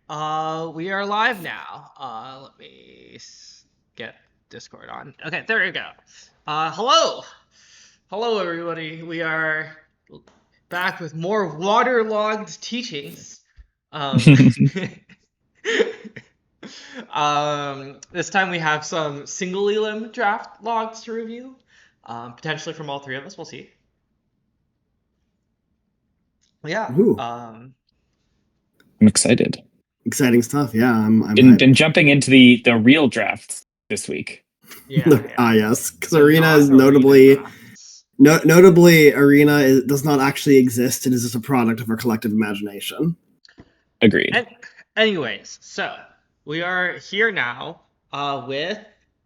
We are live now. Let me get Discord on. Okay, there you go. Hello, hello everybody. We are back with more waterlogged teachings. Um, this time we have some single elim draft logs to review. Potentially from all three of us. We'll see. Yeah. Ooh, I'm excited. exciting stuff. Yeah, I'm And, hyped. and jumping into the real drafts this week. Yeah. Yes, because The Arena is non-arena drafts. notably Arena does not actually exist. It is just a product of our collective imagination. Agreed. And anyways, so we are here now with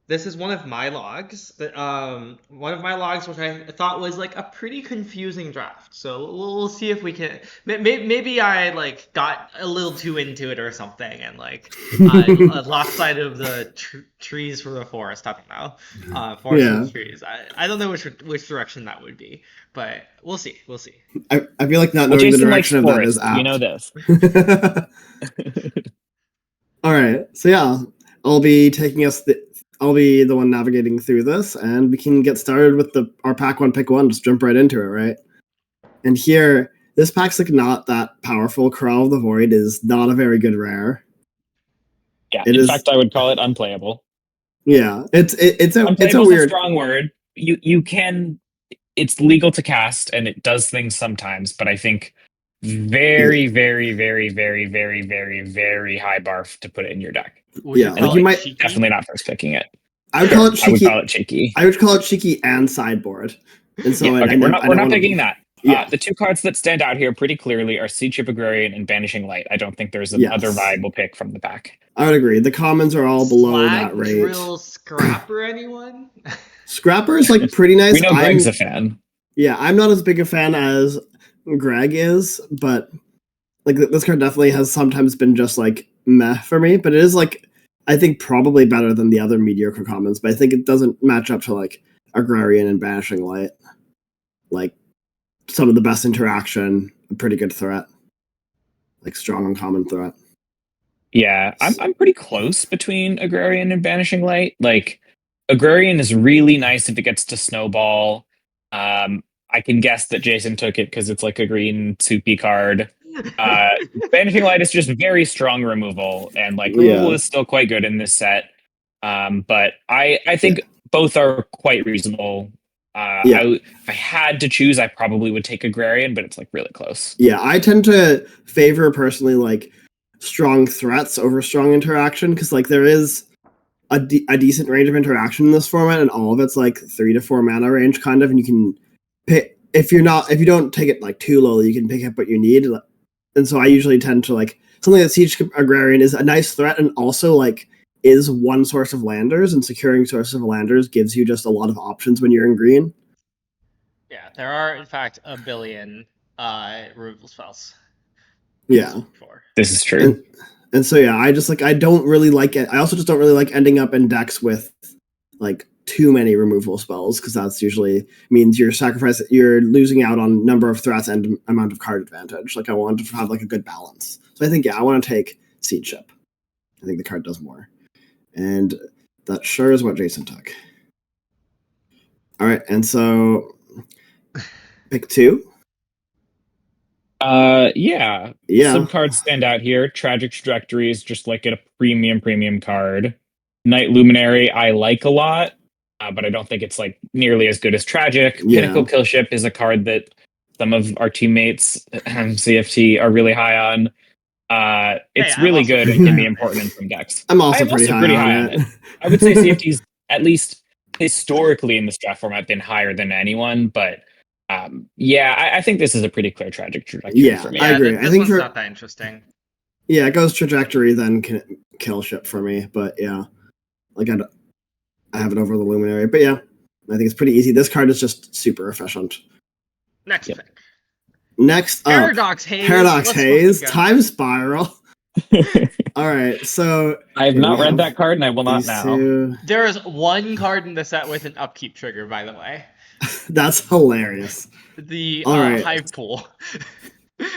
this is one of my logs. One of my logs which I thought was like a pretty confusing draft. So we'll see if we can. Maybe I like got a little too into it or something, and like I lost sight of the trees for the forest. I don't know. Forest for Yeah, the trees. I don't know which direction that would be, but we'll see. We'll see. I feel like not Well, knowing the Jason likes direction of that is forests. You know apt. this. All right, so yeah, I'll be taking us. I'll be the one navigating through this, and we can get started with our pack one, pick one. Just jump right into it, right? And here, this pack's like not that powerful. Crawl of the Void is not a very good rare. Yeah. It In is. fact, I would call it unplayable. Yeah, it's a Unplayable is a weird. strong word. You can. It's legal to cast, and it does things sometimes. But I think very, very, very, very, very, very, very high bar to put it in your deck. Would Yeah, you like call you it might. cheeky? Definitely not first picking it. I would call Sure, it I would call cheeky. it cheeky. I would call it cheeky and sideboard. And so Yeah, I okay, never. I we're don't not want picking to. that. Yeah. The two cards that stand out here pretty clearly are Sea Chip Agrarian and Banishing Light. I don't think there's another Yes, viable pick from the pack. I would agree. The commons are all below that Slag rate. drill scrapper anyone? Scrapper is like pretty We nice. know Greg's a fan. Yeah, I'm not as big a fan as Greg is, but like this card definitely has sometimes been just like meh for me. But it is like I think probably better than the other mediocre commons. But I think it doesn't match up to like Agrarian and Banishing Light. Like some of the best interaction, a pretty good threat, like strong uncommon threat. Yeah, I'm pretty close between Agrarian and Banishing Light. Like Agrarian is really nice if it gets to snowball. I can guess that Jason took it because it's like a green soupy card. Uh, Banishing Light is just very strong removal, and like removal Yeah, is still quite good in this set. But I think both are quite reasonable. yeah, If I had to choose, I probably would take Agrarian, but it's like really close. yeah. I tend to favor personally like strong threats over strong interaction because like there is a decent range of interaction in this format, and all of it's like 3 to 4 mana range kind of, and you can pick if you don't take it like too low, you can pick up what you need. And so I usually tend to like something that Siege Agrarian is a nice threat and also like is one source of landers, and securing sources of landers gives you just a lot of options when you're in green. Yeah, there are in fact a billion removal spells. Yeah. This is true. And so yeah, I don't really like it. I also just don't really like ending up in decks with like too many removal spells because that's usually means you're losing out on number of threats and amount of card advantage. Like I want to have like a good balance. So I think I want to take Seed Ship. I think the card does more. And that sure is what Jason took. All right, and so pick two. Yeah. Yeah. Some cards stand out here. Tragic Trajectory is just like a premium card. Night Luminary I like a lot, but I don't think it's like nearly as good as Tragic. Yeah. Pinnacle Killship is a card that some of our teammates CFT are really high on. It's I'm really also good pretty and can high be on it. important from decks. I'm also I'm pretty also high pretty on high on it. it. I would say CFT's at least historically in this draft format been higher than anyone, but yeah, I think this is a pretty clear tragic trajectory Yeah, for me. I agree. I This think one's for not that interesting. yeah, it goes trajectory then kill ship for me. But yeah, like I have it over the luminary. But yeah, I think it's pretty easy. This card is just super efficient. Next Yep. pick. Next up, Paradox Haze. Paradox Let's Haze, fucking go. Time Spiral. All right, so I have here not we read have that card, and I will not these now. two. There is one card in the set with an upkeep trigger, by the way. That's hilarious. The All right. Hive Pool.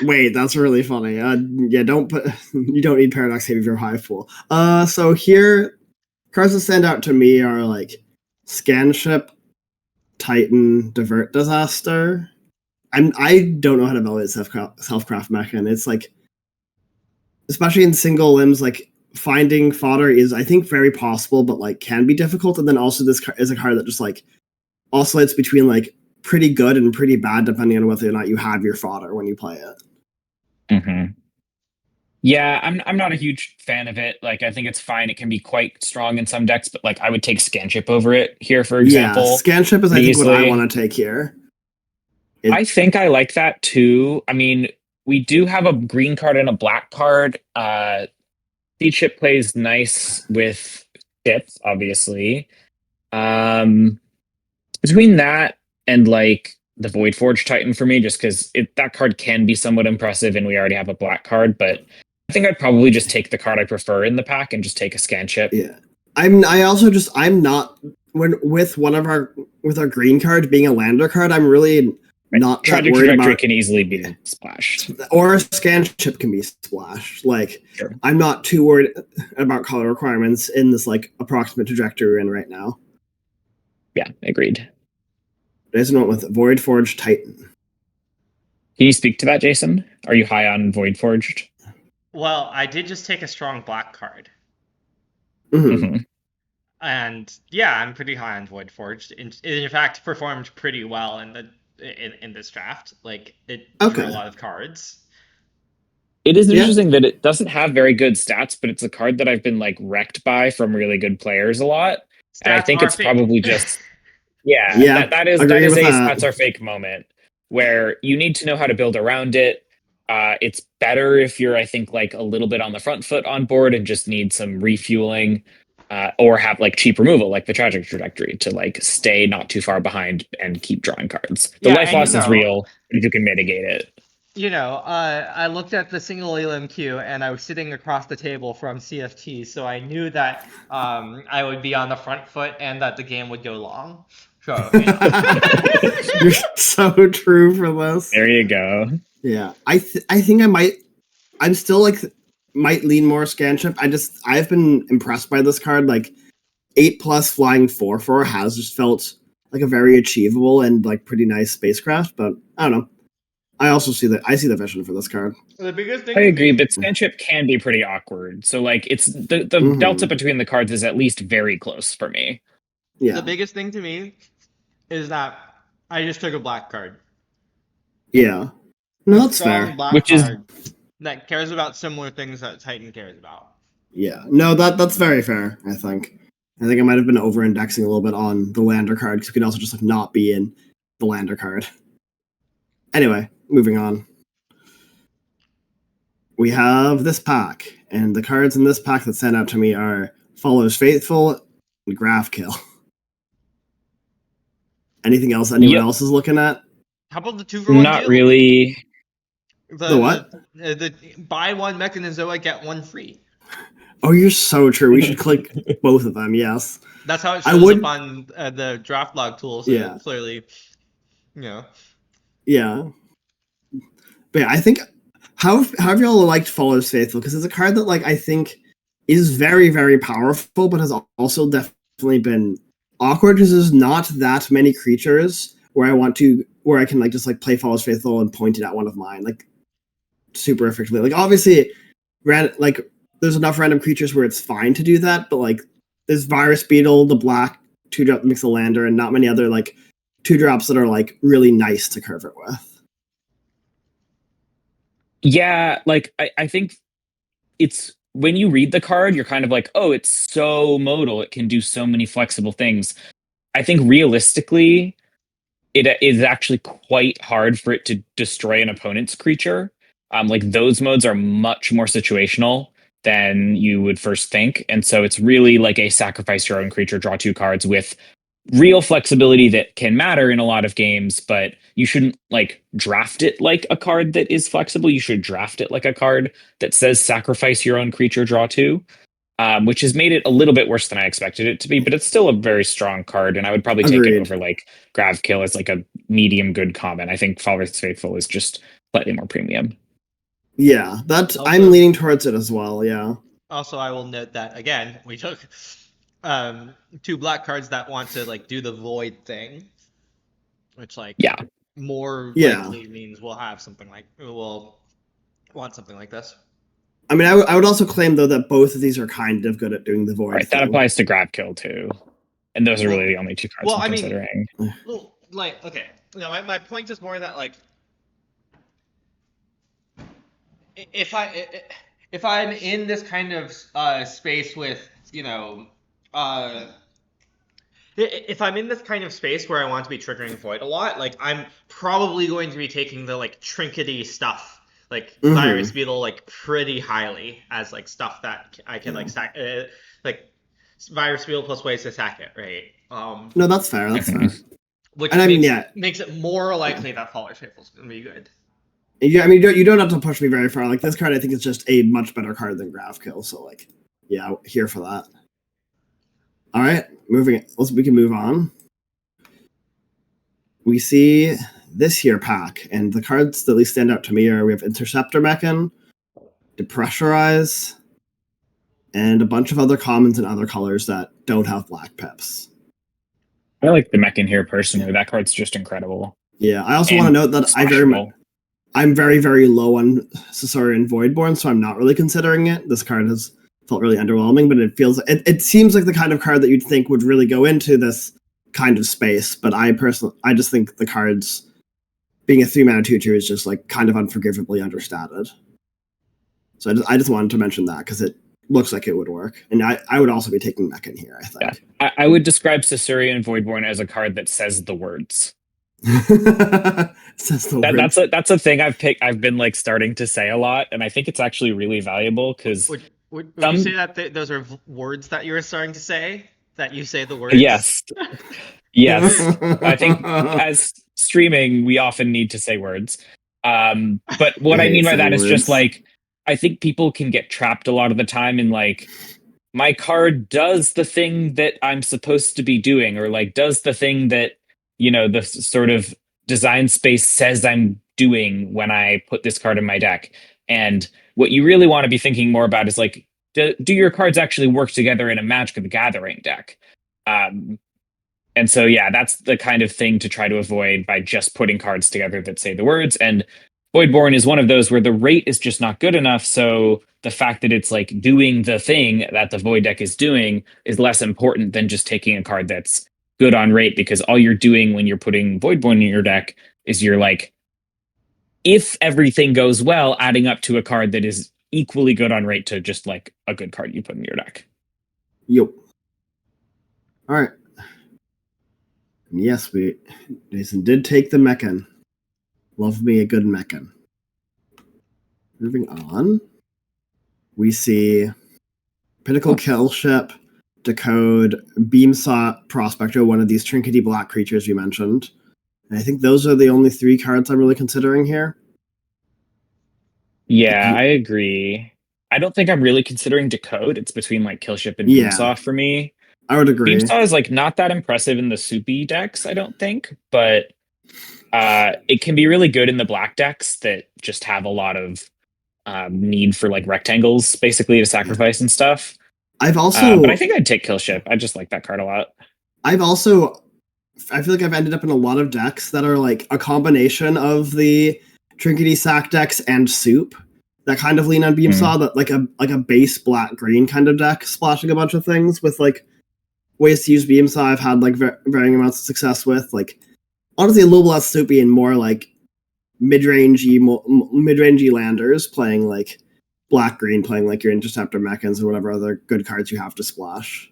Wait, that's really funny. Yeah, don't put. You don't need Paradox Savior Hive Pool. So here, cards that stand out to me are like Scanship, Titan, Divert Disaster. I don't know how to evaluate self-craft mecha, and it's like, especially in single limbs, like finding fodder is, I think, very possible, but like can be difficult. And then also this is a card that just like oscillates between like pretty good and pretty bad depending on whether or not you have your fodder when you play it. Mm-hmm. Yeah, I'm not a huge fan of it. Like, I think it's fine. It can be quite strong in some decks, but like I would take Scanship over it here, for Yeah, example, Scanship is, I pretty think, what I easily. want to take here. I think I like that too. I mean, we do have a green card and a black card. Seed Ship plays nice with ships, obviously. Um, Between that and like the Void Forge Titan for me, just because that card can be somewhat impressive, and we already have a black card, but I think I'd probably just take the card I prefer in the pack and just take a scan chip. Yeah, I'm not when with our green card being a lander card. I'm really Right? not that Tragic worried Trajectory about, can easily be splashed. or a scan chip can be splashed. Like, Sure. I'm not too worried about color requirements in this like approximate trajectory we're in right now. Yeah, agreed. I just went with Void Forge Titan. Can you speak to that, Jason? Are you high on Void Forged? Well, I did just take a strong black card. Mm-hmm. And yeah, I'm pretty high on Void Forged. In fact, performed pretty well in this draft. Like it drew a Okay. lot of cards. It is Yeah. interesting that it doesn't have very good stats, but it's a card that I've been like wrecked by from really good players a lot. And I Stats think are it's fake. probably just yeah, Yeah. that Agree is with a that. stats are fake moment where you need to know how to build around it. It's better if you're, I think, like a little bit on the front foot on board and just need some refueling, or have like cheap removal, like the tragic trajectory, to like stay not too far behind and keep drawing cards. The Yeah, life and loss is real, but if you can mitigate it. I looked at the single elim queue and I was sitting across the table from CFT, so I knew that I would be on the front foot and that the game would go long. So, You're so true for this. There you go. Yeah, I think I'm still like might lean more Scanship. I've been impressed by this card. Like 8+ flying 4/4 has just felt like a very achievable and like pretty nice spacecraft. But I don't know. I see the vision for this card. the biggest I thing to agree, me, but Scanship can be pretty awkward. So like it's the delta Mm-hmm. between the cards is at least very close for me. the Yeah, biggest thing to me is that I just took a black card. yeah. A No, that's strong fair. black Which is card that cares about similar things that Titan cares about. Yeah, no, that's very fair. I think I might have been over indexing a little bit on the lander card because we could also just like not be in the lander card. Anyway, moving on. We have this pack, and the cards in this pack that stand out to me are Follows Faithful and Graph Kill. Anything else anyone yep, else is looking at? How about the 2-for-1 not deal? really. The what? The buy one Mechanizoa, get one free. Oh, you're so true. We should click both of them. Yes, That's how it I shows up would. on the draft log tool. So Yeah, clearly, you know. yeah. But yeah, I think how have y'all liked Follows Faithful? Because it's a card that like I think is very, very powerful, but has also definitely been awkward because there's not that many creatures where I can like just like play Follows Faithful and point it at one of mine like super effectively. Like obviously, like there's enough random creatures where it's fine to do that, but like there's Virus Beetle, the black 2-drop mix a lander, and not many other like 2-drops that are like really nice to curve it with. Yeah, like I think it's when you read the card, you're kind of like, oh, it's so modal. It can do so many flexible things. I think realistically, it is actually quite hard for it to destroy an opponent's creature. Like those modes are much more situational than you would first think, and so it's really like a sacrifice your own creature, draw two cards with real flexibility that can matter in a lot of games. But you shouldn't like draft it like a card that is flexible. You should draft it like a card that says sacrifice your own creature, draw two. Which has made it a little bit worse than I expected it to be, but it's still a very strong card, and I would probably take it Agreed. over like Grav Kill as like a medium good common. I think Father's Faithful is just slightly more premium. Yeah, I'm leaning towards it as well. Yeah. Also, I will note that again, we took 2 black cards that want to like do the void thing, which Yeah. more Yeah. likely means we'll want something like this. I mean, I would also claim though that both of these are kind of good at doing the void Right, thing. that applies to Grab Kill too. And those are Well- really the only 2 cards well, I'm I mean- considering. Well, like, okay, no, my point is more that like, if I'm in this kind of space with, you know, if I'm in this kind of space where I want to be triggering void a lot, like I'm probably going to be taking the like trinkety stuff, like virus beetle, like pretty highly as like stuff that I can like stack, like virus beetle plus ways to sack it, right? No, that's fair. That's fair. Which And I mean, makes it more likely that Father's Faithful is going to be good. Yeah, I mean, you don't have to push me very far. Like this card, I think is just a much better card than Graph Kill. So like, yeah, here for that. All right, we can move on. We see this here pack, and the cards that at least stand out to me are we have Interceptor Mechan, Depressurize, and a bunch of other commons in other colors that don't have black pips. I like the Mechan here personally. That card's just incredible. Yeah, I also want to note that I'm very, very low on Saurian Voidborn, so I'm not really considering it. This card has felt really underwhelming, but it seems like the kind of card that you'd think would really go into this kind of space. But I just think the cards being a 3-mana 2/2 is just like kind of unforgivably understated. So I just wanted to mention that because it looks like it would work, and I would also be taking Mechan here. I think. Yeah. I would describe Saurian Voidborn as a card that says the words. That's a thing I've been like starting to say a lot, and I think it's actually really valuable because would you say that those are words that you were starting to say, that you say the words? Yes. I think as streaming we often need to say words, but what I mean by that is just like I think people can get trapped a lot of the time in like my card does the thing that I'm supposed to be doing, or like does the thing that, you know, the sort of design space says I'm doing when I put this card in my deck. And what you really want to be thinking more about is like, do your cards actually work together in a Magic the Gathering deck? And so, yeah, that's the kind of thing to try to avoid by just putting cards together that say the words. And Voidborn is one of those where the rate is just not good enough. So the fact that it's like doing the thing that the Void deck is doing is less important than just taking a card that's good on rate, because all you're doing when you're putting Voidborn in your deck is you're like, if everything goes well, adding up to a card that is equally good on rate to just like a good card you put in your deck. Yep. All right. Yes, Jason did take the Mechan. Love me a good Mechan. Moving on, we see Pinnacle Kill Ship, Decode, Beamsaw, Prospector, one of these trinkety black creatures you mentioned. And I think those are the only 3 cards I'm really considering here. Yeah, I agree. I don't think I'm really considering Decode. It's between like Killship and Beamsaw for me. I would agree. Beamsaw is like not that impressive in the soupy decks, I don't think, but it can be really good in the black decks that just have a lot of need for like rectangles basically to sacrifice and stuff. I've also, but I think I'd take Killship. I just like that card a lot. I feel like I've ended up in a lot of decks that are like a combination of the trinkety sack decks and soup that kind of lean on Beamsaw, that like a base black green kind of deck splashing a bunch of things with like ways to use Beamsaw. I've had like varying amounts of success with, like, honestly a little less soupy and more like mid-rangey landers playing like black green, playing like your Interceptor Mechans and whatever other good cards you have to splash.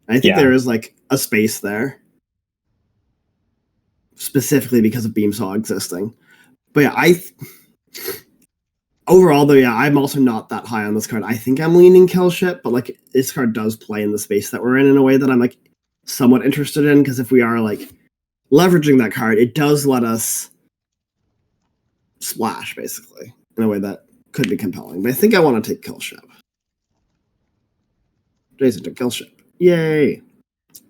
And I think there is like a space there, specifically because of Beamsaw existing. But yeah, overall though, yeah, I'm also not that high on this card. I think I'm leaning Killship, but like this card does play in the space that we're in a way that I'm like somewhat interested in, because if we are like leveraging that card, it does let us splash basically in a way that could be compelling. But I think I want to take Killship. Jason took Killship. Yay!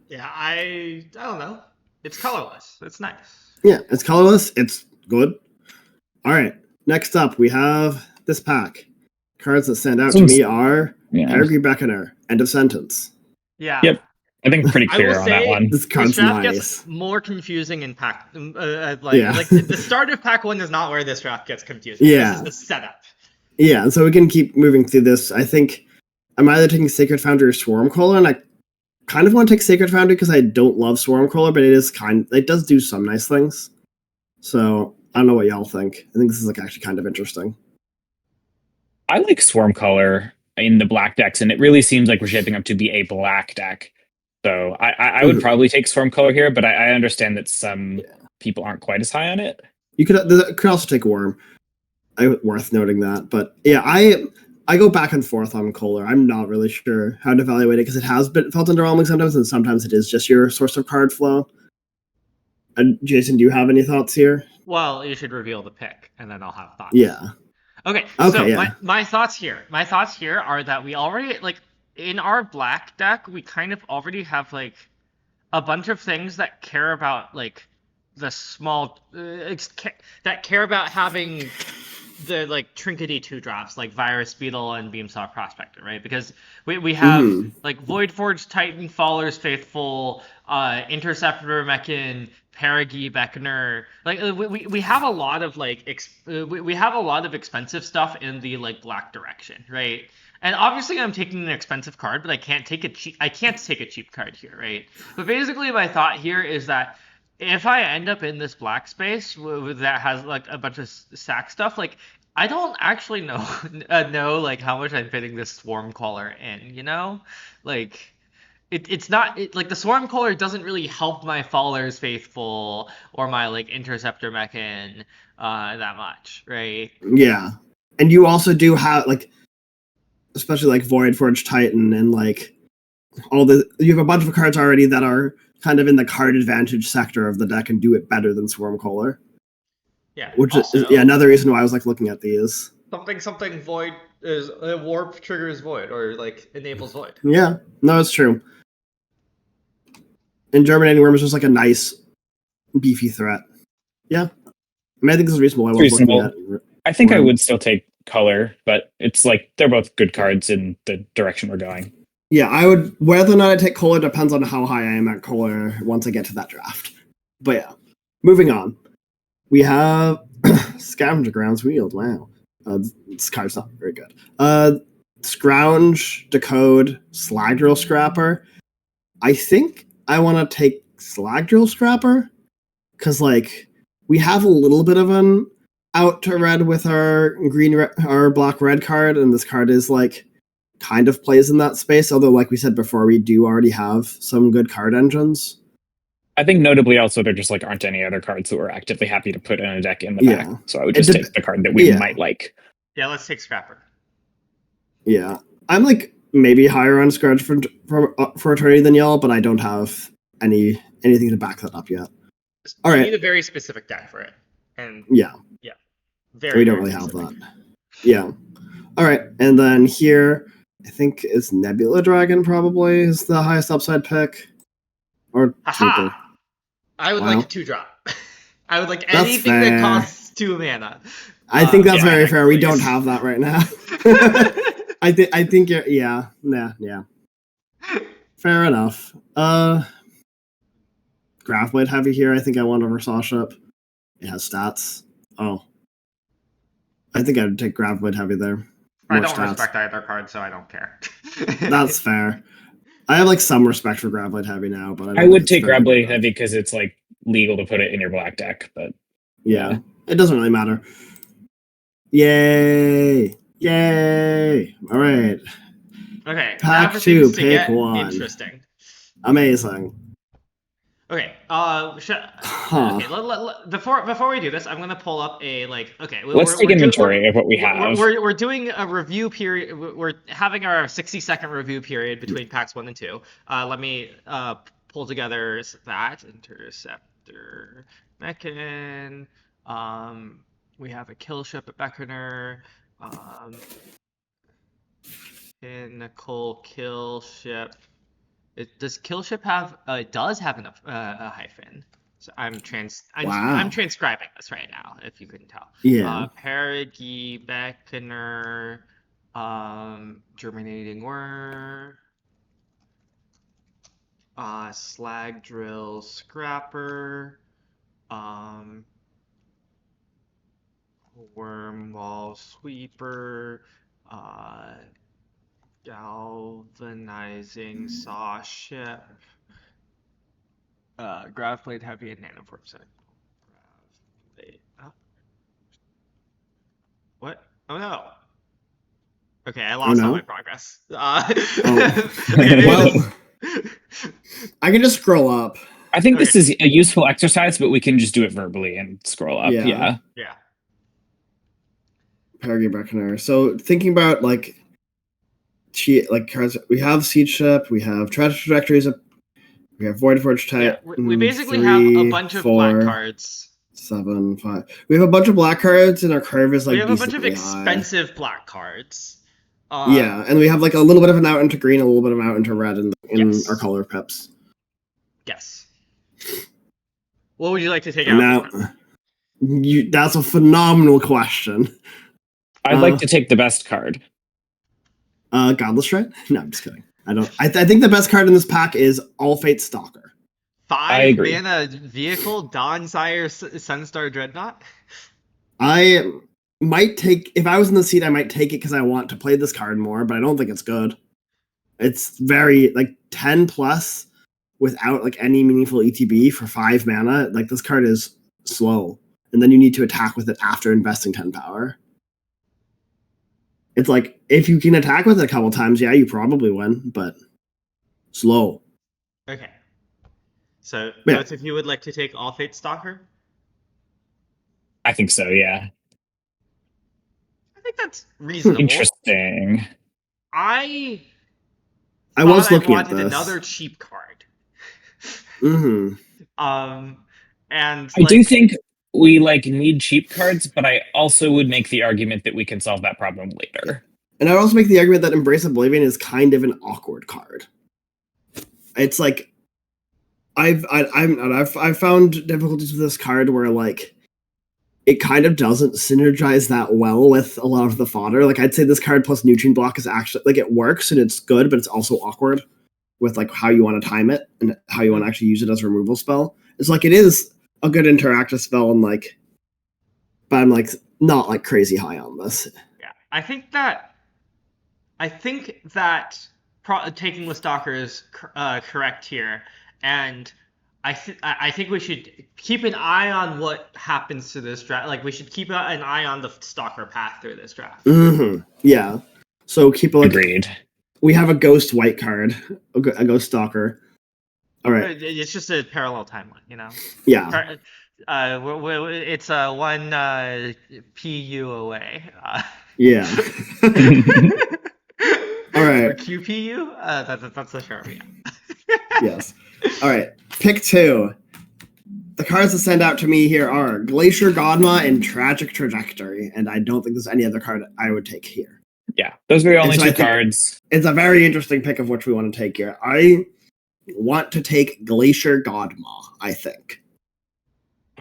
Yeah, I don't know. It's colorless. It's nice. Yeah, it's colorless. It's good. All right. Next up, we have this pack. Cards that stand out to me are Peregrine Beckoner. End of sentence. Yeah. Yep. I think pretty I will clear on that say one. This this card's draft nice. gets more confusing in pack. Yeah. Like the start of pack 1 is not where this draft gets confusing. Yeah. This is the setup. Yeah, and so we can keep moving through this. I think I'm either taking Sacred Foundry or Swarmcrawler, and I kind of want to take Sacred Foundry because I don't love Swarmcrawler, but it does do some nice things. So I don't know what y'all think. I think this is like actually kind of interesting. I like Swarmcaller in the black decks, and it really seems like we're shaping up to be a black deck. So I would probably take Swarmcaller here, but I understand that some people aren't quite as high on it. You could also take Worm. Worth noting that, but yeah, I go back and forth on Kohler. I'm not really sure how to evaluate it because it has been felt underwhelming sometimes, and sometimes it is just your source of card flow. And Jason, do you have any thoughts here? Well, you should reveal the pick, and then I'll have thoughts. Yeah. Okay. So Yeah. my thoughts here. My thoughts here are that we already in our black deck, we kind of already have like a bunch of things that care about like the small that care about having the like trinkety 2 drops like Virus Beetle and Beamsaw Prospector, right? Because we have like Voidforge, Titan, Faller's Faithful, Interceptor Mechan, Perigi, Beckoner. Like we have a lot of like we have a lot of expensive stuff in the like black direction, right? And obviously I'm taking an expensive card, but I can't take a cheap card here, right? But basically my thought here is that if I end up in this black space that has like a bunch of sack stuff, like I don't actually know like how much I'm fitting this swarm caller in, you know? Like it's not like the swarm caller doesn't really help my Faller's Faithful or my like Interceptor Mechan that much, right? Yeah. And you also do have like especially like Voidforge Titan and like you have a bunch of cards already that are kind of in the card advantage sector of the deck and do it better than Swarmcaller. Yeah. Which also, is another reason why I was like looking at these. Something void is warp triggers void or like enables void. Yeah, no, it's true. And Germinating Worm is just like a nice, beefy threat. Yeah, I mean, I think this is reasonable. I think I would still take color, but it's like they're both good cards in the direction we're going. Yeah, I would. Whether or not I take Kohler depends on how high I am at Kohler once I get to that draft. But yeah, moving on. We have Scavenger Grounds Wield. Wow, this card's not very good. Scrounge, Decode, Slag Drill Scrapper. I think I want to take Slag Drill Scrapper because like we have a little bit of an out to red with our our black red card, and this card is like kind of plays in that space. Although, like we said before, we do already have some good card engines. I think notably also there just like aren't any other cards that we're actively happy to put in a deck in the back. So I would just take the card that we might like. Yeah, let's take Scrapper. Yeah, I'm like maybe higher on Scrounge for Eternity than y'all, but I don't have anything to back that up yet. All right, you need a very specific deck for it, and yeah, we don't really have that. Yeah. All right, and then here I think is Nebula Dragon probably is the highest upside pick. Or cheaper. I would like a 2-drop. I would like anything that costs 2 mana. I think that's very fair. We don't have that right now. I think you're yeah. Fair enough. Graphblade heavy here. I think I want over Sawship. It has stats. Oh. I think I'd take Graphblade heavy there. I don't respect either card, so I don't care. That's fair. I have like some respect for Graphblade heavy now, but I would take Graphblade heavy because it's like legal to put it in your black deck. But yeah, it doesn't really matter. Yay! All right. Okay. Pack 2, pick 1. Interesting. Amazing. Okay. Okay. Before we do this, I'm gonna pull up a like. Okay. Let's take inventory of what we have. We're doing a review period. We're having our 60-second review period between packs 1 and 2. Let me pull together that Interceptor Mechan. We have a kill ship at Beckoner. Pinnacle kill ship. Does kill ship have? It does have a hyphen. So I'm Wow. transcribing this right now, if you couldn't tell. Yeah. Perigi, Beckoner, Germinating Worm, Slag Drill, Scrapper, um, Worm Wall Sweeper, uh, Galvanizing Saw Ship, Grav Blade Heavy, and Nanoform Setting. Oh, what? Oh no. Okay, I Oh lost all my no. progress. Oh. Okay, maybe Well, this. I can just scroll up. I think Okay, this is a useful exercise, but we can just do it verbally and scroll up. Yeah. Yeah. yeah. Perigi Beckoner. So thinking about like cards, we have Siege Ship, we have Tragic Trajectories, we have Void Forge Yeah, type. we basically have a 3, bunch of black 4, cards. 7, 5. We have a bunch of black cards, and our curve is We like have a bunch of decently high. expensive black cards. Yeah, and we have like a little bit of an out into green, a little bit of an out into red in our Yes. color pips. Yes. What would you like to take And out this now, time? that's a phenomenal question. I'd like to take the best card. Godless Shred? No, I'm just kidding. I don't. I think the best card in this pack is All Fate Stalker. I 5 agree. mana vehicle, Dawn Sire, Sunstar Dreadnought? I might take, if I was in the seat, I might take it because I want to play this card more, but I don't think it's good. It's very, like, 10 plus without, like, any meaningful ETB for 5 mana. Like, this card is slow. And then you need to attack with it after investing 10 power. It's like, if you can attack with it a couple times, yeah, you probably win, but slow. Okay. So, Yeah. both of you would like to take All Fate Stalker? I think so, yeah. I think that's reasonable. Interesting. I I thought was I looking at wanted this. another cheap card. Mm-hmm. And I do think we like need cheap cards, but I also would make the argument that we can solve that problem later. And I would also make the argument that Embrace Oblivion is kind of an awkward card. It's like I've found difficulties with this card where like it kind of doesn't synergize that well with a lot of the fodder. Like I'd say this card plus Nutrient Block is actually like it works and it's good, but it's also awkward with like how you want to time it and how you want to actually use it as a removal spell. It's like it is a good interactive spell and like, but I'm like not like crazy high on this. yeah, I think that taking the Stalker is correct here, and I think we should keep an eye on what happens to this draft. Like we should keep an eye on the Stalker path through this draft. Mm-hmm. Yeah. So keep like Agreed. We have a ghost white card, a ghost stalker. All right. It's just a parallel timeline, you know. Yeah. It's one PU away. Yeah. All right. Or QPU? That's the term, yeah. Yes. All right. Pick 2. The cards that stand out to me here are Glacier Godma and Tragic Trajectory, and I don't think there's any other card I would take here. Yeah, those are the only so two cards. It's a very interesting pick of which we want to take here. I want to take Glacier Godma, I think.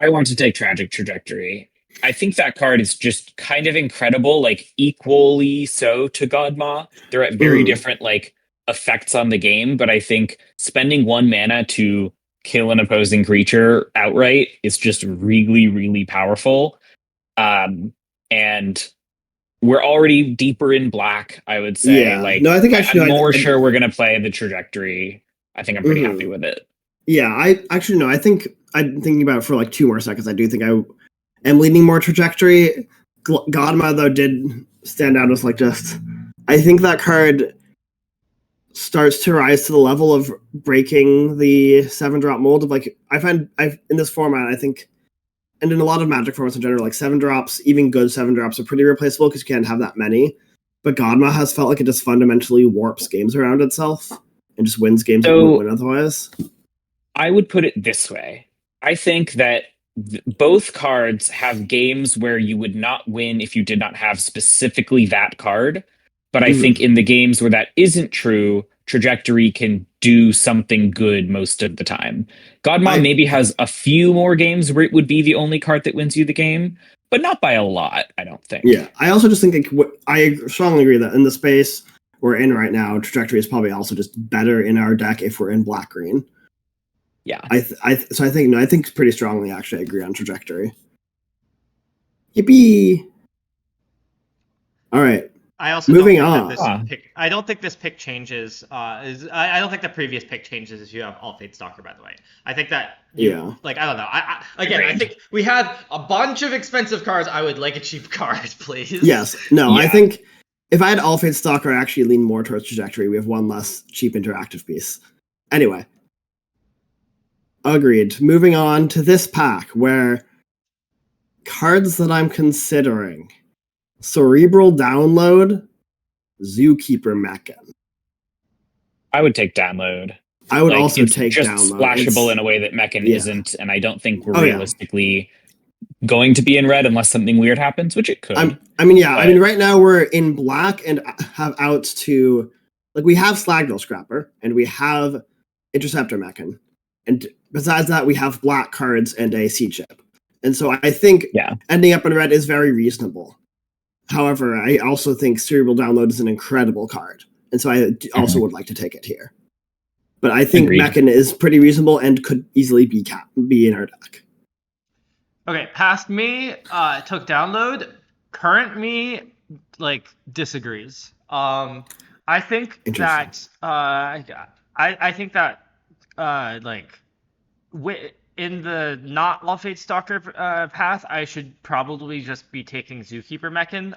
I want to take Tragic Trajectory. I think that card is just kind of incredible, like equally so to Godma. They're at very different like effects on the game, but I think spending 1 mana to kill an opposing creature outright is just really, really powerful. And we're already deeper in black, I would say. Yeah. Like, no, I think I'm more sure we're going to play the Trajectory. I think I'm pretty happy with it. Yeah, I actually no. I think I'm thinking about it for like 2 more seconds. I do think I am leaning more Trajectory. Godma though did stand out as like just. I think that card starts to rise to the level of breaking the 7-drop mold of like I've in this format. I think, and in a lot of Magic formats in general, like 7 drops, even good 7 drops, are pretty replaceable because you can't have that many. But Godma has felt like it just fundamentally warps games around itself and just wins games that wouldn't win otherwise. I would put it this way. I think that both cards have games where you would not win if you did not have specifically that card. But I think in the games where that isn't true, Trajectory can do something good most of the time. Godmom I maybe has a few more games where it would be the only card that wins you the game, but not by a lot, I don't think. I also just think I strongly agree that in the space we're in right now, trajectory is probably also just better in our deck if we're in black green. Yeah. I think pretty strongly actually I agree on trajectory. Yippee! All right. I also Moving don't think on. that this pick. I don't think this pick changes. I don't think the previous pick changes if you have all Fate Stalker. By the way, I think that like I don't know. I think we have a bunch of expensive cards. I would like a cheap card, please. Yes. No. Yeah. I think if I had all Fate Stalker, I actually lean more towards trajectory. We have one less cheap interactive piece. Anyway. Agreed. Moving on to this pack where cards that I'm considering: Cerebral Download, Zookeeper Mechan. I would take Download. I would also it's take just Download. splashable in a way that Mechan Yeah. isn't, and I don't think we're Oh, yeah. realistically going to be in red unless something weird happens, which it could. I mean, right now we're in black and have outs to, like, we have Slagdale Scrapper and we have Interceptor Mechan, and besides that we have black cards and a C chip, and so I think ending up in red is very reasonable. However, I also think Cerebral Download is an incredible card, and so I also would like to take it here. But I think Mechan is pretty reasonable and could easily be in our deck. Okay, past me took Download. Current me disagrees. I think that I think that in the not all Fate Stalker path, I should probably just be taking Zookeeper Mechan.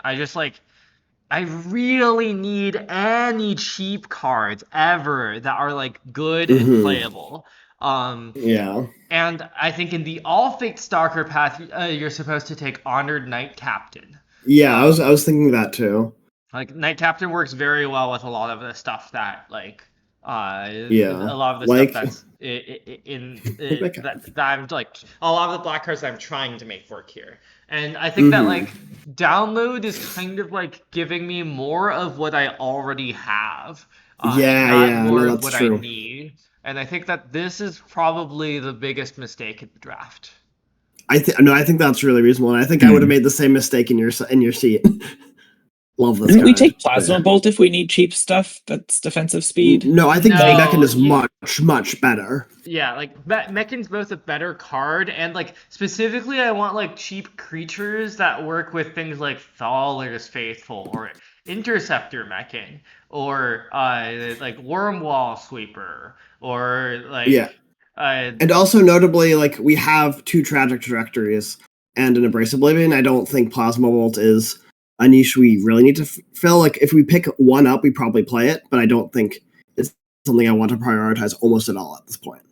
I really need any cheap cards ever that are good and playable. And I think in the all Fate Stalker path, you're supposed to take Honored Knight Captain. Yeah, I was thinking that too. Knight Captain works very well with a lot of the stuff that a lot of the stuff that's that I'm a lot of the black cards that I'm trying to make work here. And I think that Download is kind of giving me more of what I already have. More of what I need. And I think that this is probably the biggest mistake in the draft. I think that's really reasonable, and I think I would have made the same mistake in your seat. Love this. Didn't we take Plasma Bolt if we need cheap stuff that's defensive speed? No, I think Mechan is much better. Yeah, Mechan's both a better card, and specifically I want cheap creatures that work with things like Thaler's Faithful or Interceptor Mechan or Wormwall Sweeper or and also notably we have two tragic trajectories and an Embrace Oblivion. I don't think Plasma Bolt is a niche we really need to fill. If we pick one up, we probably play it, but I don't think it's something I want to prioritize almost at all at this point.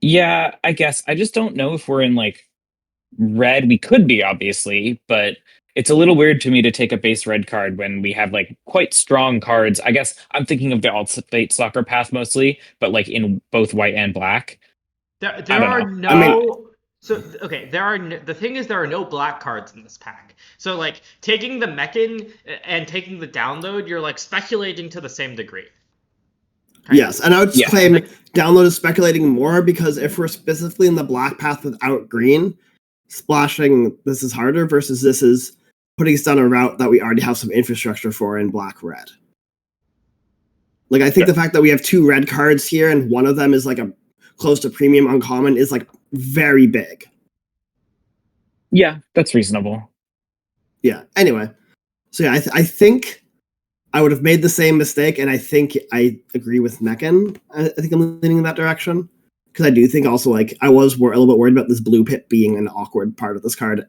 Yeah, I guess. I just don't know if we're in red. We could be, obviously, but it's a little weird to me to take a base red card when we have quite strong cards. I guess I'm thinking of the alt Fate Stalker path mostly, but in both white and black. There are no. The thing is, there are no black cards in this pack. So taking the Mechan and taking the Download, you're sspeculating to the same degree. Right? Yes, and I would claim Download is speculating more because if we're specifically in the black path without green, splashing this is harder versus this is putting us down a route that we already have some infrastructure for in black-red. I think the fact that we have two red cards here and one of them is a close to premium uncommon is very big. Yeah, that's reasonable. Yeah. Anyway, so yeah, I think I would have made the same mistake, and I think I agree with Mechan. I think I'm leaning in that direction because I do think also I was a little bit worried about this blue pit being an awkward part of this card,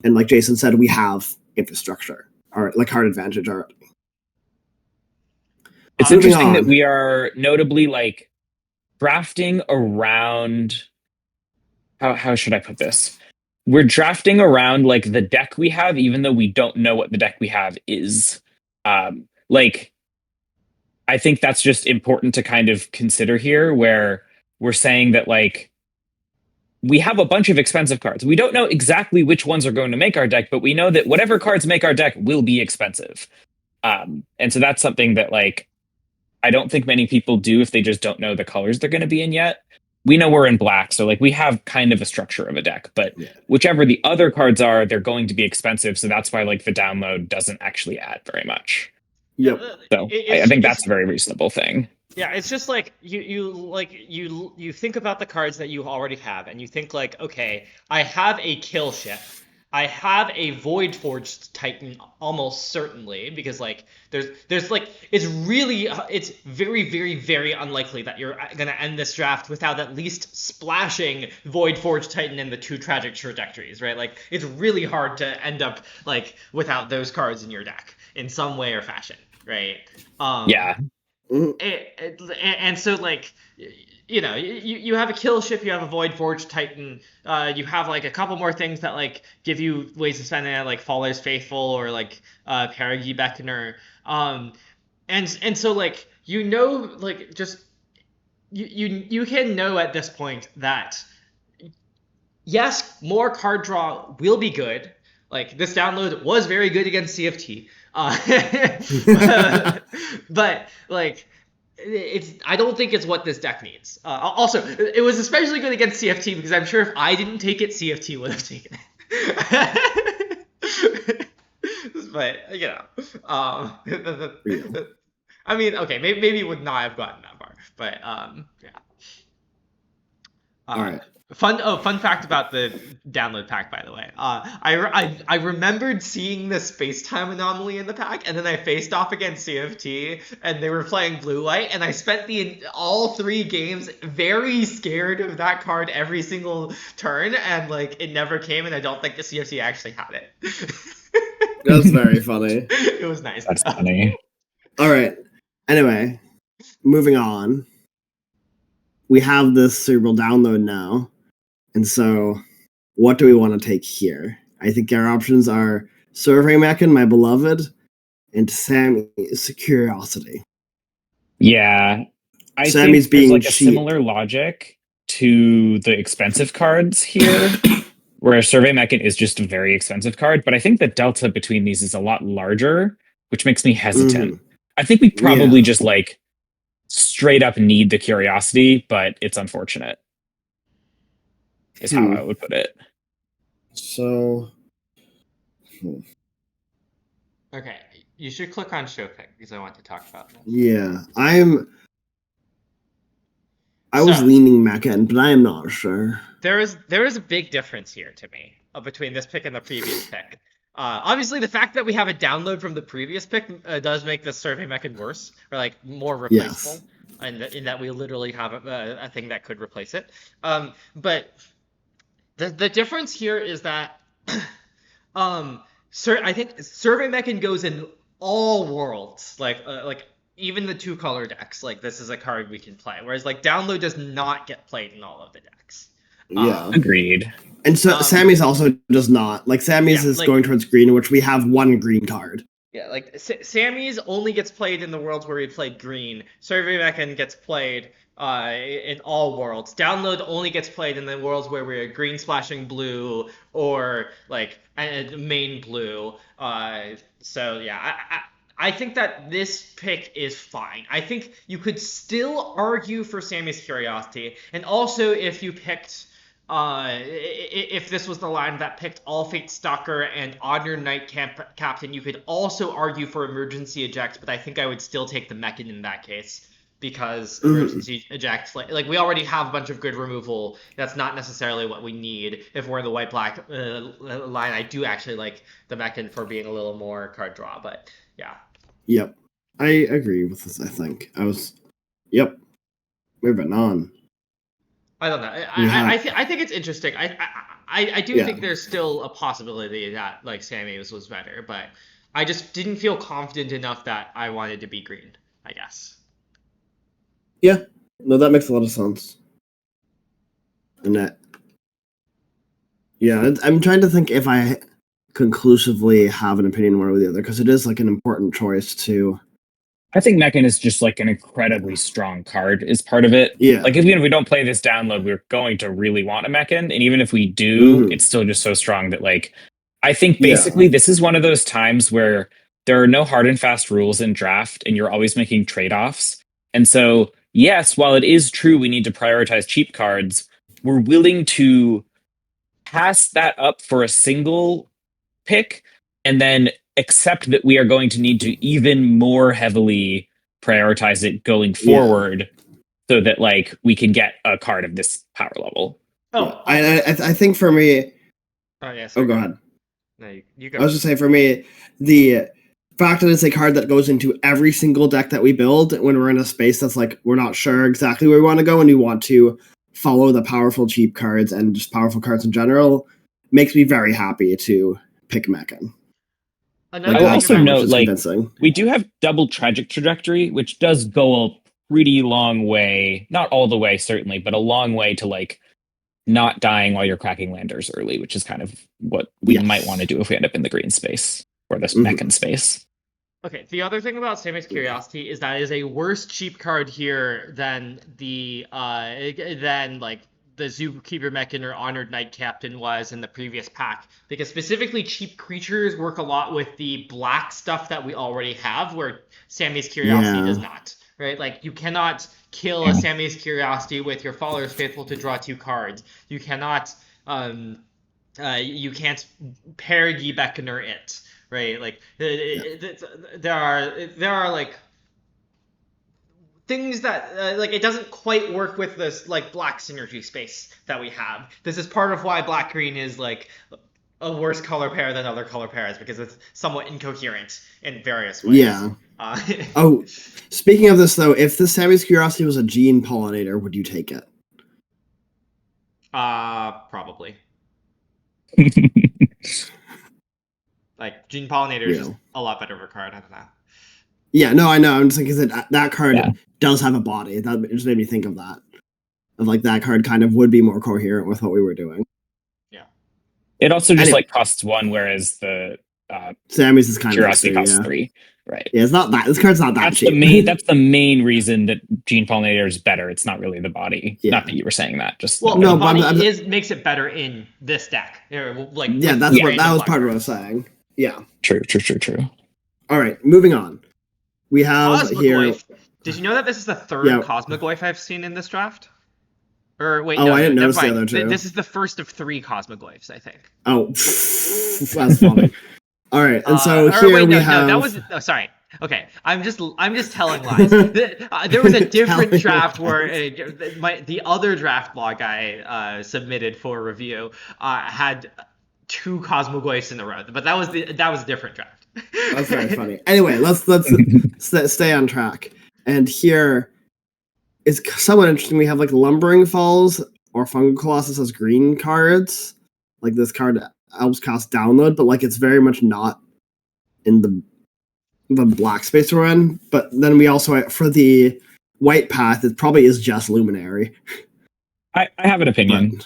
and like Jason said, we have infrastructure or card advantage already. It's interesting that we are notably drafting around. How should I put this? We're drafting around the deck we have, even though we don't know what the deck we have is. I think that's just important to kind of consider here, where we're saying that we have a bunch of expensive cards. We don't know exactly which ones are going to make our deck, but we know that whatever cards make our deck will be expensive. And so that's something that I don't think many people do if they just don't know the colors they're going to be in yet. We know we're in black, so like we have kind of a structure of a deck, but Yeah. whichever the other cards are, they're going to be expensive, so that's why like the download doesn't actually add very much. Yep. So I think that's a very reasonable thing. Yeah, it's just like you think about the cards that you already have, and you think like, okay, I have a kill ship, I have a Void Forged Titan almost certainly, because like there's like it's very unlikely that you're gonna end this draft without at least splashing Void Forged Titan in the two tragic trajectories, right? Like it's really hard to end up like without those cards in your deck in some way or fashion, right? Yeah. And so like you have a kill ship, you have a Void Forged Titan, you have like a couple more things that like give you ways to spend it, like Faller's Faithful or like Perigi Beckoner, and so like like just you can know at this point that yes, more card draw will be good. Like this download was very good against CFT, but like I don't think it's what this deck needs. Also, it was especially good against CFT because I'm sure if I didn't take it, CFT would have taken it. But I mean, okay, maybe it would not have gotten that far, but yeah. All right. Fun fact about the download pack, by the way. I remembered seeing the space-time anomaly in the pack, and then I faced off against CFT, and they were playing blue white, and I spent all 3 games very scared of that card every single turn, and like it never came, and I don't think the CFT actually had it. That's very funny. It was nice. That's funny. All right. Anyway, moving on. We have this cerebral download now. And so, what do we want to take here? I think our options are Survey Mechan, my beloved, and Sammy's Curiosity. Yeah. I Sammy's think there's being like a cheap. similar logic to the expensive cards here, where Survey Mechan is just a very expensive card, but I think the delta between these is a lot larger, which makes me hesitant. I think we probably just like straight up need the Curiosity, but it's unfortunate. Is how I would put it. So, okay, you should click on show pick because I want to talk about this. Yeah, I was leaning Mechan, but I am not sure. There is a big difference here to me between this pick and the previous pick. Obviously, the fact that we have a download from the previous pick does make the Survey Mechan worse, or like more replaceable, in that we literally have a thing that could replace it. But the difference here is that I think Survey Mechan goes in all worlds, like even the 2-color decks. Like this is a card we can play, whereas like download does not get played in all of the decks. Yeah, agreed. And so Sammy's also does not. Like Sammy's is like, going towards green, which we have 1 green card. Yeah, like Sammy's only gets played in the worlds where we played green. Survey Mechan gets played in all worlds. Download only gets played in the worlds where we're green splashing blue or like main blue. So yeah, I think that this pick is fine. I think you could still argue for Sammy's Curiosity, and also if you picked if this was the line that picked All Fate Stalker and Honor Knight Captain, you could also argue for Emergency Eject, but I think I would still take the Mechan in that case, because Emergency Eject, like we already have a bunch of good removal. That's not necessarily what we need. If we're in the white-black line, I do actually like the Mechan for being a little more card draw, but yeah. Yep. I agree with this, I think. Yep. Moving on. I don't know. I think it's interesting. I do think there's still a possibility that like Sammy's was better, but I just didn't feel confident enough that I wanted to be green, I guess. Yeah. No, that makes a lot of sense. And that, yeah, I'm trying to think if I conclusively have an opinion one or the other, because it is like an important choice to. I think Mechan is just like an incredibly strong card is part of it. Yeah. Like even if we don't play this download, we're going to really want a Mechan. And even if we do, it's still just so strong that like, I think basically this is one of those times where there are no hard and fast rules in draft and you're always making trade-offs. And so, yes, while it is true we need to prioritize cheap cards, we're willing to pass that up for a single pick and then accept that we are going to need to even more heavily prioritize it going forward so that like we can get a card of this power level. Oh, I think for me. Oh yeah. Oh, go ahead. No, you go. I was just saying, for me, the fact that it's a card that goes into every single deck that we build when we're in a space that's like we're not sure exactly where we want to go and we want to follow the powerful cheap cards and just powerful cards in general makes me very happy to pick Mechan. Another I will also note, like, convincing. we do have double tragic trajectory, which does go a pretty long way, not all the way certainly, but a long way to like not dying while you're cracking landers early, which is kind of what we might want to do if we end up in the green space or this Mechan space. Okay, the other thing about Sammy's Curiosity is that it is a worse cheap card here than the Zookeeper Mechan or Honored Knight Captain was in the previous pack. Because specifically cheap creatures work a lot with the black stuff that we already have, where Sammy's Curiosity does not. Right? Like, you cannot kill a Sammy's Curiosity with your Follower's Faithful to draw 2 cards. You cannot you can't pair Ye Beckoner it. Right, like there are like things that like it doesn't quite work with this like black synergy space that we have. This is part of why black green is like a worse color pair than other color pairs because it's somewhat incoherent in various ways. Yeah. Oh, speaking of this though, if the Sammy's Curiosity was a gene pollinator, would you take it? Probably. Like, Gene Pollinator is just a lot better of a card. I don't know. Yeah, no, I know. I'm just thinking that card does have a body. That just made me think of that. Of like that card kind of would be more coherent with what we were doing. Yeah. It also just like costs 1, whereas the Sammy's is kind Curiosity of costs 3. Right. Yeah, it's not that. This card's not that that's cheap. That's the main reason that Gene Pollinator is better. It's not really the body. Yeah. Not that you were saying that. Just the body makes it better in this deck. Like that was part of what I was saying. Yeah. True. All right, moving on. We have here. Did you know that this is the third Cosmoglyph I've seen in this draft? Or wait, I didn't notice the other 2. This is the first of 3 Cosmoglyphs, I think. Oh, that's funny. All right, and so here we have. No, that was sorry. Okay, I'm just telling lies. There was a different draft where the other draft blog I submitted for review had 2 Cosmoglyphs in a row, but that was a different draft. That's very funny. Anyway, let's stay on track. And here is somewhat interesting. We have like Lumbering Falls or Fungal Colossus as green cards. Like this card helps cost download, but like it's very much not in the black space we're in. But then we also, for the white path, it probably is just Luminary. I have an opinion. But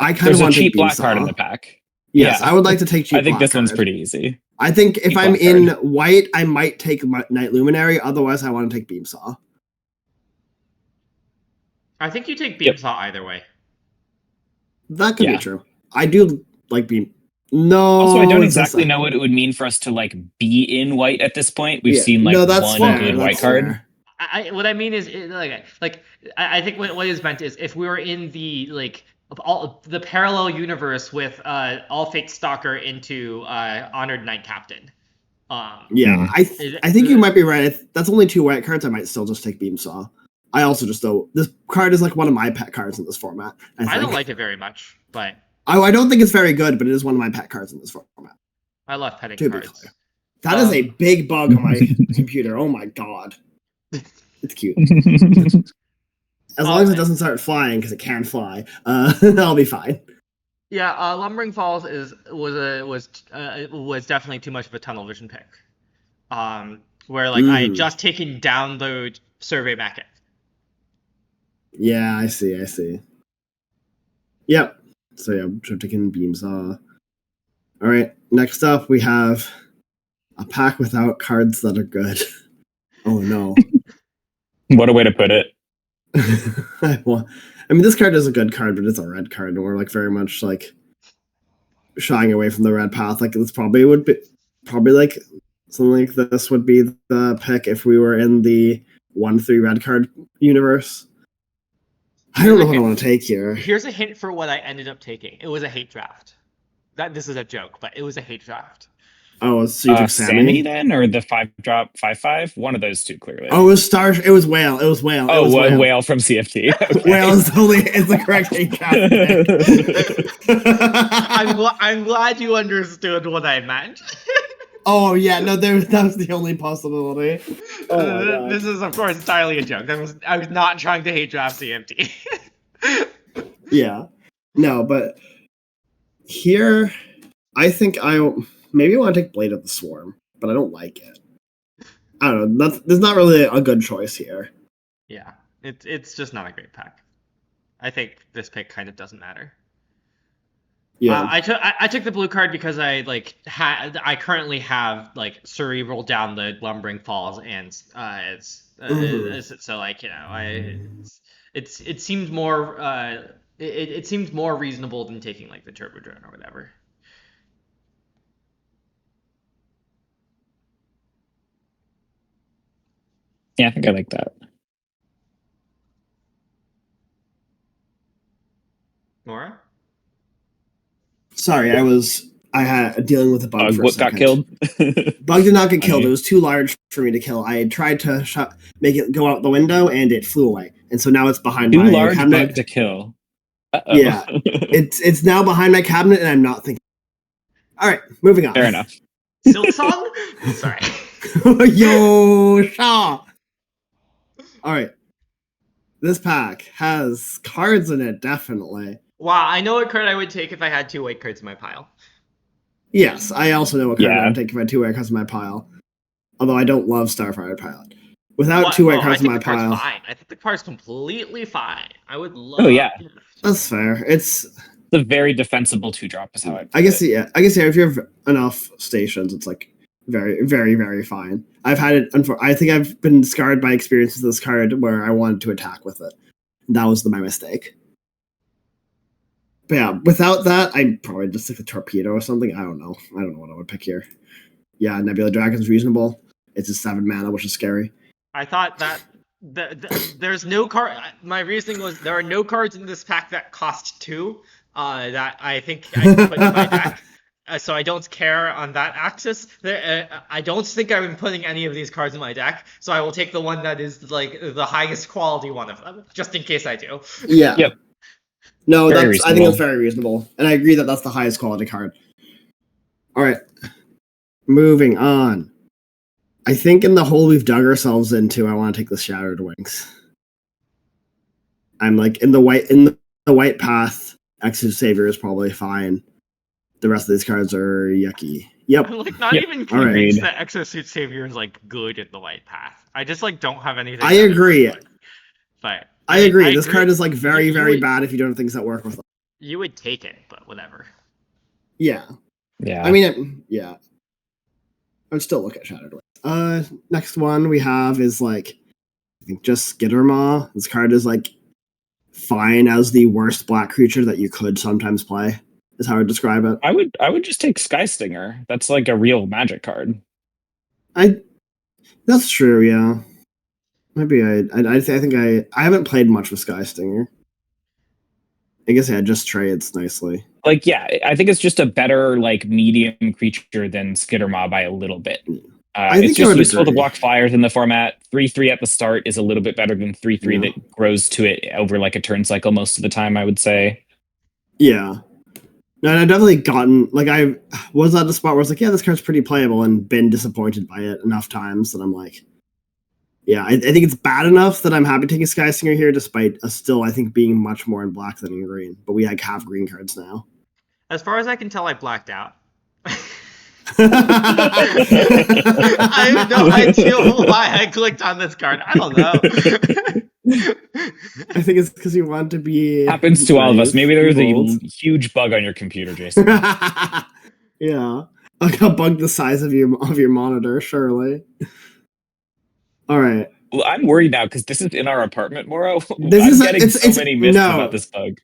I kind of want a cheap black card in the pack. Yes, I would like to take cheap. I think this one's pretty easy. I think if I'm in white, I might take Night Luminary. Otherwise, I want to take Beamsaw. I think you take Beamsaw either way. That could be true. I do like Beam. No. Also, I don't exactly know what it would mean for us to like be in white at this point. We've seen like one good white card. What I mean is I think what is meant is if we were in the like the parallel universe with All Fate Stalker into Honored Knight Captain. I think you might be right. If that's only 2 white cards, I might still just take Beamsaw. I also just this card is like one of my pet cards in this format. I don't like it very much, but I don't think it's very good, but it is one of my pet cards in this format. I love petting cards. That is a big bug on my computer. Oh my god. It's cute. As long as it doesn't start flying, because it can fly, I'll be fine. Yeah, Lumbering Falls was definitely too much of a tunnel vision pick. Where like I had just taken download Survey Mechan. Yeah, I see. Yep. So yeah, taking Beamsaw. All right. Next up, we have a pack without cards that are good. Oh no. What a way to put it. I mean, this card is a good card, but it's a red card, and we're like very much like shying away from the red path. Like this probably like something like this would be the pick if we were in the 1/3 red card universe. I don't know what I want to take here. Here's a hint for what I ended up taking. It was a hate draft. This is a joke, but it was a hate draft. Oh, so you took Sammy then, or the 5-drop 5/5? One of those two, clearly. Oh, it was Star. It was Whale. It was Whale. Oh, it was Whale. Whale from CFT. Okay. Whale is the correct hate draft. I'm glad you understood what I meant. Oh yeah, no, that was the only possibility. Oh, this is of course entirely a joke. I was not trying to hate draft CFT. Yeah, no, but here, I think maybe I want to take Blade of the Swarm, but I don't like it. I don't know. There's not really a good choice here. Yeah, it's just not a great pack. I think this pick kind of doesn't matter. Yeah, I took the blue card because I currently have like Cerebral down the Lumbering Falls and so like, you know, it seemed more it seemed more reasonable than taking like the Turbo Drone or whatever. Yeah, I think I like that. Mora? Sorry, I had dealing with a bug for a What second. got killed? Bug did not get killed. It was too large for me to kill. I had tried to make it go out the window, and it flew away. And so now it's behind Too my large cabinet. bug to kill. Uh-oh. Yeah, it's now behind my cabinet, and I'm not thinking. All right, moving on. Fair enough. Silksong? Sorry. Yo, Shaw. All right. This pack has cards in it, definitely. Wow, I know what card I would take if I had 2 white cards in my pile. Yes, I also know what card I would take if I had 2 white cards in my pile. Although I don't love Starfire Pilot. Without 2 white cards in my pile. Fine. I think the card's completely fine. I would love. Oh yeah, that's fair. It's a very defensible 2-drop. Is how I guess. Yeah, I guess. Yeah, if you have enough stations, it's like very, very, very fine. I've had it. I think I've been scarred by experiences with this card where I wanted to attack with it. That was my mistake. But yeah, without that, I'd probably just take a Torpedo or something. I don't know what I would pick here. Yeah, Nebula Dragon's reasonable. It's a 7 mana, which is scary. I thought that there's no card. My reasoning was there are no cards in this pack that cost 2. That I think I can put in my deck. So I don't care on that axis. I don't think I'm putting any of these cards in my deck. So I will take the one that is like the highest quality one of them, just in case I do. Yeah. Yep. No, I think that's very reasonable, and I agree that that's the highest quality card. All right, moving on. I think in the hole we've dug ourselves into, I want to take the Shattered Wings. I'm like in the white path. Exit Savior is probably fine. The rest of these cards are yucky. Yep. I'm like not even convinced that Exosuit Savior is like good in the white path. I just like don't have anything. I agree. But I agree. This card is like very, very bad if you don't have things that work with it. You would take it, but whatever. Yeah. Yeah. I mean, yeah. I'd still look at Shattered Wings. Next one we have is like, I think just Skittermaw. This card is like fine as the worst black creature that you could sometimes play. Is how I would describe it. I would just take Sky Stinger. That's like a real Magic card. That's true. Yeah. Maybe I think I haven't played much with Sky Stinger. I guess it just trades nicely. Like, yeah, I think it's just a better like medium creature than Skittermaw by a little bit. It's just useful to block flyers in the format. 3/3 at the start is a little bit better than 3/3 that grows to it over like a turn cycle most of the time, I would say. Yeah. No, and I've definitely gotten, like, I was at the spot where I was like, yeah, this card's pretty playable, and been disappointed by it enough times that I'm like, yeah, I think it's bad enough that I'm happy taking Sky Singer here, despite still, I think, being much more in black than in green. But we like have green cards now. As far as I can tell, I blacked out. I have no idea why I clicked on this card. I don't know. I think it's because you want to be. Happens to all of us. Maybe there's a huge bug on your computer, Jason. Yeah, like a bug the size of your monitor, surely. All right. Well, I'm worried now because this is in our apartment, Mora. I'm getting so many myths about this bug.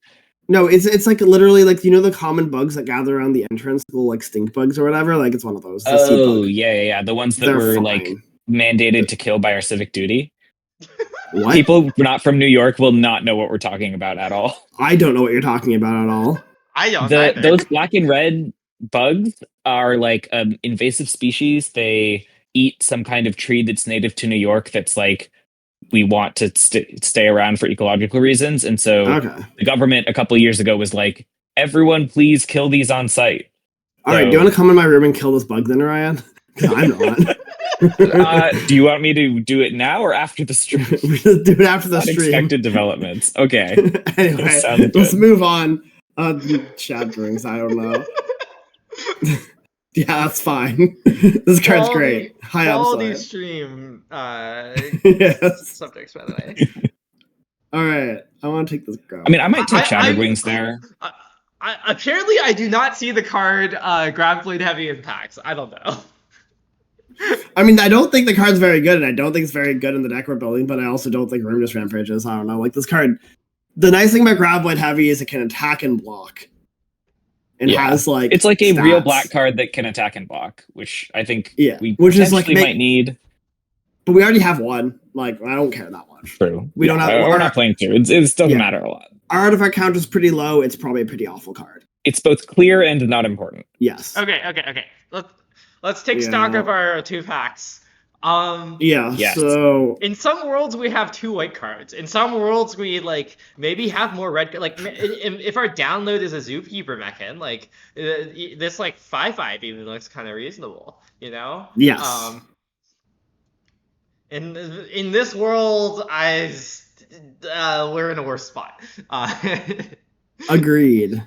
No, it's like literally like, you know, the common bugs that gather around the entrance, the like stink bugs or whatever. Like it's one of those. Oh yeah, the ones that were fine. Like mandated to kill by our civic duty. What? People not from New York will not know what we're talking about at all. I don't know what you're talking about at all. I don't either. Those black and red bugs are like invasive species. They eat some kind of tree that's native to New York that's like we want to stay around for ecological reasons. And so Okay. the government a couple of years ago was like, everyone please kill these on site. All right, do you want to come in my room and kill this bug then, Ryan? I'm not. Do you want me to do it now or after the stream? We just do it after the stream. Unexpected developments. Okay. Anyway, let's move on. Chat drinks, I don't know. Yeah, that's fine. This card's great. High quality upside. stream Yes. subjects, by the way. All right, I want to take this card. I mean, I might take Shattered Wings there. Apparently, I do not see the card Grav Blade Heavy Impacts. I don't know. I mean, I don't think the card's very good, and I don't think it's very good in the deck we're building, but I also don't think Room Just Rampage is. I don't know. Like, this card, the nice thing about Grav Blade Heavy is it can attack and block. And has, like, it's like a stats. real black card that can attack and block, which I think we which is like might need. But we already have one. Like, I don't care that much. True. We don't have. We're not playing two. It doesn't matter a lot. Our artifact count is pretty low. It's probably a pretty awful card. It's both clear and not important. Yes. Okay. Let's take stock of our 2 packs. Yes. So in some worlds we have 2 white cards. In some worlds we like maybe have more red. Like if our download is a Zookeeper mechan, like this like 5/5 even looks kind of reasonable. You know? Yes. In this world, we're in a worse spot. Agreed.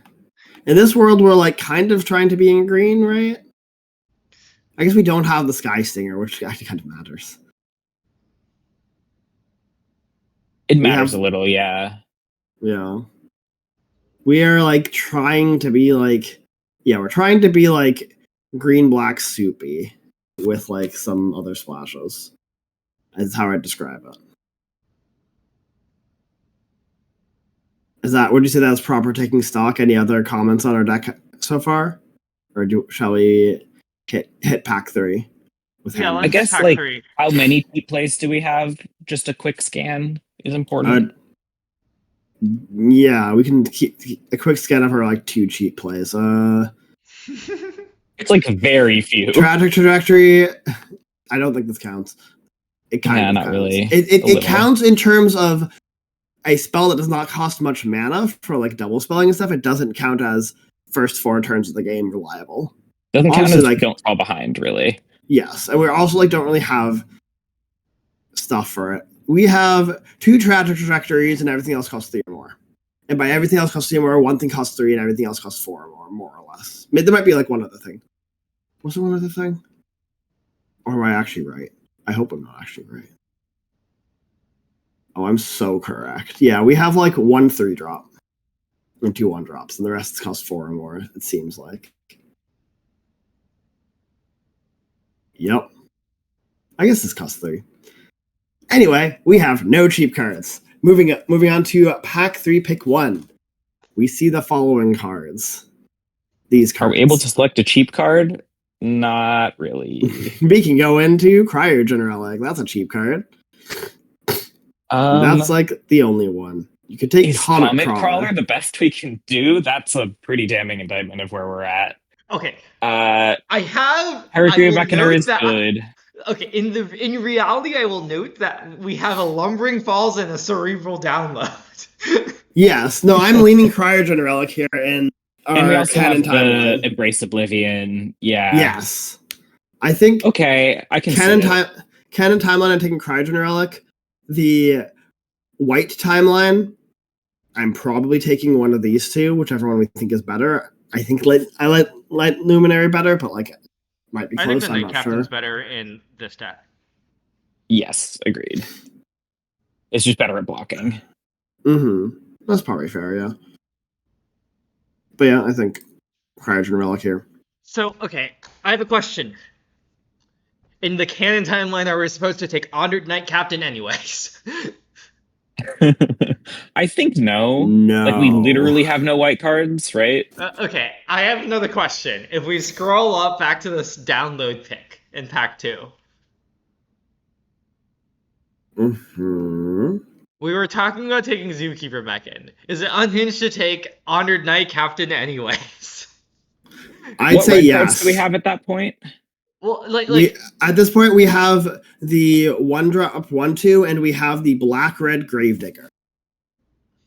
In this world, we're like kind of trying to be in green, right? I guess we don't have the Sky Stinger, which actually kind of matters. It matters a little, yeah. Yeah. We are like trying to be like, we're trying to be like green-black soupy with like some other splashes. That's how I'd describe it. Would you say that's proper taking stock? Any other comments on our deck so far? Or shall we hit pack 3? I guess like 3. How many cheap plays do we have? Just a quick scan is important. Yeah, we can keep a quick scan of our like 2 cheap plays. It's like very few. Tragic Trajectory. I don't think this counts. It kind of not counts. really. It counts in terms of a spell that does not cost much mana for like double spelling and stuff. It doesn't count as first 4 turns of the game reliable. Doesn't count as like don't fall behind, really. Yes, and we're also like don't really have stuff for it. We have 2 Tragic Trajectories and everything else costs 3 or more. And by everything else costs 3 or more, one thing costs 3 and everything else costs 4 or more or less. There might be like one other thing. Was there one other thing? Or am I actually right? I hope I'm not actually right. Oh, I'm so correct. Yeah, we have like 1 3-drop and 2 1-drops, and the rest cost 4 or more, it seems like. Yep. I guess this costs 3. Anyway, we have no cheap cards. Moving on to pack 3, pick 1. We see the following cards. These cards. Are we able to select a cheap card? Not really. We can go into Cryogen Relic. That's a cheap card. That's like the only one. You could take Comet Crawler. The best we can do. That's a pretty damning indictment of where we're at. Okay. I have Heracule Mechanizer is good. Okay, in reality, I will note that we have a Lumbering Falls and a Cerebral Download. Yes. No, I'm leaning Cryogen Relic here, and we also have the Embrace Oblivion. Yeah. Yes. I think. Okay, I can. Canon Timeline. I'm taking Cryogen Relic. The White Timeline. I'm probably taking one of these 2, whichever one we think is better. I think I like Light Luminary better, but like. Might be close. I think the Night Captain's better in this deck. Yes, agreed. It's just better at blocking. Mm-hmm. That's probably fair, yeah. But yeah, I think Cryogen Relic here. So, okay, I have a question. In the canon timeline, are we supposed to take Honored Knight Captain anyways? I think no. No. Like, we literally have no white cards, right? Okay, I have another question. If we scroll up back to this download pick in pack 2. Mm-hmm. We were talking about taking Zookeeper back in. Is it unhinged to take Honored Knight Captain anyways? I'd What say red cards do we yes. have at that point? Well, We at this point we have the 1-drop 1/2, and we have the black-red Gravedigger.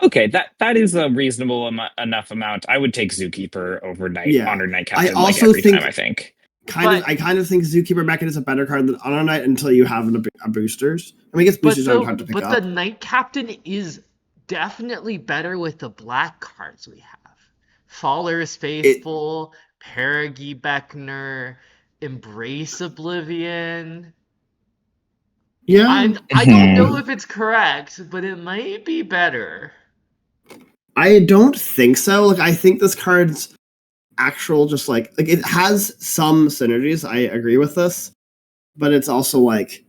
Okay, that is a reasonable enough amount. I would take Zookeeper over Yeah. Honored Knight I Captain also every think time, I think. I kind of think Zookeeper Beckett is a better card than Honor Knight until you have a boosters. I mean, I guess boosters aren't hard to pick but up. the Knight Captain is definitely better with the black cards we have. Faller's Faithful, Perigi Beckner, Embrace Oblivion. Yeah. I don't know if it's correct, but it might be better. I don't think so. Like, I think this card's actual just like it has some synergies. I agree with this, but it's also like,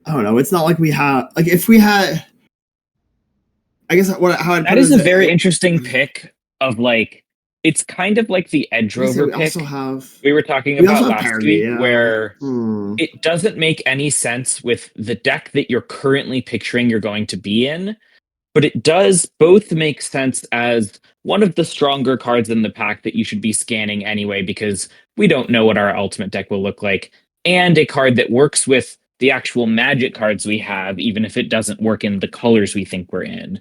I don't know. It's not like we have like if we had. I guess how I'd put That it is a very interesting pick of like it's kind of like the edge rover we pick also have we were talking we about also have last parody, week, yeah. where it doesn't make any sense with the deck that you're currently picturing you're going to be in, but it does both make sense as one of the stronger cards in the pack that you should be scanning anyway, because we don't know what our ultimate deck will look like, and a card that works with the actual magic cards we have, even if it doesn't work in the colors we think we're in.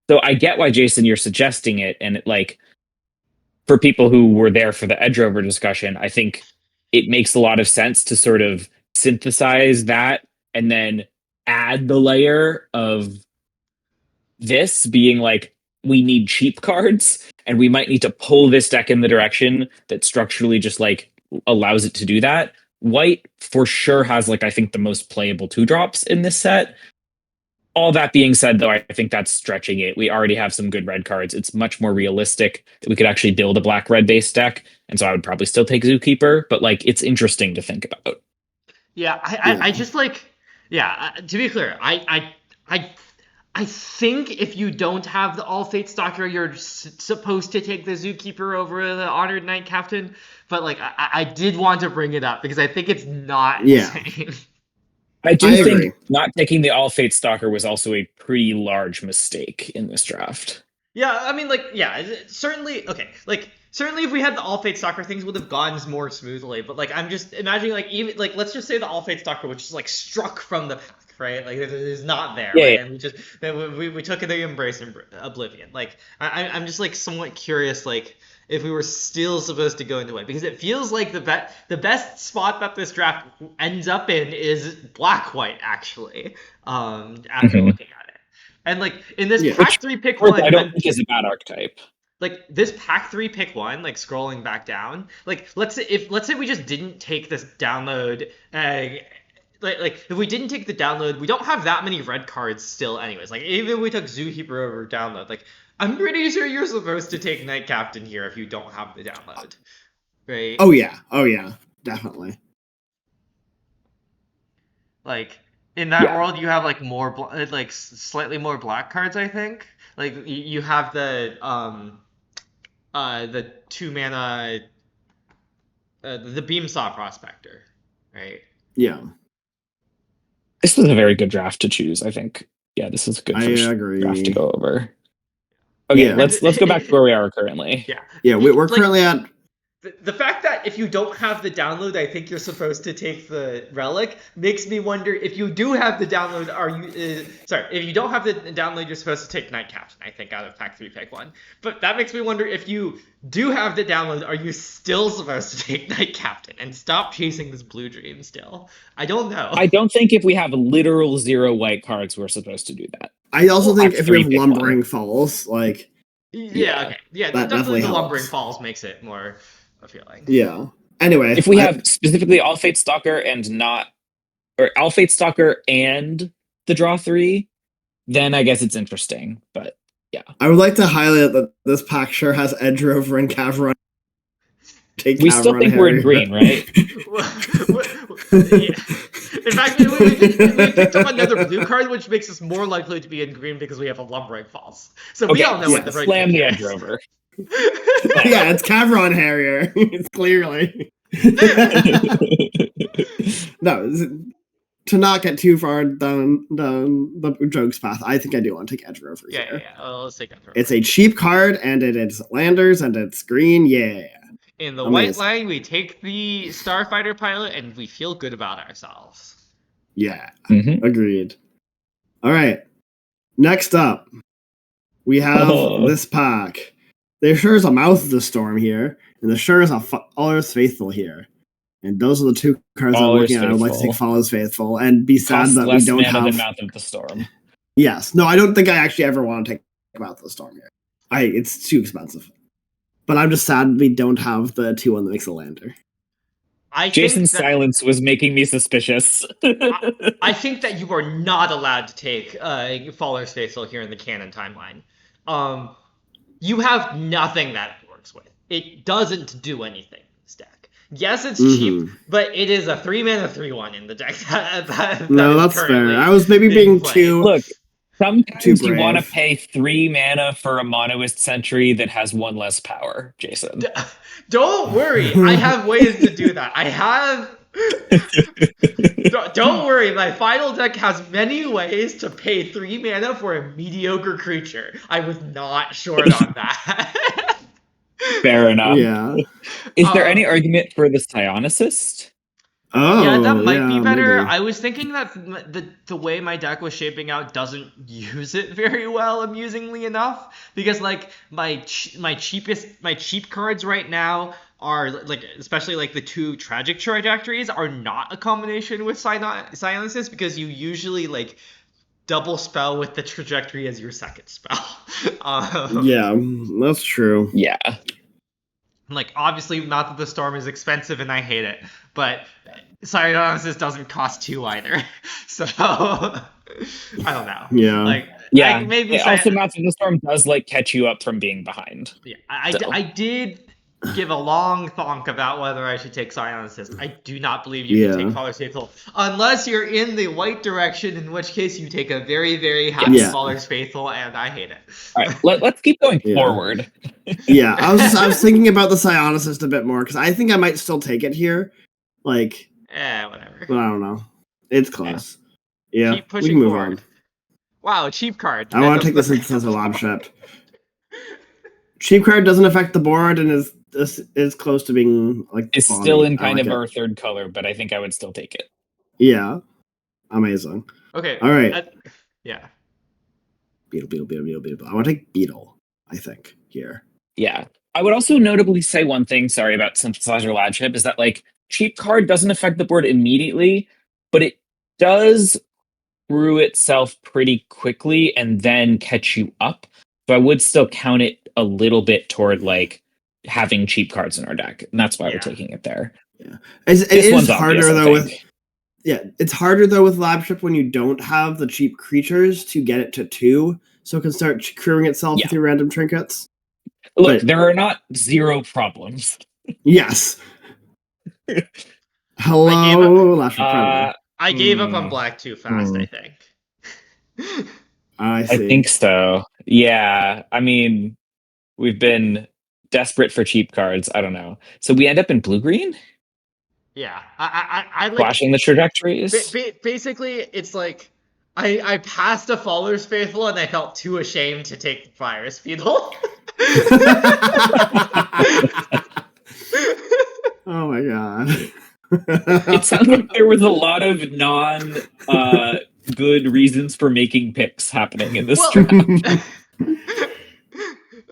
So I get why, Jason, you're suggesting it, and it, like, for people who were there for the edge rover discussion, I think it makes a lot of sense to sort of synthesize that and then add the layer of this being like, we need cheap cards and we might need to pull this deck in the direction that structurally just like allows it to do that. White for sure has like I think the most playable 2-drops in this set. All that being said, though, I think that's stretching it. We already have some good red cards. It's much more realistic that we could actually build a black red base deck. And so I would probably still take Zookeeper, but like it's interesting to think about. Yeah, I just like, yeah, to be clear, I think if you don't have the All Fate Stalker, you're supposed to take the Zookeeper over the Honored Knight Captain. But like, I did want to bring it up because I think it's not insane. I do think not taking the All Fate Stalker was also a pretty large mistake in this draft. Yeah, I mean, like, yeah, certainly, okay, like, certainly if we had the All Fate Stalker, things would have gone more smoothly, but, like, I'm just imagining, like, even, like, let's just say the All Fate Stalker, which is, like, struck from the pack, right? Like, it is not there, yeah, right? Yeah. And we took the Embrace Oblivion. Like, I'm just, like, somewhat curious, like, if we were still supposed to go into it, because it feels like the best spot that this draft ends up in is black-white, actually, after looking at it. And like in this pack 3 pick 1, I don't think is a bad archetype. Like this pack 3 pick 1, like scrolling back down, like let's say we just didn't take this download, like if we didn't take the download, we don't have that many red cards still anyways. Like even if we took Zookeeper over download, like I'm pretty sure you're supposed to take Knight Captain here if you don't have the download, right? Oh yeah, definitely. Like in that world, you have like more like slightly more black cards. I think like you have the 2-mana the Beamsaw Prospector, right? Yeah. This was a very good draft to choose, I think. Yeah, this is a good first draft to go over. Okay, let's go back to where we are currently. Yeah, we're currently at the fact that if you don't have the download, I think you're supposed to take the relic makes me wonder if you do have the download. If you don't have the download, you're supposed to take Knight Captain. I think out of pack 3, pick 1. But that makes me wonder if you do have the download, are you still supposed to take Knight Captain and stop chasing this blue dream? Still, I don't know. I don't think if we have literal 0 white cards, we're supposed to do that. I also think if we have Lumbering Falls, like okay, definitely the Lumbering Falls makes it more appealing. Yeah. Anyway, if we have specifically All Fate Stalker and All Fate Stalker and the draw 3, then I guess it's interesting. But yeah, I would like to highlight that this pack sure has Edge Rover and Cavron. We still think we're in green, right? In fact, we picked up another blue card, which makes us more likely to be in green because we have a Lumbering Falls. So we all know what the right slam the Edge Rover. Yeah, it's Cavron Harrier. It's clearly. No, to not get too far down the jokes path, I think I do want to take Edge Rover here. Yeah. Let's take Edge Rover. It's a cheap card, and it is landers, and it's green. Yeah. In the Amazing. white line, we take the Starfighter pilot, and we feel good about ourselves. Yeah. Agreed. All right. Next up, we have this pack. There sure is a Mouth of the Storm here, and there sure is a Faller's Faithful here. And those are the two cards I'm looking at. I would like to take Faller's Faithful and be sad that we don't have Mouth of the Storm. Yes. No, I don't think I actually ever want to take Mouth of the Storm here. It's too expensive. But I'm just sad we don't have the 2-1 that makes a lander. Jason's silence was making me suspicious. I think that you are not allowed to take Faller's Faithful here in the canon timeline. You have nothing that it works with. It doesn't do anything in this deck. Yes, it's cheap, but it is a 3-mana 3/1 in the deck. No, that's fair. I was maybe being too... Look, sometimes you want to pay 3 mana for a Monoist Sentry that has 1 less power, Jason. Don't worry. I have ways to do that. I have... Don't worry. My final deck has many ways to pay 3 mana for a mediocre creature. I was not short on that. Fair enough. Yeah. Is there any argument for the Psionicist? Oh, yeah, that might be better. Maybe. I was thinking that the way my deck was shaping out doesn't use it very well, amusingly enough, because like my cheap cards right now are like, especially like the 2 tragic trajectories are not a combination with Psionicist, because you usually like double spell with the trajectory as your second spell. Yeah, that's true. Yeah. Like, obviously, Mouth of the Storm is expensive and I hate it, but Psionicist doesn't cost 2 either. So, I don't know. Yeah. Like, yeah. Maybe also, Mouth of the Storm does, like, catch you up from being behind. Yeah, I did give a long thonk about whether I should take Psionicist. I do not believe you can take Faller's Faithful, unless you're in the white direction, in which case you take a very, very happy Faller's Faithful, and I hate it. All right, let's keep going forward. Yeah, I was thinking about the Psionicist a bit more, because I think I might still take it here. Like, whatever. But I don't know. It's close. Yeah, keep pushing we can move forward. on. Wow, cheap card. I want to take the Synthesizer Lab ship. Cheap card doesn't affect the board and is close to being like. It's still in kind of our third color, but I think I would still take it. Yeah, amazing. Okay. All right. Yeah. Beetle. I want to take Beetle. I think here. Yeah, I would also notably say one thing. Sorry about Synthesizer Lab ship is that like cheap card doesn't affect the board immediately, but it does brew itself pretty quickly and then catch you up. So I would still count it a little bit toward like having cheap cards in our deck, and that's why we're taking it there. Yeah, it is harder though with. Yeah, it's harder though with Lab Ship when you don't have the cheap creatures to get it to 2, so it can start crewing itself with your random trinkets. Look, there are not 0 problems. Yes. Hello, Lab Ship. I gave up on black too fast, I think. I see. I think so. Yeah, I mean, we've been desperate for cheap cards. I don't know. So we end up in blue-green? Yeah. I like... Flashing the trajectories? Basically, it's like, I passed a Faller's Faithful and I felt too ashamed to take the Virus Beetle. Oh my god. It sounds like there was a lot of good reasons for making picks happening in this draft.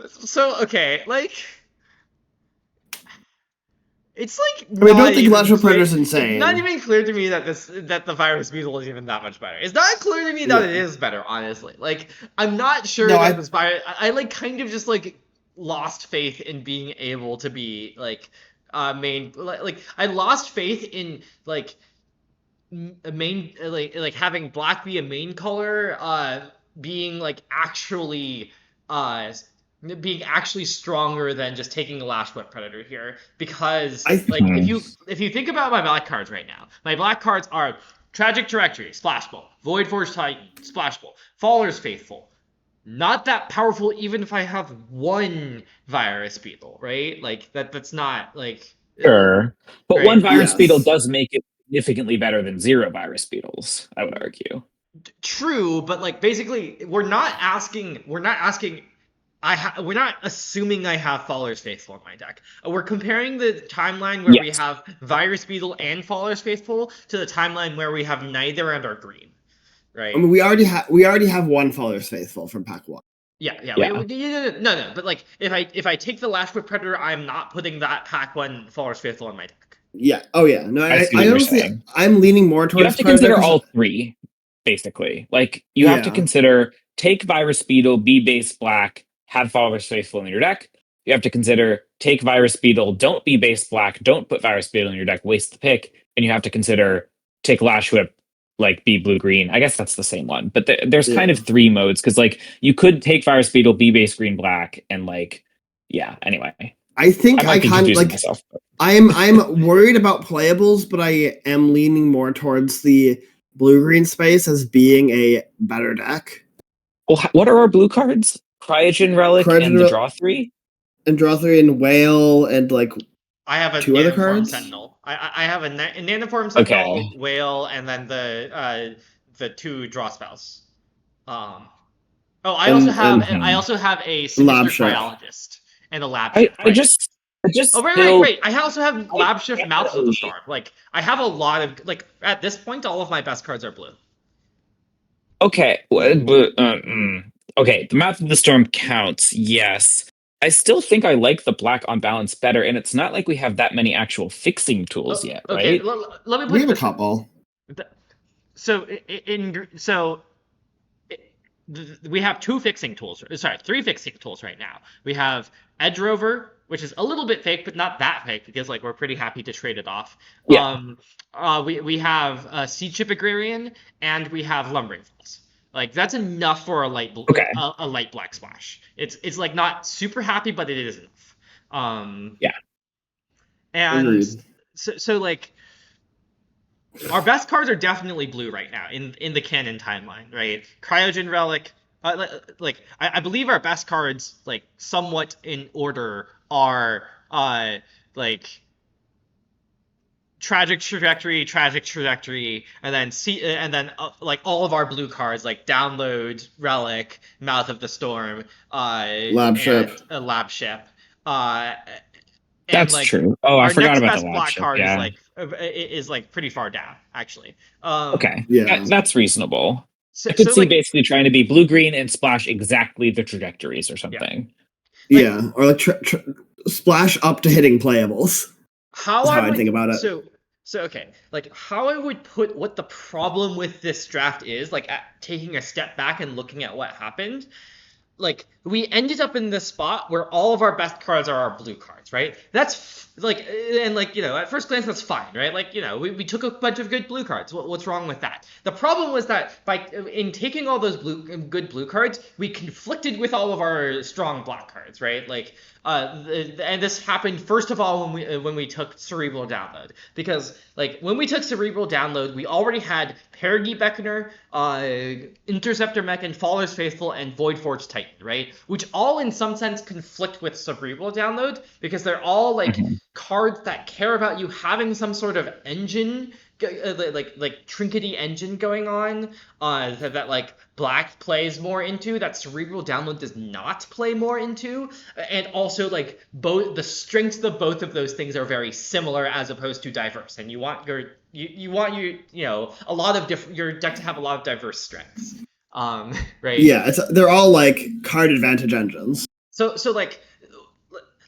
So, okay, like... It's like I don't think Lateral Predator's insane. It's not even clear to me that the Virus Beetle is even that much better. It's not clear to me that it is better, honestly. Like, I'm not sure that this Virus... I like kind of just like lost faith in being able to be like main, like I lost faith in like a main, like having black be a main color, being like actually being actually stronger than just taking a Lashwhip Predator here, because like if you think about my black cards right now, my black cards are Tragic Trajectory, Splashball, Void Forge Titan, Splashball, Faller's Faithful. Not that powerful, even if I have 1 Virus Beetle, right? Like that's not like sure, but right? 1 Virus Beetle does make it significantly better than 0 virus beetles, I would argue. True, but like basically, we're not assuming I have Faller's Faithful in my deck. We're comparing the timeline where we Yes. have Virus Beetle and Faller's Faithful to the timeline where we have neither and are green, I right? mean, we already have one Faller's Faithful from pack one. Yeah. Yeah. No. But like, if I take the Lashfoot Predator, I'm not putting that pack one Faller's Faithful in my deck. Yeah. Oh yeah. No, I I, see what I you're honestly saying. I'm leaning more You have towards to Predator consider 'cause- all three, basically. Like, you have to yeah. consider take Virus Beetle, be base black, have Faller's Faithful in your deck. You have to consider take Virus Beetle, don't be base black, don't put Virus Beetle in your deck, waste the pick. And you have to consider take Lash Whip, like be blue green. I guess that's the same one, but there's kind Yeah. of 3 modes because like you could take Virus Beetle, be base green black, and like yeah. Anyway, I think I I might be kind of confusing like myself. But I'm worried about playables, but I am leaning more towards the blue green space as being a better deck. well, what are our blue cards? Cryogen Relic and the Cryogen Draw 3. and draw three and whale and like I have a 2 other Nanoform cards. Sentinel. I have a Nanoform Sentinel, Okay. Whale, and then the 2 draw spells. Oh, I also have Mhm. a Lab Sinister Chef. Cryologist and a Lab I, Chef, I right? just I just Oh, still right. I also have I Lab Chef Mouths of the definitely Storm. Like, I have a lot of like at this point, all of my best cards are blue. okay. Okay, the Mouth of the Storm counts, yes. I still think I like the black on balance better, and it's not like we have that many actual fixing tools yet, Okay, right? let me put We it have a this way. couple. So we have 2 fixing tools. Sorry, 3 fixing tools right now. We have Edge Rover, which is a little bit fake, but not that fake because like we're pretty happy to trade it off. Yeah. We have Sea Chip Agrarian and we have Lumbering Falls. Like that's enough for Okay. a light black splash. It's like not super happy, but it is enough. Um, Yeah. and Agreed. so like our best cards are definitely blue right now in the canon timeline, right? Cryogen Relic, I believe our best cards, like somewhat in order, are like Tragic Trajectory, and then like all of our blue cards like Download, Relic, Mouth of the Storm, Lab and Ship. Lab Ship. Uh, and That's like true. Oh, I our forgot next about the best lab black ship. card Yeah. is like pretty far down actually. Okay. Yeah. That's reasonable. I could So see like basically trying to be blue green and splash exactly the trajectories or yeah, something. like Yeah. Or like splash up to hitting playables. how Is I how I would think about it. okay, like how I would put what the problem with this draft is, like taking a step back and looking at what happened. Like we ended up in this spot where all of our best cards are our blue cards, right? Like, and like at first glance that's fine, right? Like we took a bunch of good blue cards. What's wrong with that? The problem was that by in taking all those good blue cards, we conflicted with all of our strong black cards, right? Like and this happened first of all when we took Cerebral Download, because like when we took Cerebral Download, we already had Perigee Beckoner, Interceptor Mech, and Faller's Faithful, and Void Forge Titan, right? Which all in some sense conflict with Cerebral Download because they're all like Mhm. cards that care about you having some sort of engine, like trinkety engine going on, that like black plays more into, that Cerebral Download does not play more into, and also like both the strengths of both of those things are very similar as opposed to diverse, and you want a lot of different your deck to have a lot of diverse strengths, right? Yeah, they're all like card advantage engines. So like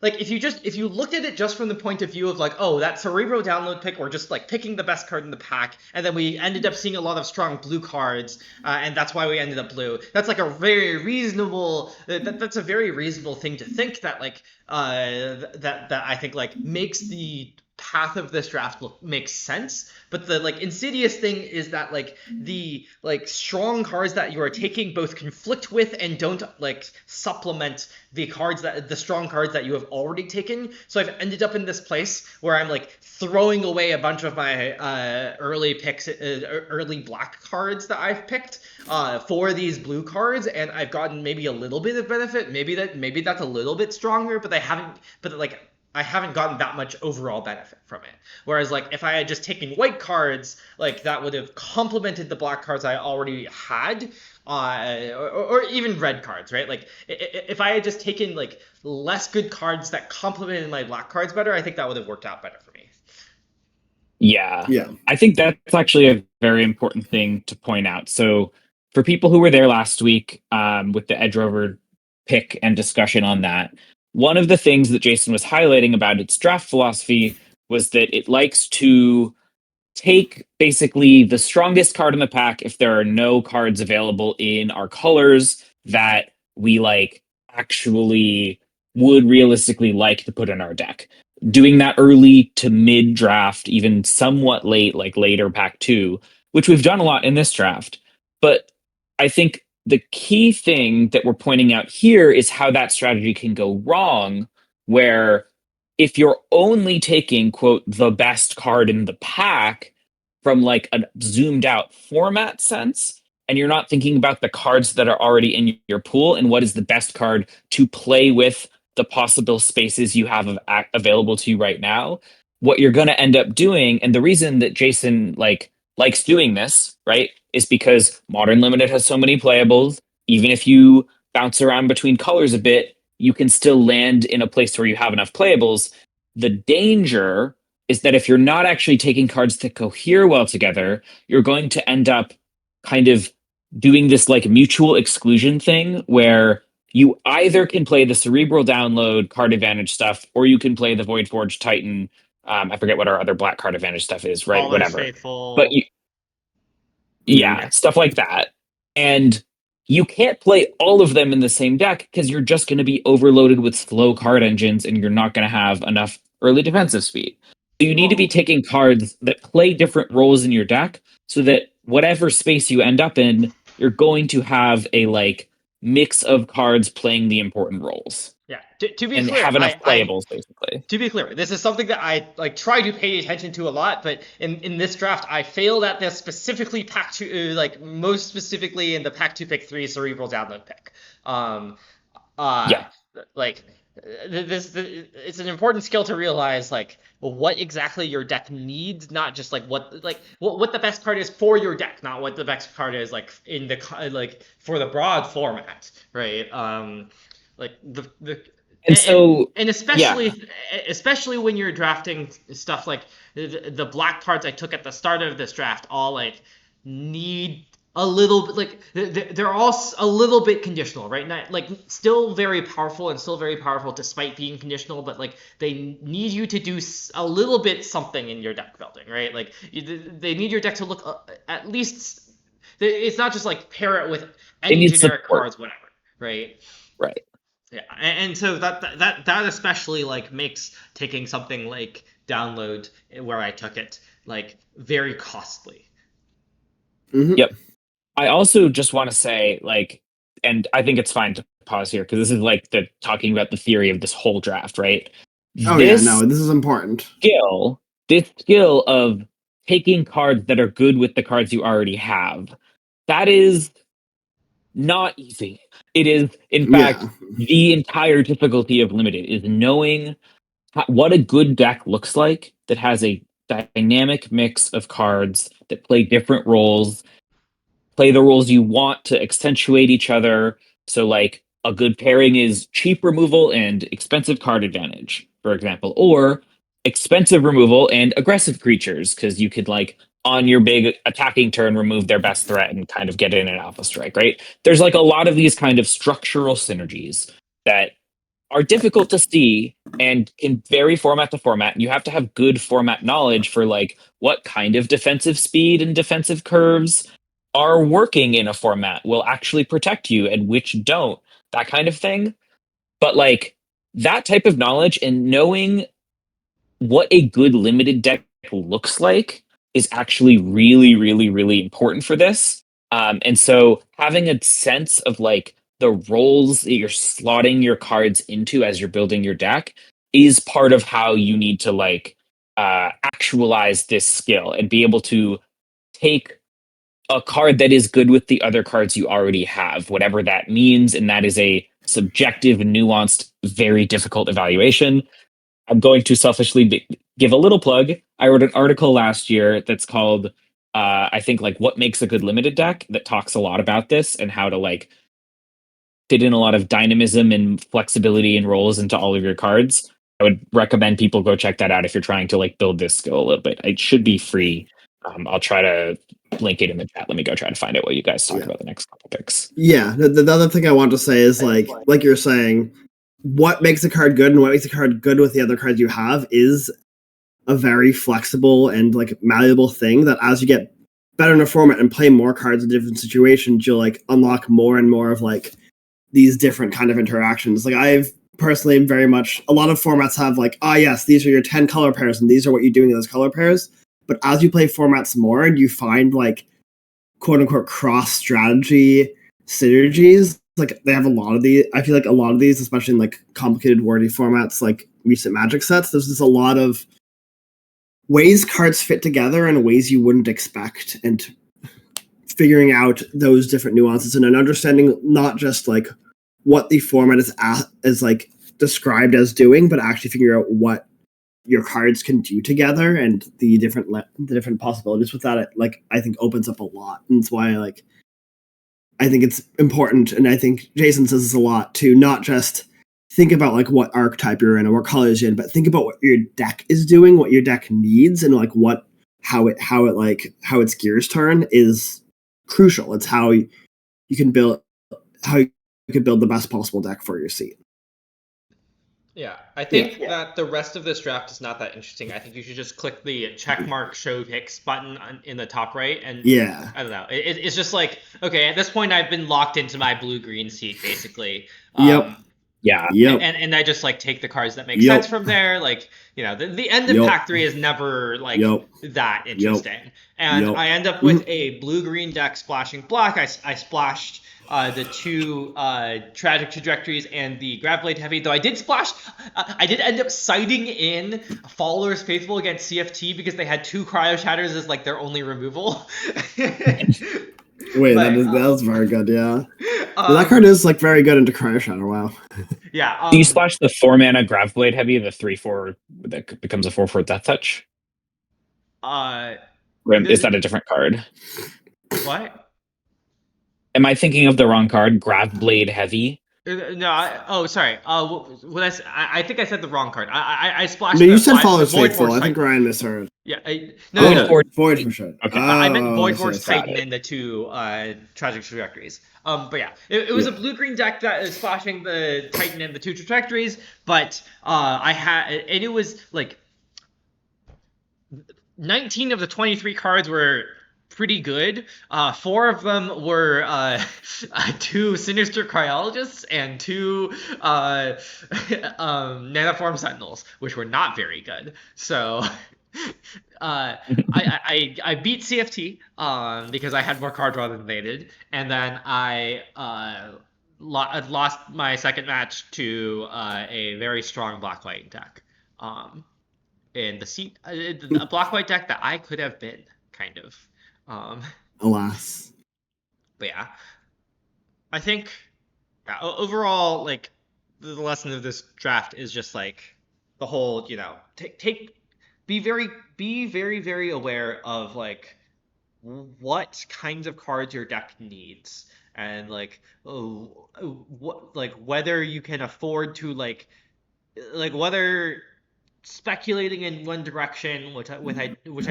if you looked at it just from the point of view of like, oh, that Cerebro Download pick, or just like picking the best card in the pack, and then we ended up seeing a lot of strong blue cards, and that's why we ended up blue. That's like a very reasonable. That's a very reasonable thing to think, that like that I think like makes the path of this draft makes sense. But the like insidious thing is that like the like strong cards that you are taking both conflict with and don't like supplement the strong cards that you have already taken. So I've ended up in this place where I'm like throwing away a bunch of my early black cards that I've picked for these blue cards, and I've gotten maybe a little bit of benefit. Maybe that's a little bit stronger, but I haven't. But like I haven't gotten that much overall benefit from it. Whereas like if I had just taken white cards, like that would have complemented the black cards I already had, or even red cards, right? Like if I had just taken like less good cards that complemented my black cards better, I think that would have worked out better for me. Yeah. Yeah. I think that's actually a very important thing to point out. So, for people who were there last week with the Edge Rover pick and discussion on that, one of the things that Jason was highlighting about its draft philosophy was that it likes to take basically the strongest card in the pack if there are no cards available in our colors that we like actually would realistically like to put in our deck. Doing that early to mid draft, even somewhat late, like later pack two, which we've done a lot in this draft. But I think the key thing that we're pointing out here is how that strategy can go wrong, where if you're only taking, quote, the best card in the pack from like a zoomed out format sense, and you're not thinking about the cards that are already in your pool and what is the best card to play with the possible spaces you have available to you right now, what you're going to end up doing, and the reason that Jason likes doing this, right, is because Modern Limited has so many playables. Even if you bounce around between colors a bit, you can still land in a place where you have enough playables. The danger is that if you're not actually taking cards that cohere well together, you're going to end up kind of doing this like mutual exclusion thing where you either can play the Cerebral Download card advantage stuff, or you can play the Void Forge Titan. I forget what our other black card advantage stuff is, right? All is Whatever. But faithful. yeah, Yeah. stuff like that. And you can't play all of them in the same deck because you're just going to be overloaded with slow card engines and you're not going to have enough early defensive speed. So you need to be Well, taking cards that play different roles in your deck so that whatever space you end up in, you're going to have a like mix of cards playing the important roles yeah. To be and clear, have enough I playables basically. to be clear, this is something that I like try to pay attention to a lot, but in this draft, I failed at this specifically pack two, like most specifically in the pack two pick three cerebral download pick. Um, uh, Yeah. like it's an important skill to realize like what exactly your deck needs, not just like what the best card is for your deck, not what the best card is like in the like for the broad format, right? Like the And so and yeah, especially when you're drafting stuff like the black cards I took at the start of this draft all like need a little bit like they're all a little bit conditional, right? Not like still very powerful and still very powerful despite being conditional, but like they need you to do a little bit something in your deck building, right? Like they need your deck to look at least it's not just like pair it with it any needs generic support. cards, whatever, right? Right. Yeah, and so that especially like makes taking something like download where I took it like very costly. Hmm. Yep. I also just want to say, like, and I think it's fine to pause here because this is like the talking about the theory of this whole draft, right? Oh yeah, This no, this is important. skill, this skill of taking cards that are good with the cards you already have, that is not easy. It is, in fact, Yeah. the entire difficulty of limited is knowing what a good deck looks like that has a dynamic mix of cards that play different roles, play the roles you want to accentuate each other. So, like, a good pairing is cheap removal and expensive card advantage, for example, or expensive removal and aggressive creatures, because you could, like, on your big attacking turn, remove their best threat and kind of get in an alpha strike, right? There's like a lot of these kind of structural synergies that are difficult to see and can vary format to format. You have to have good format knowledge for like what kind of defensive speed and defensive curves are working in a format will actually protect you and which don't, that kind of thing. But like that type of knowledge and knowing what a good limited deck looks like is actually really, really, really important for this. And so having a sense of like the roles that you're slotting your cards into as you're building your deck is part of how you need to like actualize this skill and be able to take a card that is good with the other cards you already have, whatever that means. And that is a subjective, nuanced, very difficult evaluation. I'm going to selfishly give a little plug. I wrote an article last year that's called, I think, like what makes a good limited deck, that talks a lot about this and how to like fit in a lot of dynamism and flexibility and roles into all of your cards. I would recommend people go check that out if you're trying to like build this skill a little bit. It should be free. I'll try to link it in the chat. Let me go try to find it while you guys talk about the next couple picks. Yeah, the other thing I want to say is like you're saying, what makes a card good and what makes a card good with the other cards you have is a very flexible and like malleable thing that as you get better in a format and play more cards in different situations, you'll like unlock more and more of like these different kind of interactions. Like I've personally very much, a lot of formats have like, yes, these are your 10 color pairs and these are what you're doing in those color pairs. But as you play formats more and you find like quote unquote cross strategy synergies, like they have a lot of these. I feel like a lot of these, especially in like complicated wordy formats like recent Magic sets, there's just a lot of ways cards fit together in ways you wouldn't expect, and figuring out those different nuances and an understanding not just like what the format is like described as doing, but actually figure out what your cards can do together and the different possibilities with that. It, like I think opens up a lot, and it's why like I think it's important, and I think Jason says this a lot, to not just think about like what archetype you're in or what colors you're in, but think about what your deck is doing, what your deck needs, and like how its gears turn is crucial. It's how you can build the best possible deck for your seat. Yeah, I think that the rest of this draft is not that interesting. I think you should just click the checkmark show picks button in the top right, and I don't know. It's just like, okay, at this point I've been locked into my blue-green seat basically. And I just like take the cards that make sense from there. Like, you know, the end of pack 3 is never like that interesting. And I end up with a blue-green deck splashing black. I splashed the two tragic trajectories and the Graveblade Heavy, though I did splash. I did end up siding in Fowler's Faithful against CFT because they had 2 Cryo Shatters as like their only removal. Wait, that was very good, yeah. That card is like very good into Cryo Shatter, wow. Yeah. Do you splash the 4-mana Graveblade Heavy, the 3/4 that becomes a 4/4 Death Touch? Is that a different card? What? Am I thinking of the wrong card? Graveblade Heavy? No. Sorry. I think I said the wrong card. I splashed. No, you said Fowler's Faithful. I think Ryan misheard. Yeah. Void for sure. Okay. I meant Void Force Titan in the 2 tragic trajectories. But yeah, it was a blue-green deck that is splashing the Titan and the 2 trajectories. But and it was like 19 of the 23 cards were pretty good. 4 of them were 2 Sinister Cryologists and 2 Nanoform Sentinels, which were not very good. So I beat CFT because I had more card draw than they did, and then I lost my second match to a very strong black-white deck. In the seat, a black-white deck that I could have been, kind of. Alas. But yeah, I think overall, like the lesson of this draft is just like the whole, you know, be very very aware of like what kinds of cards your deck needs, and like whether you can afford to like whether speculating in one direction, which I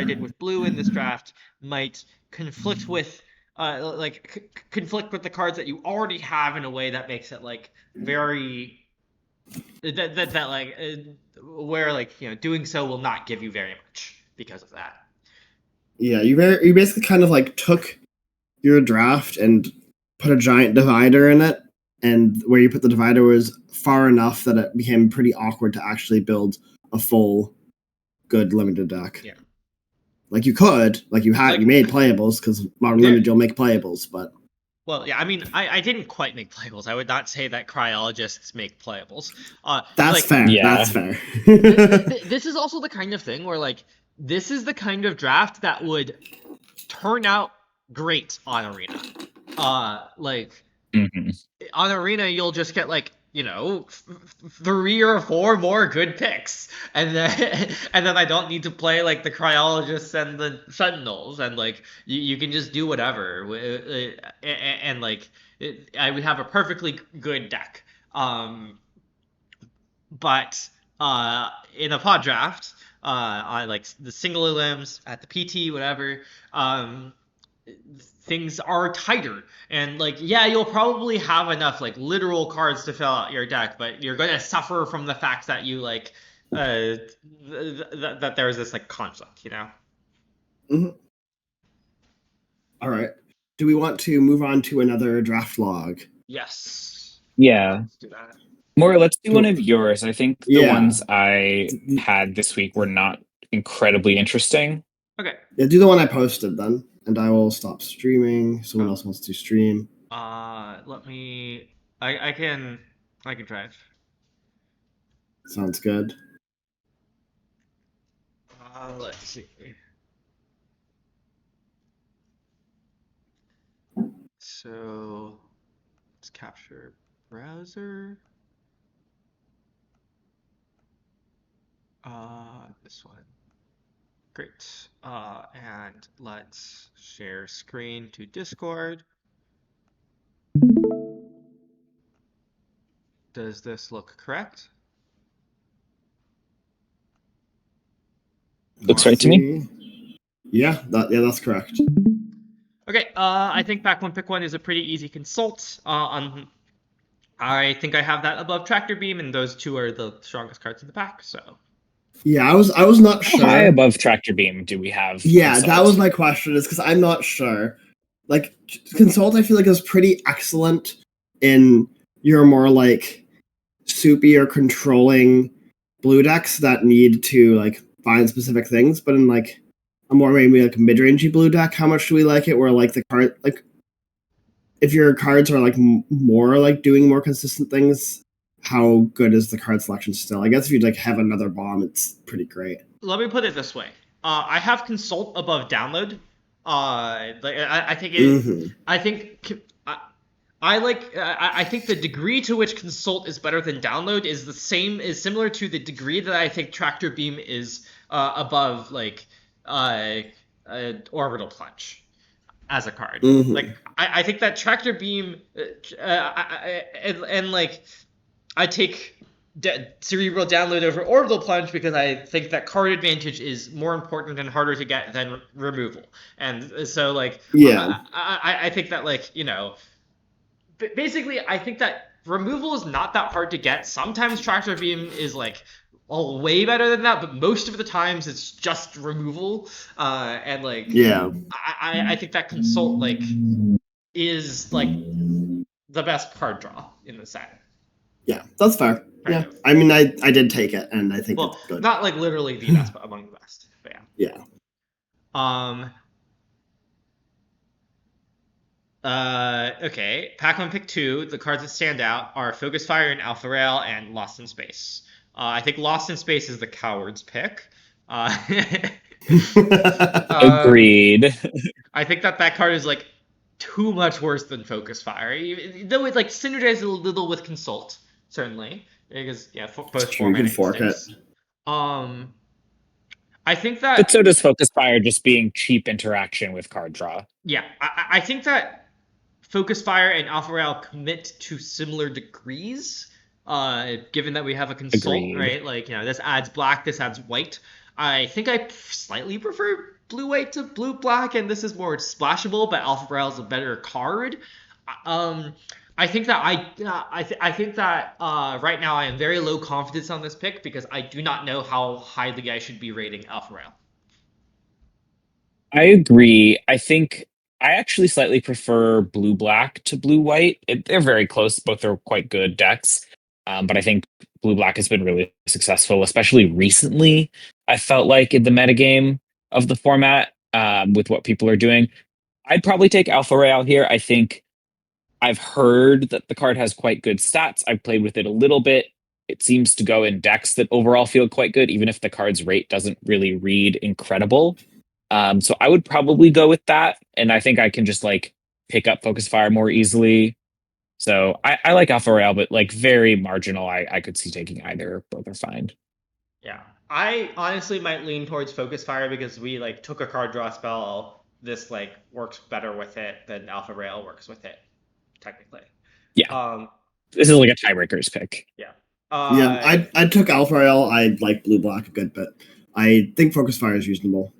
did with blue in this draft, might conflict with conflict with the cards that you already have in a way that makes it like very where like, you know, doing so will not give you very much because of that. Yeah, you basically kind of like took your draft and put a giant divider in it, and where you put the divider was far enough that it became pretty awkward to actually build a full good limited deck. Yeah. Like you could, like you made playables, because Modern Limited you'll make playables, but well, yeah, I mean, I didn't quite make playables. I would not say that cryologists make playables. That's fair. Yeah. That's fair. This is also the kind of thing where like this is the kind of draft that would turn out great on Arena. On Arena, you'll just get like three or four more good picks, and then and then I don't need to play like the cryologists and the sentinels, and like you can just do whatever, and like I would have a perfectly good deck. But in a pod draft, on like the single limbs at the PT, whatever, um, things are tighter. And like, yeah, you'll probably have enough like literal cards to fill out your deck, but you're gonna suffer from the fact that you like that there's this like conflict, you know? Mhm. All right. Do we want to move on to another draft log? Yes. Yeah. Let's do that. More, let's do one of yours. I think the Yeah. ones I had this week were not incredibly interesting. Okay. Yeah, do the one I posted then, and I will stop streaming. Someone else wants to stream. Let me. I can. I can try. Sounds good. Let's see. So let's capture browser. This one. Great. And let's share screen to Discord. Does this look correct? Looks right to me. Yeah, that's correct. Okay. I think back one pick one is a pretty easy consult. I think I have that above Tractor Beam, and those two are the strongest cards in the pack. So. Yeah, I was not How sure. high above Tractor Beam do we have? Yeah, Consult? that was my question. Is because I'm not sure. Like Consult, I feel like is pretty excellent in your more like soupy or controlling blue decks that need to like find specific things. But in like a more maybe like mid-rangey blue deck, how much do we like it? Where like the card like if your cards are like more like doing more consistent things, how good is the card selection still? I guess if you like have another bomb, it's pretty great. Let me put it this way. I have consult above download. I think it. Mm-hmm. I think I like. I think the degree to which consult is better than download is the same. Is similar to the degree that I think tractor beam is above like orbital plunge as a card. Mm-hmm. Like I think that tractor beam and like I take cerebral download over orbital plunge because I think that card advantage is more important and harder to get than removal. And so like Yeah. I think that like basically I think that removal is not that hard to get. Sometimes tractor beam is like way better than that, but most of the times it's just removal. And like Yeah. I think that consult like is like the best card draw in the set. Yeah, that's fair. Yeah, I mean, I did take it, and I think it's good. Not like literally the best, but among the best. But yeah. Okay. Pack one, pick two. The cards that stand out are Focus Fire and Alpha Rail and Lost in Space. I think Lost in Space is the coward's pick. Agreed. I think that card is like too much worse than Focus Fire, though it like synergizes a little with Consult, certainly, because both format instincts. I think that. But so does Focus Fire, just being cheap interaction with card draw. Yeah, I think that Focus Fire and Alpha Rail commit to similar degrees. Given that we have a consult, Agreed. right? Like this adds black, this adds white. I think I slightly prefer blue white to blue black, and this is more splashable. But Alpha Rail is a better card. I think that I think that right now I am very low confidence on this pick because I do not know how highly I should be rating Alpha Rail. I agree. I think I actually slightly prefer blue black to blue white. They're very close. Both are quite good decks. But I think blue black has been really successful, especially recently. I felt like in the metagame of the format with what people are doing. I'd probably take Alpha Rail here. I think I've heard that the card has quite good stats. I've played with it a little bit. It seems to go in decks that overall feel quite good, even if the card's rate doesn't really read incredible. So I would probably go with that. And I think I can just like pick up Focus Fire more easily. So I like Alpha Rail, but like very marginal. I could see taking either. Both are fine. Yeah. I honestly might lean towards Focus Fire because we like took a card draw spell. This like works better with it than Alpha Rail works with it, technically. Yeah. Um, This is like a tiebreakers pick. yeah. Yeah, I took Alpha Rail. I like blue black a good bit. I think Focus Fire is reasonable.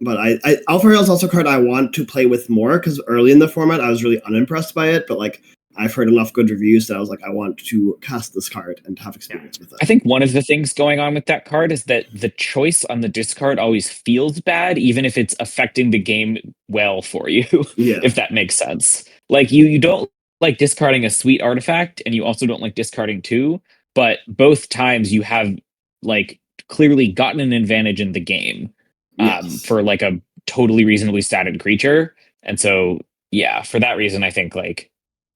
But Alpha Rail is also a card I want to play with more because early in the format I was really unimpressed by it, but like I've heard enough good reviews that I was like, I want to cast this card and have experience with it. I think one of the things going on with that card is that the choice on the discard always feels bad, even if it's affecting the game well for you, Yeah. if that makes sense. Like you don't like discarding a sweet artifact, and you also don't like discarding two, but both times you have like clearly gotten an advantage in the game Yes. for like a totally reasonably statted creature. And so, yeah, for that reason, I think like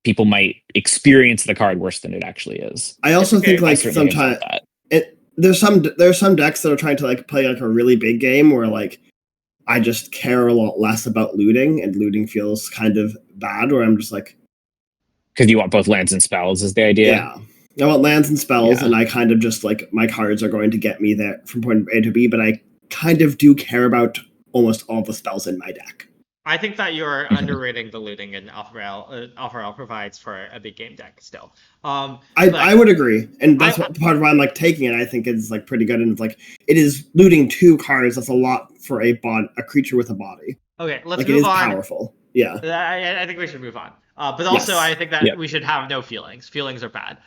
people might experience the card worse than it actually is. I also think like certainly sometimes have felt that. there's some decks that are trying to like play like a really big game where like I just care a lot less about looting, and looting feels kind of bad. Where I'm just like, Because you want both lands and spells is the idea. yeah, I want lands and spells, Yeah. and I kind of just like my cards are going to get me there from point A to B, but I kind of do care about almost all the spells in my deck. I think that you're underrating the looting in Alpha Rail. Alpha Rail provides for a big game deck still. I would agree, and that's part of why I'm like taking it. I think it's like pretty good, and it's like it is looting 2 cards. That's a lot for a creature with a body. Okay, let's like move it is on. Powerful. Yeah. I think we should move on. But also, yes. I think that we should have no feelings. Feelings are bad.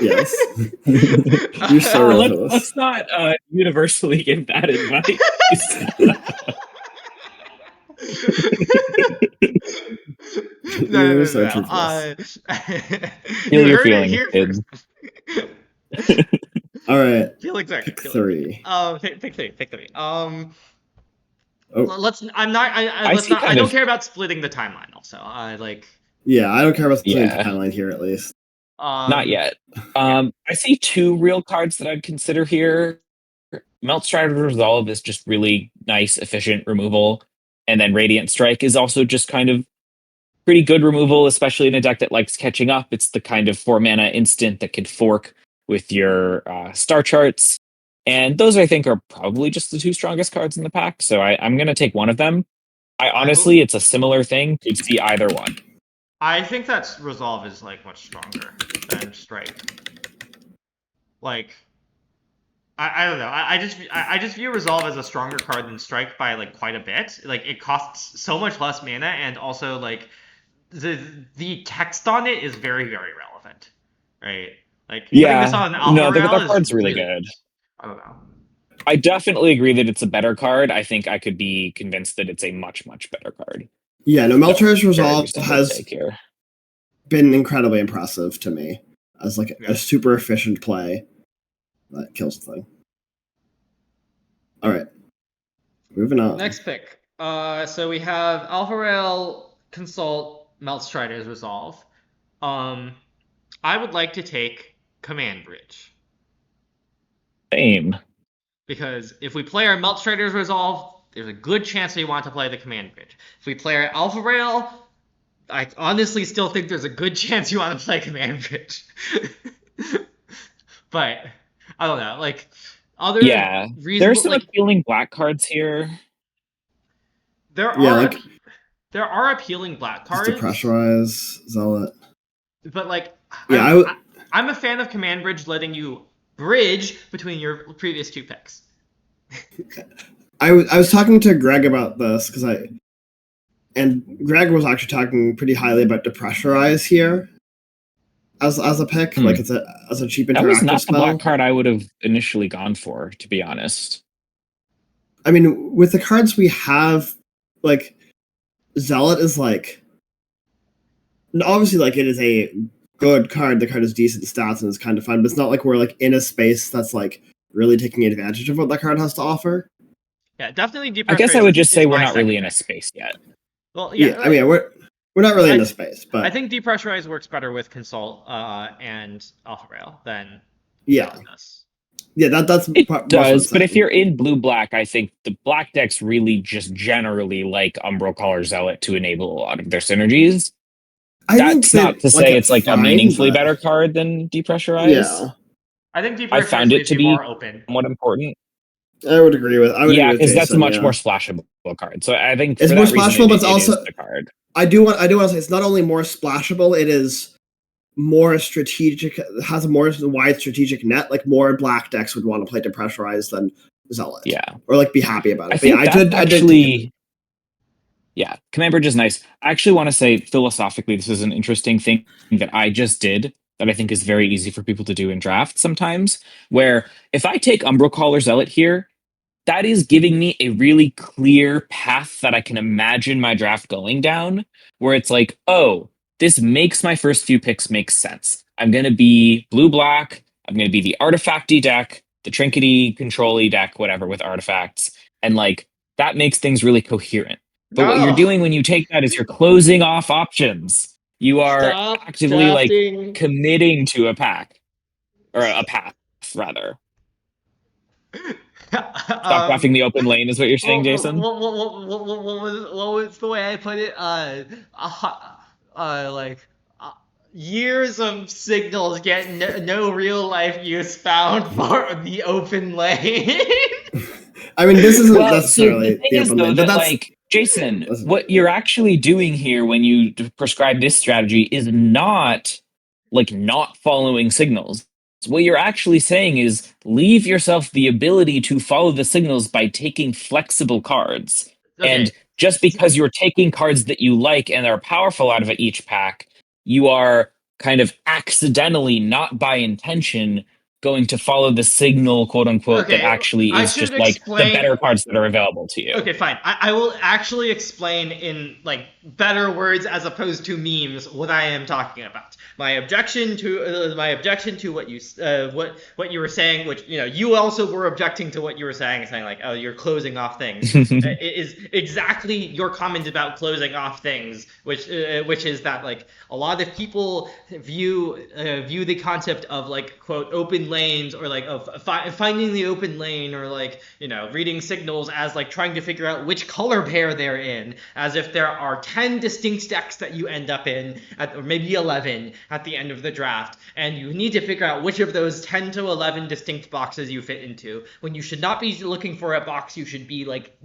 Yes. You're so let's not universally give that advice. No. Feel your feelings, kid. All right. Feelings are pick 3. Pick 3. Oh. Let's. I'm not. I don't care about splitting the timeline. Also, Yeah, I don't care about splitting the timeline here at least. Not yet. I see 2 real cards that I'd consider here. Melt Strider's Resolve is just really nice, efficient removal, and then Radiant Strike is also just kind of pretty good removal, especially in a deck that likes catching up. It's the kind of 4-mana instant that can fork with your star charts. And those, I think, are probably just the 2 strongest cards in the pack. So I'm going to take one of them. Honestly, it's a similar thing. Could see either one. I think that Resolve is like much stronger than Strike. Like, I don't know. I just view Resolve as a stronger card than Strike by like quite a bit. Like it costs so much less mana, and also like the text on it is very, very relevant, right? Like putting this on Alpha Rail the card's really good. I don't know. I definitely agree that it's a better card. I think I could be convinced that it's a much, much better card. Yeah, no, Meltor's Resolve has been incredibly impressive to me as like a super efficient play that kills the thing. All right, moving on. Next pick. So we have Alpha Rail, Consult, Melt Strider's Resolve. I would like to take Command Bridge. Same. Because if we play our Melt Strider's Resolve, there's a good chance we want to play the Command Bridge. If we play our Alpha Rail, I honestly still think there's a good chance you want to play Command Bridge. But I don't know. Like other there's some appealing black cards here. There are appealing black cards. Depressurize, Zealot. But like, I'm a fan of Command Bridge letting you bridge between your previous 2 picks. I was talking to Greg about this and Greg was actually talking pretty highly about Depressurize here as a pick, like it's a cheap interactive spell. That was not the black card I would have initially gone for, to be honest. I mean, with the cards we have, like Zealot is like obviously like it is a good card. The card is decent stats and it's kind of fun, but it's not like we're like in a space that's like really taking advantage of what that card has to offer. Yeah, definitely. I guess I would just say we're not really in a space yet. Well, yeah. I mean, we're not really in a space, but I think Depressurize works better with Consult and Alpha Rail than does. Yeah, that's it does. But if you're in blue black, I think the black decks really just generally like Umbral Caller Zealot to enable a lot of their synergies. I think That's not that to like say it's it's like a fine, meaningfully but better card than depressurize. yeah, I think I depressurized found it leaves to you be more open. somewhat important. I would agree Yeah, with because that's a Jason. much more Yeah, splashable card. So I think it's for more that reason, splashable, but it's it is also the card. I do want to say it's not only more splashable, it is more strategic, has a more wide strategic net. Like more black decks would want to play depressurized than Zealot, Yeah, or like be happy about I it. But yeah, think that's I did take it. actually yeah. Command Bridge is nice. I actually want to say philosophically, this is an interesting thing that I just did that I think is very easy for people to do in draft sometimes. Where if I take Umbral Call or Zealot here, that is giving me a really clear path that I can imagine my draft going down, where it's like, oh, this makes my first few picks make sense. I'm going to be blue black. I'm going to be the artifacty deck, the trinkety control deck, whatever, with artifacts. And like that makes things really coherent. But what you're Oh, doing when you take that is you're closing off options. You are stop actively like drafting. committing to a pack or a path, rather. Stop drafting um, the open lane is what you're saying, what, Jason? what was the way I put it? Like years of signals get no real life use found for the open lane. I mean, this isn't Well, so the necessarily thing the is, open though, lane, but that like Jason, that's what you're actually doing here when you prescribe this strategy is not like not following signals. What you're actually saying is leave yourself the ability to follow the signals by taking flexible cards. Okay. And just because you're taking cards that you like and are powerful out of each pack, you are kind of accidentally, not by intention, going to follow the signal, quote unquote, that Okay. actually I is should just like the explain. better cards that are available to you. Okay, fine. I will actually explain in like better words as opposed to memes what I am talking about. My objection to what you were saying, which you also were objecting to what you were saying like, oh, you're closing off things. It is exactly your comment about closing off things, which is that like a lot of people view the concept of like quote open lanes or like of finding the open lane or like reading signals as like trying to figure out which color pair they're in, as if there are 10 distinct decks that you end up in or maybe 11 at the end of the draft, and you need to figure out which of those 10 to 11 distinct boxes you fit into, when you should not be looking for a box. You should be like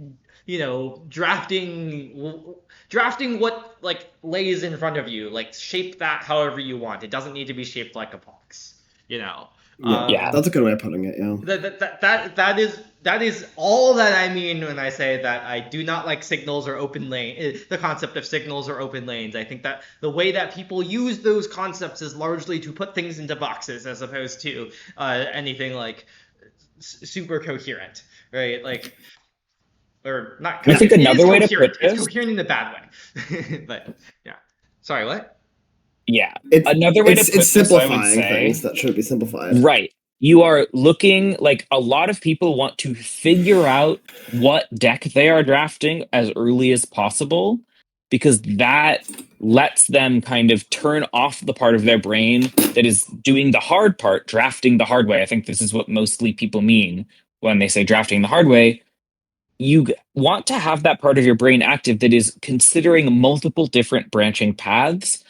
drafting what like lays in front of you, like shape that however you want. It doesn't need to be shaped like a box, you know. yeah, Yeah. um that's a good way of putting it. Yeah, that is all that I mean when I say that I do not like signals or open lane. The concept of signals or open lanes. I think that the way that people use those concepts is largely to put things into boxes as opposed to anything like super coherent, right? Like, or not I think coherent. It is another way to put coherent. It's this, coherent in the bad way. But yeah. Sorry, what? yeah. Another way to it's put this, I would simplifying things say, that should be simplified. right. You are looking like a lot of people want to figure out what deck they are drafting as early as possible because that lets them kind of turn off the part of their brain that is doing the hard part, drafting the hard way. I think this is what mostly people mean when they say drafting the hard way. You want to have that part of your brain active that is considering multiple different branching paths.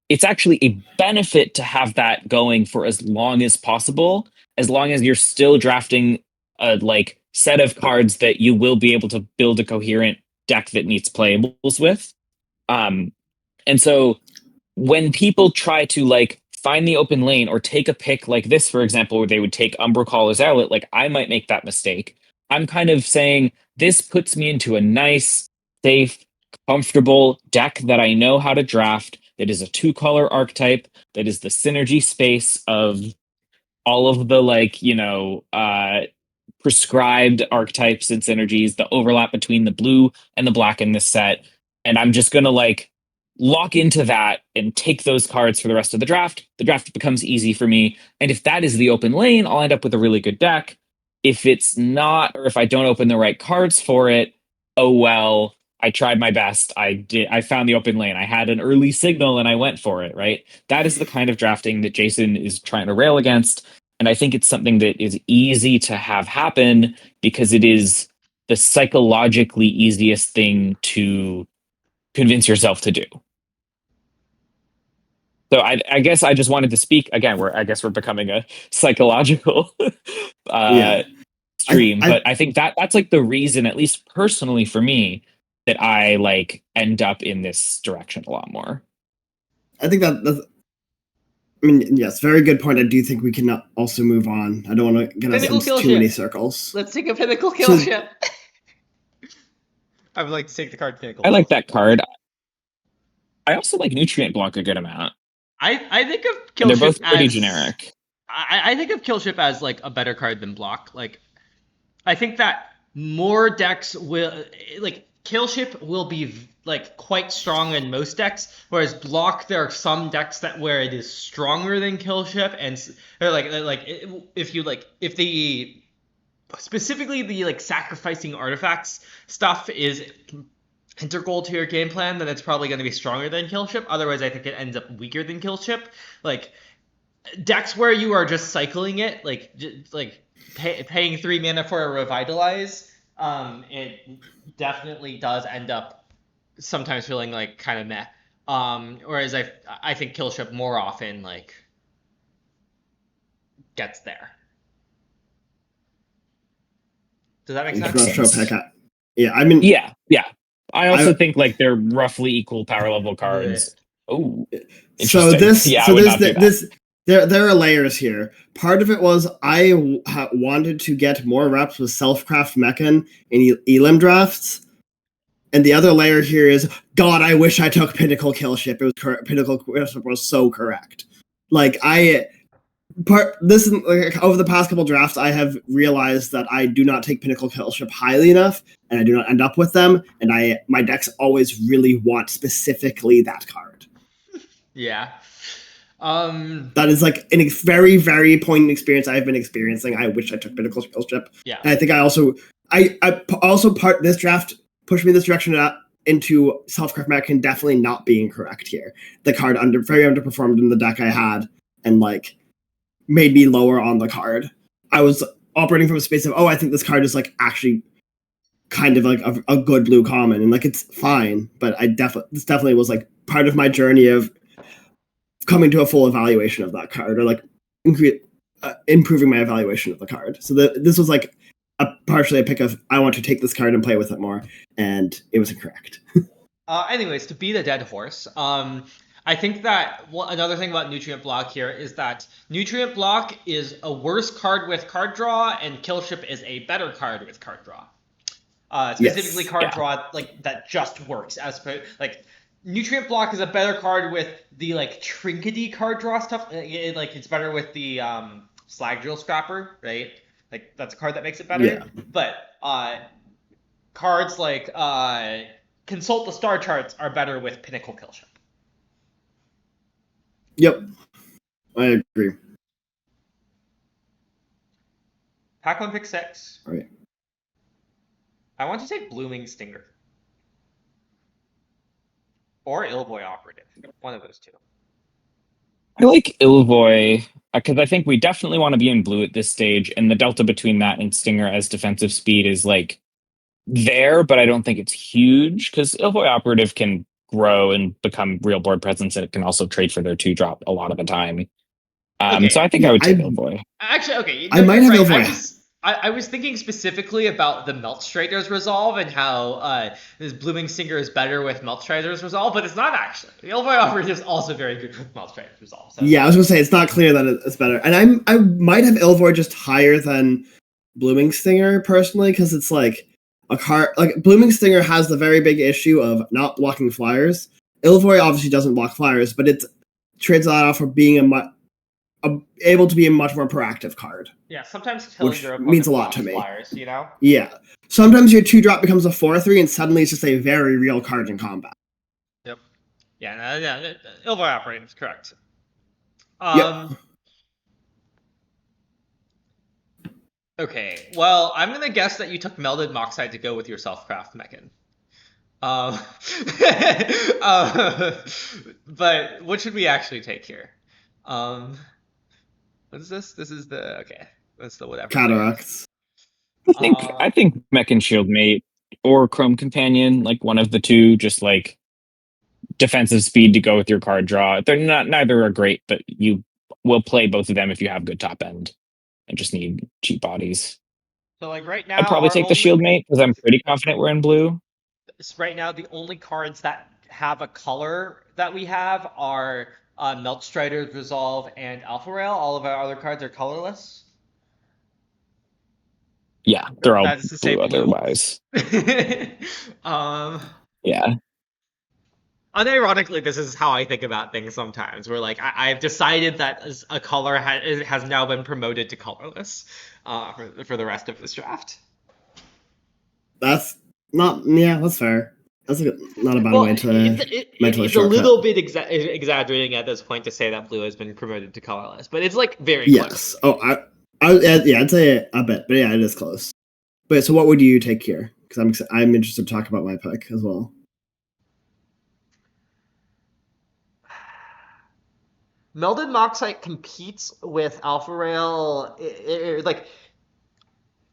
It's actually a benefit to have that going for as long as possible, as long as you're still drafting a like set of cards that you will be able to build a coherent deck that meets playables with. Um, and so when people try to like find the open lane or take a pick like this, for example, where they would take Umbra Call as Outlet, like I might make that mistake. I'm kind of saying this puts me into a nice, safe, comfortable deck that I know how to draft, that is a two-color archetype, that is the synergy space of all of the like, prescribed archetypes and synergies, the overlap between the blue and the black in this set. And I'm just going to like lock into that and take those cards for the rest of the draft. The draft becomes easy for me. And if that is the open lane, I'll end up with a really good deck. If it's not, or if I don't open the right cards for it, oh well, I tried my best. I found the open lane. I had an early signal and I went for it, right? That is the kind of drafting that Jason is trying to rail against. And I think it's something that is easy to have happen because it is the psychologically easiest thing to convince yourself to do. So I guess I just wanted to speak again. I guess we're becoming a psychological Yeah. uh, I stream, I but I think that's like the reason, at least personally for me, that I like end up in this direction a lot more. I think that's, I mean, yes, very good point. I do think we can also move on. I don't want to get us Pinnacle into kill too many ship. circles. Let's take a pinnacle kill So ship. I would like to take the card pinnacle I kill like ship. that card. I also like nutrient block a good amount, I think of and kill they're ship both pretty as generic. I think of kill ship as like a better card than block. Like I think that more decks will like kill ship will be like quite strong in most decks, whereas block there are some decks that where it is stronger than kill ship, and or if you like if the specifically the like sacrificing artifacts stuff is integral to your game plan, then it's probably going to be stronger than kill ship. Otherwise, I think it ends up weaker than kill ship. Like decks where you are just cycling it, paying 3 mana for a revitalize, it definitely does end up sometimes feeling like kind of meh. Whereas I think kill ship more often like gets there. Does that make if you Makes want to sense? show sense. pick up, yeah, I mean, Yeah, yeah. I also I think like they're roughly equal power level Bleh. cards. Oh, so interesting. this Yeah, I so would there's not do that. this there are layers here. Part of it was I wanted to get more reps with self-craft mechan in elim drafts. And the other layer here is, God, I wish I took Pinnacle Kill Ship. It was Pinnacle Kill Ship was so correct. Like like, over the past couple drafts, I have realized that I do not take Pinnacle Kill Ship highly enough, and I do not end up with them. And my decks always really want specifically that card. Yeah. That is like a very, very poignant experience I've been experiencing. I wish I took Pinnacle Kill Ship. Yeah. And I think I also part this draft pushed me this direction into Self-Craft Mechan definitely not being correct here. The card very underperformed in the deck I had, and like made me lower on the card. I was operating from a space of, I think this card is like actually kind of like a good blue common, and like it's fine, but this definitely was like part of my journey of coming to a full evaluation of that card, or like improving my evaluation of the card. So this was like partially a pick of, I want to take this card and play with it more, and it was incorrect. Anyways, to beat a dead horse, I think that another thing about Nutrient Block here is that Nutrient Block is a worse card with card draw, and Kill Ship is a better card with card draw. Specifically, Yes. card draw like that just works as like Nutrient Block is a better card with the like trinkety card draw stuff. It's better with the Slag Drill Scrapper, right? Like that's a card that makes it better. Yeah. But cards like Consult the Star Charts are better with Pinnacle Kill Ship. Yep. I agree. Pack on pick 6. All right. I want to take Blooming Stinger. Or Illboy Operative. One of those two. I like Ilvoy because I think we definitely want to be in blue at this stage, and the delta between that and Stinger as defensive speed is like there, but I don't think it's huge because Ilvoy Operative can grow and become real board presence, and it can also trade for their 2-drop a lot of the time. Okay. So I think I would take Ilvoy. Actually, okay. I might have right. Ilvoy. I was thinking specifically about the Meltstrader's Resolve and how this Blooming Stinger is better with Meltstrader's Resolve, but it's not actually. The Illboy Operative is also very good with Meltstrader's Resolve. So. Yeah, I was gonna say it's not clear that it's better, and I might have Ilvoy just higher than Blooming Stinger personally, because it's like a card like Blooming Stinger has the very big issue of not blocking flyers. Ilvoy obviously doesn't block flyers, but it trades that off for being able to be a much more proactive card. Yeah, sometimes killing which means a lot to me. Flyers, you know? Yeah. Sometimes your 2-drop becomes a 4/3, and suddenly it's just a very real card in combat. Yep. Yeah, Ilvoy Operative is correct. Yep. Okay, well, I'm gonna guess that you took Melded Moxide to go with your Self-Craft Mechan. But what should we actually take here? What is this? This is the that's the whatever. Cataracts. I think Mech and Shield Mate or Chrome Companion, like one of the two, just like defensive speed to go with your card draw. They're not neither are great, but you will play both of them if you have good top end and just need cheap bodies. So like right I'd now, probably our take the only shield mate because I'm pretty confident we're in blue. right now the only cards that have a color that we have are Melt Strider's Resolve and Alpha Rail. All of our other cards are colorless. Yeah, they're all That is to say blue blue. otherwise. um, Yeah. Unironically, this is how I think about things sometimes. Where like I've decided that a color has now been promoted to colorless for the rest of this draft. That's not. Yeah, that's fair. That's not a bad Well, way to mentally it's a shortcut. little bit exaggerating at this point to say that blue has been promoted to colorless, but it's like very Yes. close. Oh, yeah, I'd say a bit, but yeah, it is close. But so, what would you take here? Because I'm interested to talk about my pick as well. Melded Moxite competes with Alpha Rail, like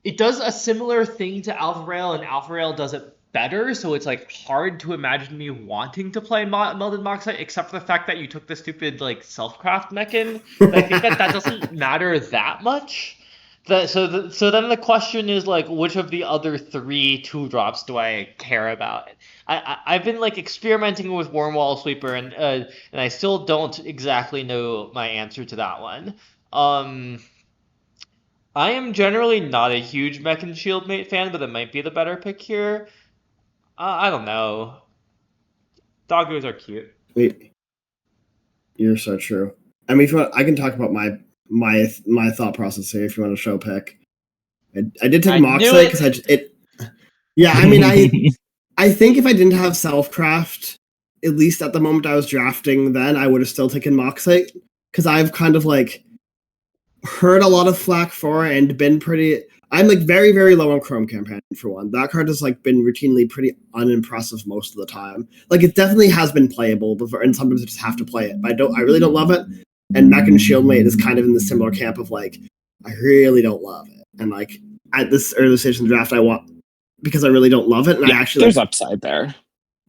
it does a similar thing to Alpha Rail, and Alpha Rail does it better. So it's like hard to imagine me wanting to play Melded Moxite, except for the fact that you took the stupid like self-craft mechan. But I think that doesn't matter that much. So then the question is like, which of the other three 2-drops do I care about? I've been like experimenting with Wormwall Sweeper, and I still don't exactly know my answer to that one. I am generally not a huge Mech and Shieldmate fan, but it might be the better pick here. I don't know. Doggos are cute. Wait, you're so true. I mean, if you want, I can talk about my thought process here. If you want to show pick, I did take I knew Moxite because it. Yeah, I mean, I think if I didn't have Selfcraft, at least at the moment I was drafting, then I would have still taken Moxite because I've kind of like heard a lot of flack for and been pretty. I'm like very, very low on Chrome Campaign for one. That card has like been routinely pretty unimpressive most of the time. Like it definitely has been playable before, and sometimes I just have to play it. But I really don't love it. And Mech and Shieldmate is kind of in the similar camp of like I really don't love it. And like at this early stage in the draft, I want because I really don't love it, and Yeah, I actually there's like, upside there.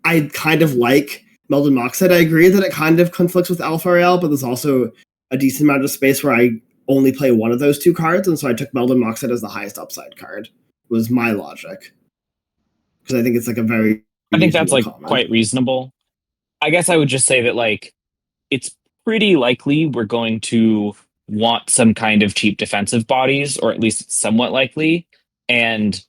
I kind of like Melded Moxite. I agree that it kind of conflicts with Alpha Rail, but there's also a decent amount of space where I only play one of those two cards, and so I took Melded Moxite as the highest upside card. Was my logic because I think it's like a very I think that's reasonable like comment. quite reasonable. I guess I would just say that like it's pretty likely we're going to want some kind of cheap defensive bodies, or at least it's somewhat likely. And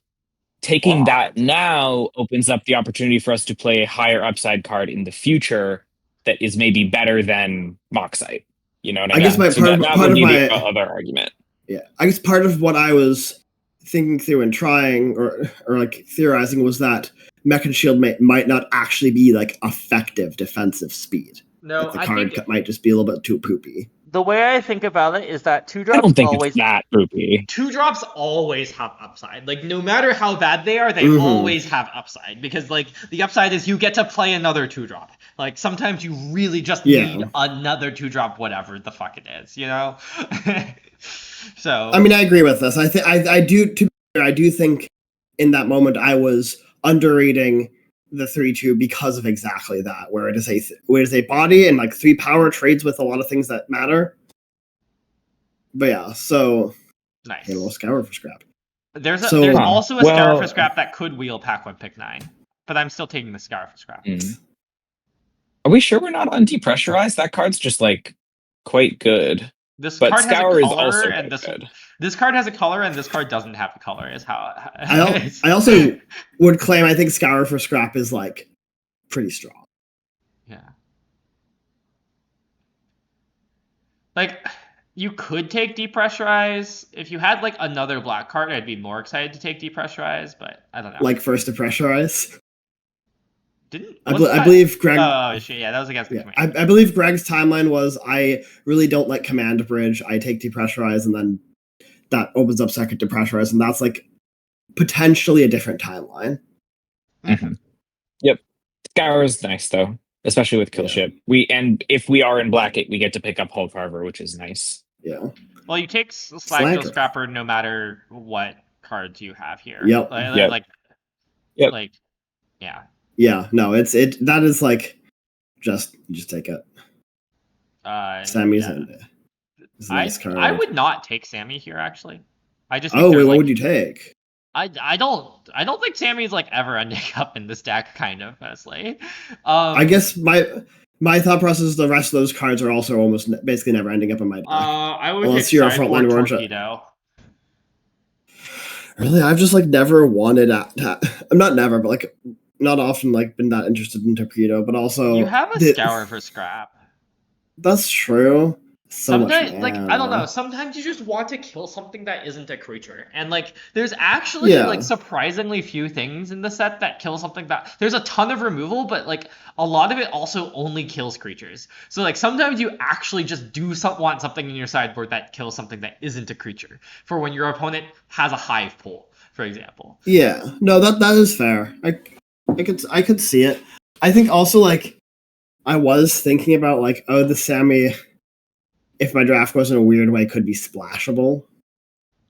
taking Or that offensive. now opens up the opportunity for us to play a higher upside card in the future that is maybe better than Moxite. You know what I I guess mean? my So that part would of be the my other argument. yeah, I guess part of what I was thinking through and trying or like theorizing was that Mech and Shield might not actually be like effective defensive speed. Like No, the I card think might just be a little bit too poopy. the way I think about it is that I don't think it's that poopy. 2-drops always have upside. Like no matter how bad they are, they Mhm. always have upside because like the upside is you get to play another 2-drop. Like sometimes you really just Yeah. need another 2-drop, whatever the fuck it is, you know. So I mean, I agree with this. I think I do. To be fair, I do think in that moment I was underrating the 3-2 because of exactly that, where it is a body and like 3 power trades with a lot of things that matter. But yeah, so nice. Halo Scour for scrap. There's So- also a Scour for scrap that could wheel pack with pick 9, but I'm still taking the Scour for scrap. Are we sure we're not on depressurized? That card's just like quite good. This But card has a Scour is color, also and quite good. this card has a color, and this card doesn't have a color. Is how I also would claim I think Scour for scrap is like pretty strong. yeah. Like you could take depressurize if you had like another black card. I'd be more excited to take depressurize, but I don't know. Like first to pressurize. Didn't I wasn't that- believe Greg. Oh shit! Yeah, that was against the Yeah, command. I believe Greg's timeline was I really don't like command bridge. I take depressurize, and then that opens up second depressurize, and that's like potentially a different timeline. Mm-hmm. Yep, Scour is nice though, especially with Killship. And if we are in black, we get to pick up Hull Carver, which is nice. Yeah. Well, you take Slagkill Scrapper no matter what cards you have here. Yep. Like, Yep. like, yeah. Yeah. No, that is like you just take it. Sammy's Yeah. is a nice card. I would not take Sammy here actually. I just think Oh wait, there's what like would you take? I don't think Sammy's like ever ending up in this deck, kind of, honestly. I guess my thought process is the rest of those cards are also almost basically never ending up in my deck. I would Unless take you're a Sideboard frontline orange. Torpedo. Really, I've just like never wanted. I'm not never, but like not often like been that interested in Torpedo. But also, You have a Scour for Scrap. That's true. Sometimes, like, I don't know. Sometimes you just want to kill something that isn't a creature, and like, there's actually like surprisingly few things in the set that kill something that. There's a ton of removal, but like a lot of it also only kills creatures. So like sometimes you actually just want something in your sideboard that kills something that isn't a creature. For when your opponent has a hive pool, for example. Yeah, no, that is fair. I could see it. I think also like I was thinking about like, oh, the Sammy, if my draft goes in a weird way, could be splashable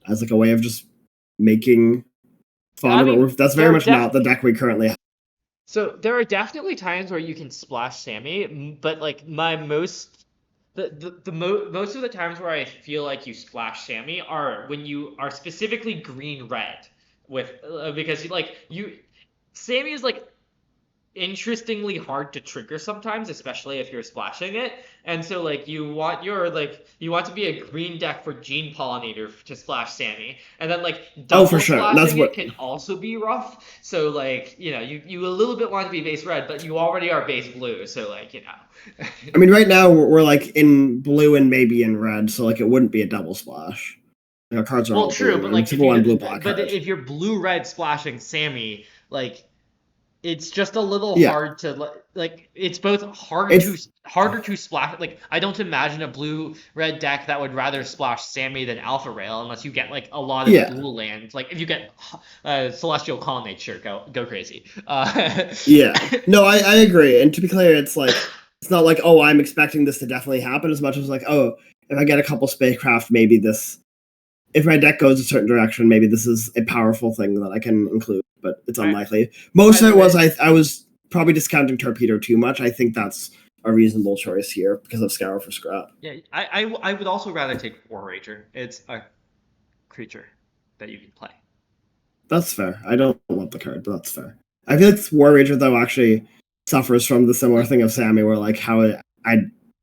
as like a way of just making fun of it. That's very much not the deck we currently have. So there are definitely times where you can splash Sammy, but like most of the times where I feel like you splash Sammy are when you are specifically green red with because Sammy is like interestingly hard to trigger sometimes, especially if you're splashing it. And so like you want to be a green deck for Gene Pollinator to splash Sammy. And then like double for sure. splashing it can also be rough. So like, you a little bit want to be base red, but you already are base blue, so like, I mean, right now we're like in blue and maybe in red, so like it wouldn't be a double splash. Our cards are all true, blue, but like if you're blue red splashing Sammy, like it's just a little hard to like. It's both harder to splash. Like I don't imagine a blue red deck that would rather splash Sammy than Alpha Rail unless you get like a lot of blue lands. Like if you get Celestial Colonnade, sure, go crazy. No, I agree. And to be clear, it's like it's not like, oh, I'm expecting this to definitely happen, as much as like, oh, if I get a couple spacecraft, maybe this. If my deck goes a certain direction, maybe this is a powerful thing that I can include, but it's unlikely. Most of it was I was probably discounting Torpedo too much. I think that's a reasonable choice here because of Scour for Scrap. Yeah, I would also rather take War Rager. It's a creature that you can play. That's fair. I don't love the card, but that's fair. I feel like War Rager, though, actually suffers from the similar thing of Sammy, where like how I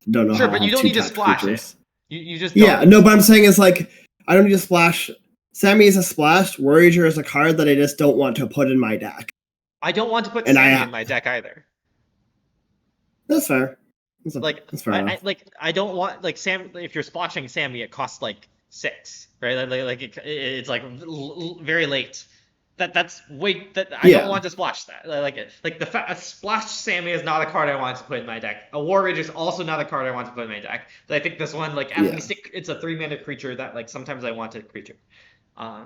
don't know how. Sure, but you don't need to splash it. You just but I'm saying is like I don't need to splash. Sammy is a splash. War Rager is a card that I just don't want to put in my deck. I don't want to put Sammy in my deck either. That's fair. That's fair. I don't want like Sam. If you're splashing Sammy, it costs like 6, right? It's like very late. That's way that I don't want to splash that. A splash Sammy is not a card I want to put in my deck. A War Rager is also not a card I want to put in my deck. But I think this one, like, at least it's a 3-mana creature that like sometimes I want a creature. I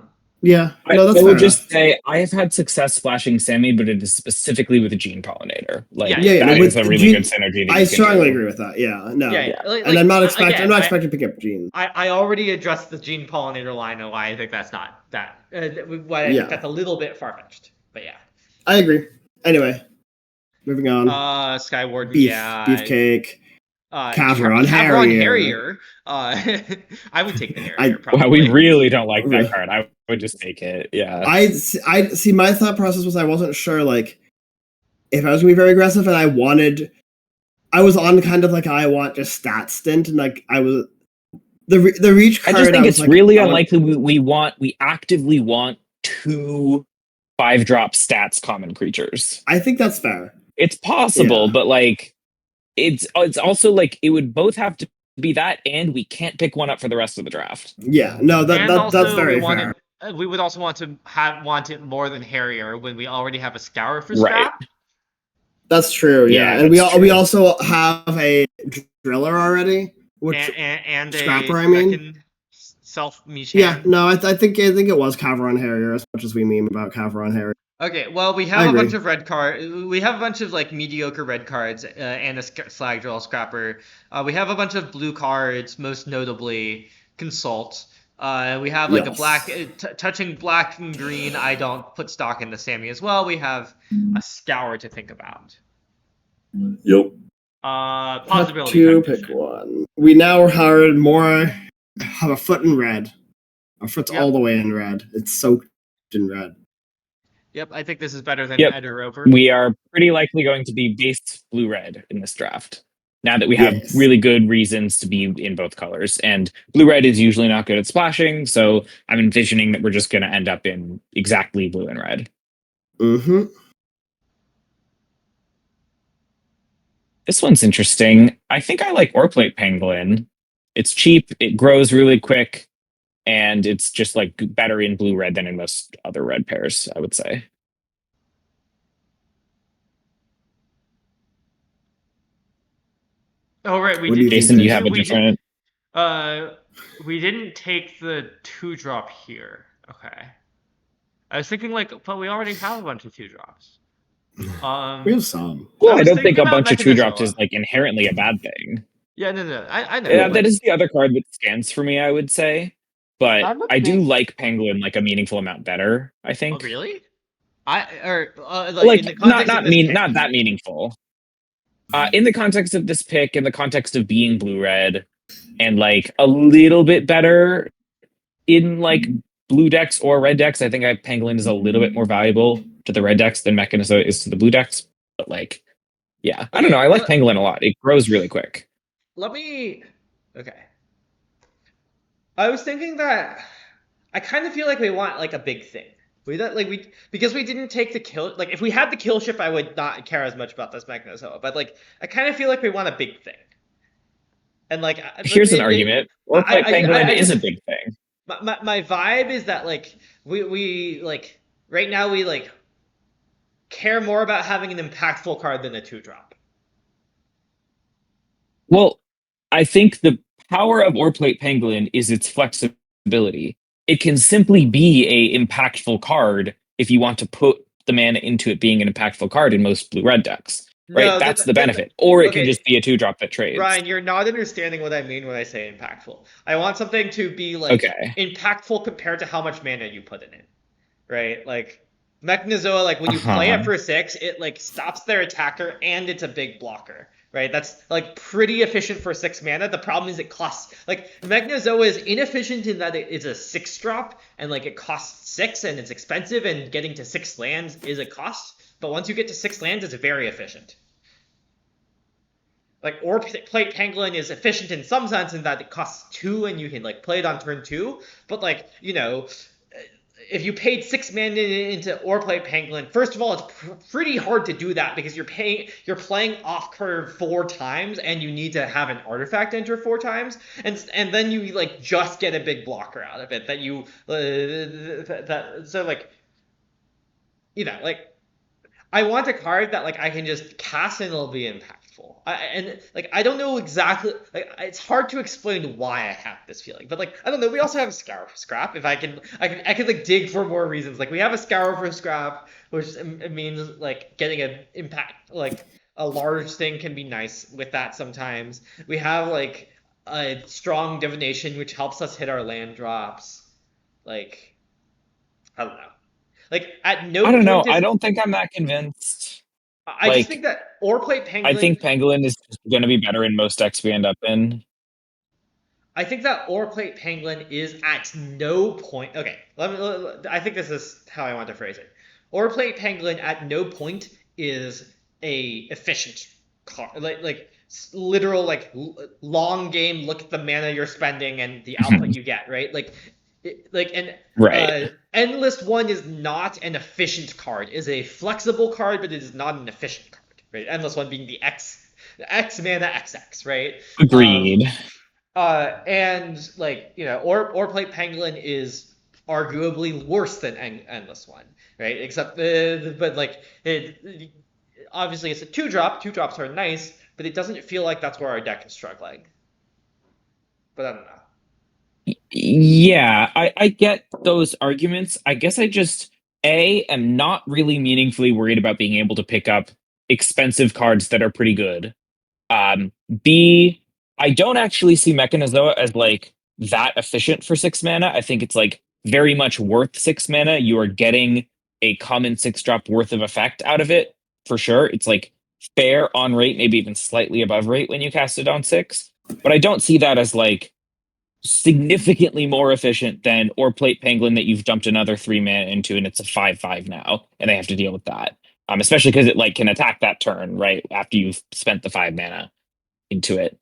would just say I have had success splashing Sammy, but it is specifically with a Gene Pollinator. Like that is a really good synergy. I strongly agree with that. Yeah, no, and I'm not expecting. I'm not expecting to pick up Gene. I already addressed the Gene Pollinator line of why I think that's not that. That's a little bit far fetched, but yeah. I agree. Anyway, moving on. Skyward, Beefcake. Cavron Harrier. I would take the Harrier. Wow, we really don't like that card. I would just take it. Yeah. I see. My thought process was I wasn't sure like if I was gonna be very aggressive, and I was on kind of like I want just stat stint, and like I was the reach card. I just think it's like, really unlikely. We actively want 2 5-drop stats common creatures. I think that's fair. It's possible, but like. It's also like it would both have to be that, and we can't pick one up for the rest of the draft. Yeah, no, that's very fair. We would also want it more than Harrier when we already have a Scour for Scrap. Right. That's true. Yeah, and we also have a Driller already, which and Scrapper. I mean, self-Mishan. Yeah, no, I think it was Cavron Harrier as much as we meme about Cavron Harrier. Okay, well, we have a bunch of red cards. We have a bunch of like mediocre red cards and a Slag Drill Scrapper. We have a bunch of blue cards, most notably Consult. We have like a black, touching black and green. I don't put stock in the Sammy as well. We have a Scour to think about. Yep. Have Possibility to pick technician. one. We now are more have a foot in red. Our foot's all Yep. the way in red. It's soaked in red. Yep. I think this is better than Yep. Ed or Rover. We are pretty likely going to be base blue-red in this draft. Now that we have Yes. really good reasons to be in both colors. And blue-red is usually not good at splashing, so I'm envisioning that we're just going to end up in exactly blue and red. Mm-hmm. This one's interesting. I think I like Oreplate Pangolin. It's cheap, it grows really quick, and it's just like better in blue-red than in most other red pairs, I would say. Oh right, we What do you didn't. think, Jason, do you We have a Jason? we did. different? We didn't take the 2-drop here. Okay. I was thinking like, but we already have a bunch of 2-drops. We have some. I Well, I was don't think thinking a about bunch of two drops Mechanizoa. is like inherently a bad thing. Yeah, no. I know. Yeah, that Like, is the other card that stands for me, I would say. But I'm a I do big. like Penguin like a meaningful amount better, I Oh think. really? Like in Like the context of this pick. not that meaningful. In the context of this pick, in the context of being blue red, and like a little bit better in like blue decks or red decks, I think Pangolin is a little bit more valuable to the red decks than Mechanizo is to the blue decks. But like, yeah, I don't know. Okay, I like Pangolin a lot. It grows really quick. let me. Okay. I was thinking that I kind of feel like we want like a big thing. We because we didn't take the kill. Like if we had the kill ship, I would not care as much about this Magnezoa. But like I kind of feel like we want a big thing. And like Here's an argument. Warplate Pangolin I is just a big thing. my vibe is that like we like right now we like care more about having an impactful card than a 2-drop. Well, I think the power of Oreplate Pangolin is its flexibility. It can simply be a impactful card if you want to put the mana into it being an impactful card in most blue red decks. Right? No, That's the benefit. Or it can okay, just be a 2-drop that trades. Ryan, you're not understanding what I mean when I say impactful. I want something to be like Okay. impactful compared to how much mana you put in it, right? Like Mechanizoa, like when you play it Uh-huh. for 6, it like stops their attacker and it's a big blocker, right? That's like pretty efficient for 6 mana. The problem is it costs like Mechanizoa is inefficient in that it is a 6-drop and like it costs 6 and it's expensive and getting to 6 lands is a cost. But once you get to 6 lands, it's very efficient. Like Oreplate Pangolin is efficient in some sense in that it costs 2 and you can like play it on turn 2. But like if you paid 6 mana into Oreplate Pangolin, first of all, it's pretty hard to do that because you're playing off curve 4 times and you need to have an artifact enter 4 times, and then you like just get a big blocker out of it that you so like like I want a card that like I can just cast and it'll be impactful. And like I don't know exactly like it's hard to explain why I have this feeling, but like I don't know. We also have a Scour for Scrap. If I can like dig for more reasons. Like we have a Scour for Scrap, which means like getting an impact like a large thing can be nice with that sometimes. We have like a strong divination which helps us hit our land drops. Like I don't know. Like at I no don't know. point I is don't think I'm that convinced. I just think Like, that Oreplate I Pangolin. think Pangolin is going to be better in most decks we end up in. I think that Oreplate Pangolin is at no point. Okay, I think this is how I want to phrase it. Oreplate Pangolin at no point is a efficient card. Like literal like long game. Look at the mana you're spending and the output you get. Right. Like an Right. endless one is not an efficient card. It is a flexible card, but it is not an efficient card. Right. Endless one being the X mana XX. Right. Agreed. And like or Plate Pangolin is arguably worse than Endless One, right? Except but like obviously it's a 2-drop. 2-drops are nice, but it doesn't feel like that's where our deck is struggling. But I don't know. Yeah, I get those arguments. I guess I just am not really meaningfully worried about being able to pick up expensive cards that are pretty good. B, I don't actually see Mechanizoa as like that efficient for 6 mana. I think it's like very much worth 6 mana. You are getting a common 6-drop worth of effect out of it for sure. It's like fair on rate, maybe even slightly above rate when you cast it on 6. But I don't see that as like significantly more efficient than or plate penguin that you've dumped another 3 mana into, and it's a 5/5 now, and they have to deal with that. Especially because it like can attack that turn right after you've spent the 5 mana into it.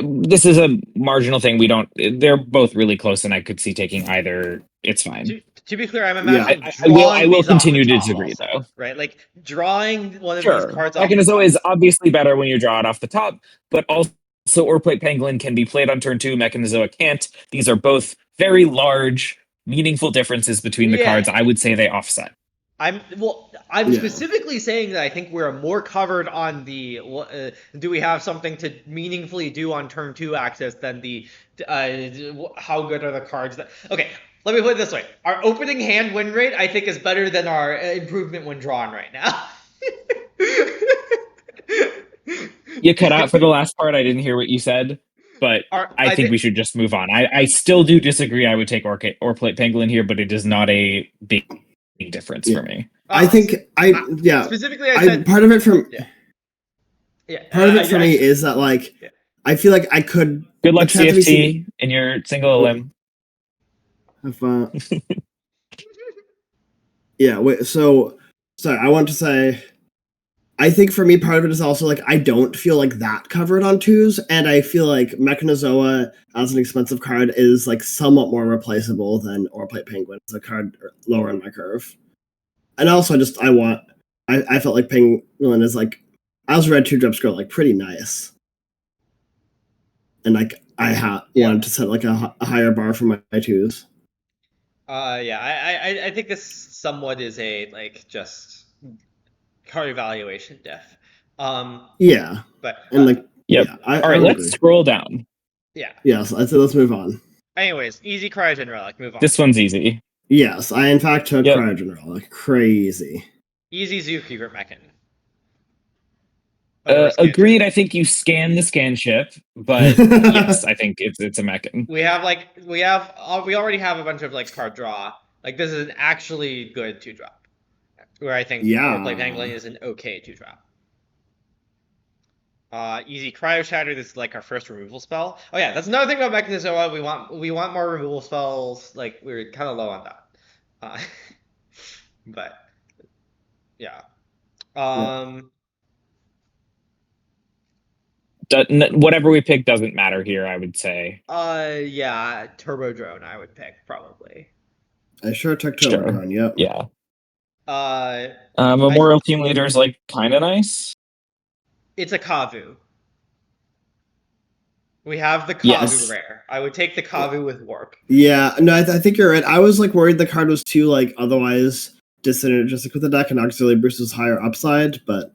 This is a marginal thing. We don't. They're both really close, and I could see taking either. It's fine. To be clear, I'm Yeah. imagining I will. I drawing will these off the continue to top disagree also, though. right? Like drawing one of these Sure, cards off the Mechanizo top. is obviously better when you draw it off the top, but also Orplate Penguin can be played on turn 2. Mechanizoa can't. These are both very large, meaningful differences between the Yeah, cards. I would say they offset. I'm Yeah. specifically saying that I think we're more covered on the do we have something to meaningfully do on turn 2 axis than the how good are the cards that. Okay, let me put it this way: our opening hand win rate I think is better than our improvement when drawn right now. You cut out for the last part. I didn't hear what you said, but I I think think we should just move on. I still do disagree. I would take Orplate Penguin here, but it is not a big difference Yeah. for me. I think specifically I I said part of it from yeah. Yeah, part of it for me I- is that like yeah. I feel like I could Good the luck, chance of me seeing CFT, in your single limb. have, yeah, wait, so sorry, I want to say I think for me part of it is also like I don't feel like that covered on 2s, and I feel like Mechanizoa as an expensive card is like somewhat more replaceable than Orplate Penguin as a card lower in my curve. And also I felt like Penguin is like as red 2-drop scroll like pretty nice. And like I wanted to set like a higher bar for my 2s. Yeah, I think this somewhat is a like just card evaluation diff. Yeah. But And like Yep. yeah, All I right, would let's agree. scroll down. yeah. Yes, I'd say let's move on. Anyways, easy cryogen relic. Move on. This one's easy. Yes, I in fact took Yep. Cryogen Relic. Crazy. Easy Zookeeper mechan. Agreed. I think you scan the scan chip, but yes, I think it's a mechan. We already have a bunch of like card draw. Like this is an actually good 2-drop. Where I think Yeah. Orplate Penguin is an okay 2-drop. Easy Cryo Shatter. This is like our first removal spell. Oh yeah, that's another thing about Mechanizoa. We want more removal spells. Like we're kind of low on that. But yeah. Whatever we pick doesn't matter here, I would say. Yeah, Turbo Drone I would pick probably. I sure took Turbo Sure. Drone, yep. Yeah. Uh, Memorial Team Leader is like kind of nice. It's a Kavu. We have the Kavu Yes. rare. I would take the Kavu with Warp. Yeah, no, I think you're right. I was like worried the card was too like otherwise dissynergistic with the deck and Auxiliary Boost was higher upside, but